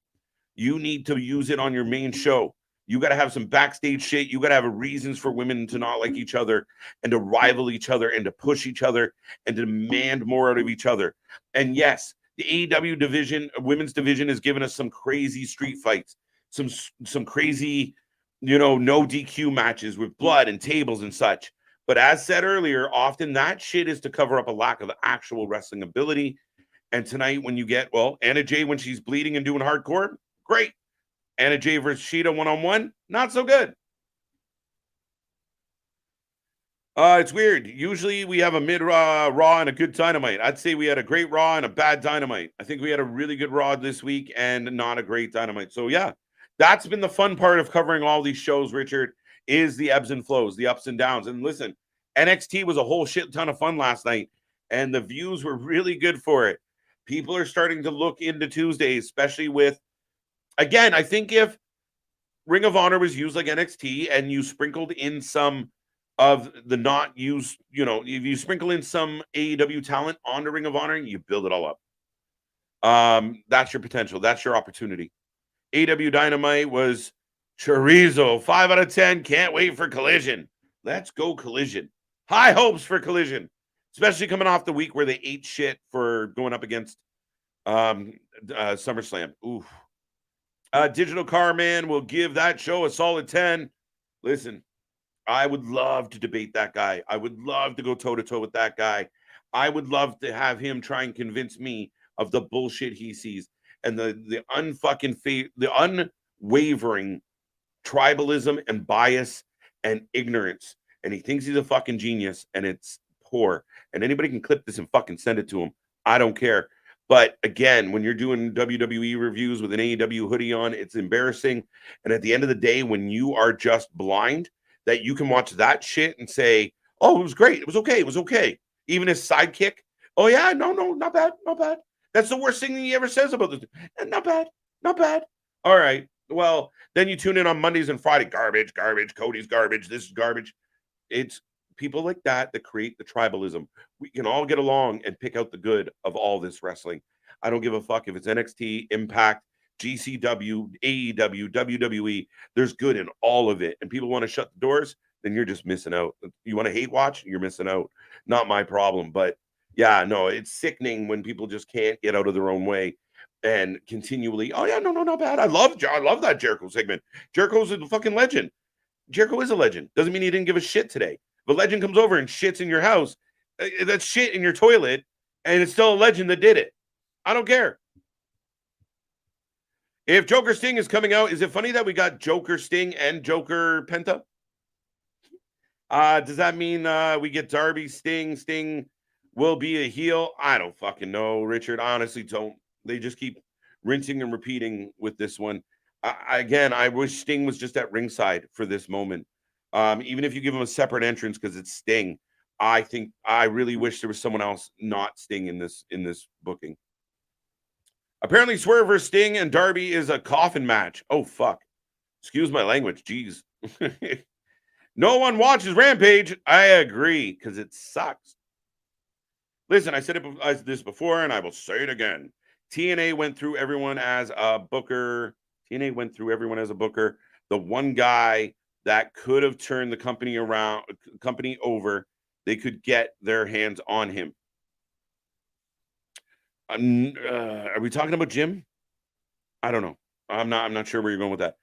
You need to use it on your main show. You got to have some backstage shit. You got to have reasons for women to not like each other and to rival each other and to push each other and to demand more out of each other. And yes, the AEW division, women's division, has given us some crazy street fights, some crazy, no DQ matches with blood and tables and such. But as said earlier, often that shit is to cover up a lack of actual wrestling ability. And tonight, when you get, Anna Jay, when she's bleeding and doing hardcore, great. Anna Jay versus Shida one-on-one, not so good. It's weird. Usually we have a mid-Raw and a good Dynamite. I'd say we had a great Raw and a bad Dynamite. I think we had a really good Raw this week and not a great Dynamite. So, yeah, that's been the fun part of covering all these shows, Richard, is the ebbs and flows, the ups and downs. And listen, NXT was a whole shit ton of fun last night, and the views were really good for it. People are starting to look into Tuesdays, especially with, again, I think if Ring of Honor was used like NXT and you sprinkled in some of the not used, if you sprinkle in some AEW talent on the Ring of Honor, you build it all up. That's your potential. That's your opportunity. AEW Dynamite was chorizo. 5 out of 10. Can't wait for Collision. Let's go Collision. High hopes for Collision, especially coming off the week where they ate shit for going up against SummerSlam. Oof. Digital Car Man will give that show a solid 10. Listen, I would love to debate that guy. I would love to go toe-to-toe with that guy. I would love to have him try and convince me of the bullshit he sees and the unwavering tribalism and bias and ignorance. And he thinks he's a fucking genius, and it's poor. And anybody can clip this and fucking send it to him. I don't care. But again, when you're doing WWE reviews with an AEW hoodie on, it's embarrassing. And at the end of the day, when you are just blind, that you can watch that shit and say, oh, it was great. It was okay. It was okay. Even his sidekick. Oh, yeah. No, not bad. Not bad. That's the worst thing he ever says about this. Not bad. Not bad. All right. Well, then you tune in on Mondays and Friday. Garbage. Cody's garbage. This is garbage. It's people like that create the tribalism. We can all get along and pick out the good of all this wrestling. I don't give a fuck if it's NXT, Impact, GCW, AEW, WWE. There's good in all of it. And people want to shut the doors, then you're just missing out. You want to hate watch, you're missing out. Not my problem. But yeah, no, it's sickening when people just can't get out of their own way and continually, oh yeah, no, not bad. I love that Jericho segment. Jericho's a fucking legend. Jericho is a legend. Doesn't mean he didn't give a shit today. If a legend comes over and shits in your house, that's shit in your toilet, and it's still a legend that did it. I don't care. If Joker Sting is coming out, is it funny that we got Joker Sting and Joker Penta? Does that mean we get Darby Sting? Sting will be a heel? I don't fucking know, Richard. I honestly don't. They just keep rinsing and repeating with this one. I wish Sting was just at ringside for this moment. Even if you give him a separate entrance because it's Sting, I really wish there was someone else not Sting in this booking. Apparently, Swerve versus Sting and Darby is a coffin match. Oh, fuck. Excuse my language. Jeez. No one watches Rampage. I agree, because it sucks. Listen, I said this before, and I will say it again. TNA went through everyone as a booker. TNA went through everyone as a booker. The one guy that could have turned the company over, they could get their hands on him. Are we talking about Jim? I don't know. I'm not sure where you're going with that.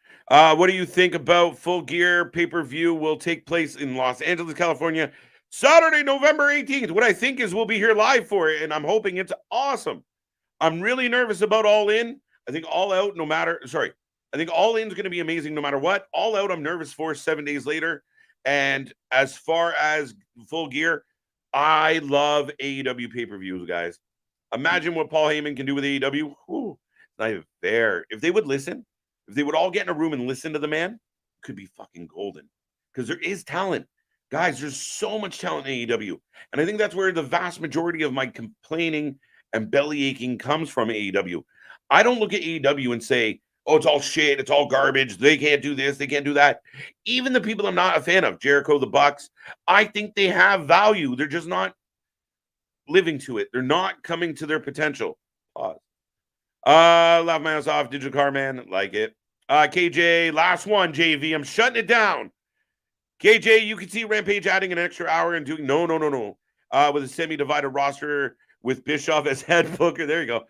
What do you think about Full Gear pay-per-view will take place in Los Angeles, California, Saturday, November 18th? What I think is we'll be here live for it, and I'm hoping it's awesome. I'm really nervous about All In. I think All Out, I think All In is going to be amazing no matter what. All Out, I'm nervous for 7 days later. And as far as Full Gear, I love AEW pay-per-views, guys. Imagine what Paul Heyman can do with AEW. Whew, not even fair. If they would listen, if they would all get in a room and listen to the man, it could be fucking golden. Because there is talent. Guys, there's so much talent in AEW. And I think that's where the vast majority of my complaining and belly aching comes from AEW. I don't look at AEW and say, oh, it's all shit, it's all garbage, they can't do this, they can't do that. Even the people I'm not a fan of, Jericho, the Bucks, I think they have value. They're just not living to it. They're not coming to their potential. Pause. Laugh my ass off, Digital Car Man, like it. KJ, last one, JV, I'm shutting it down. KJ, you can see Rampage adding an extra hour and doing no. With a semi-divided roster with Bischoff as head booker. There you go.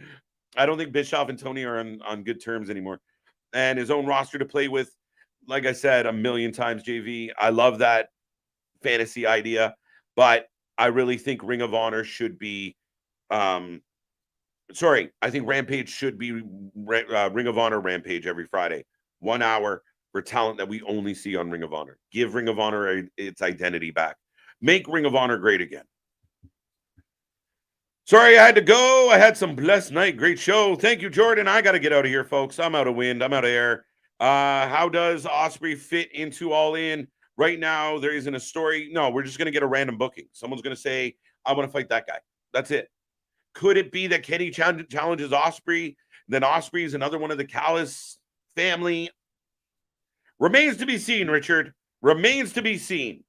I don't think Bischoff and Tony are on good terms anymore. And his own roster to play with, like I said a million times, JV. I love that fantasy idea, but I really think Ring of Honor should be I think Rampage should be Ring of Honor Rampage every Friday. 1 hour for talent that we only see on Ring of Honor. Give Ring of Honor its identity back. Make Ring of Honor great again. Sorry, I had to go. I had some blessed night. Great show. Thank you, Jordan. I got to get out of here, folks. I'm out of wind. I'm out of air. How does Ospreay fit into All In? Right now, there isn't a story. No, we're just going to get a random booking. Someone's going to say, I want to fight that guy. That's it. Could it be that Kenny challenges Ospreay? Then Ospreay is another one of the Callis family. Remains to be seen, Richard. Remains to be seen.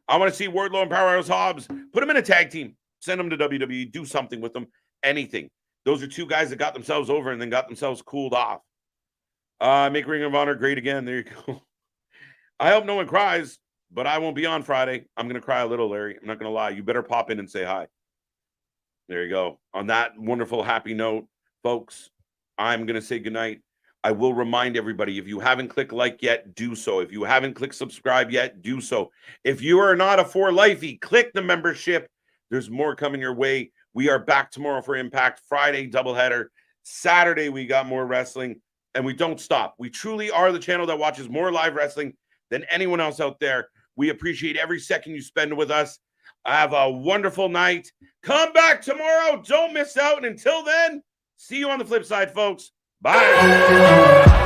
I want to see Wardlow and Powerhouse Hobbs. Put them in a tag team. Send them to WWE. Do something with them. Anything. Those are two guys that got themselves over and then got themselves cooled off. Make Ring of Honor great again. There you go. I hope no one cries, but I won't be on Friday. I'm going to cry a little, Larry. I'm not going to lie. You better pop in and say hi. There you go. On that wonderful, happy note, folks, I'm going to say goodnight. I will remind everybody, if you haven't clicked like yet, do so. If you haven't clicked subscribe yet, do so. If you are not a For Lifey, click the membership. There's more coming your way. We are back tomorrow for Impact. Friday, doubleheader. Saturday, we got more wrestling. And we don't stop. We truly are the channel that watches more live wrestling than anyone else out there. We appreciate every second you spend with us. Have a wonderful night. Come back tomorrow. Don't miss out. And until then, see you on the flip side, folks. Bye.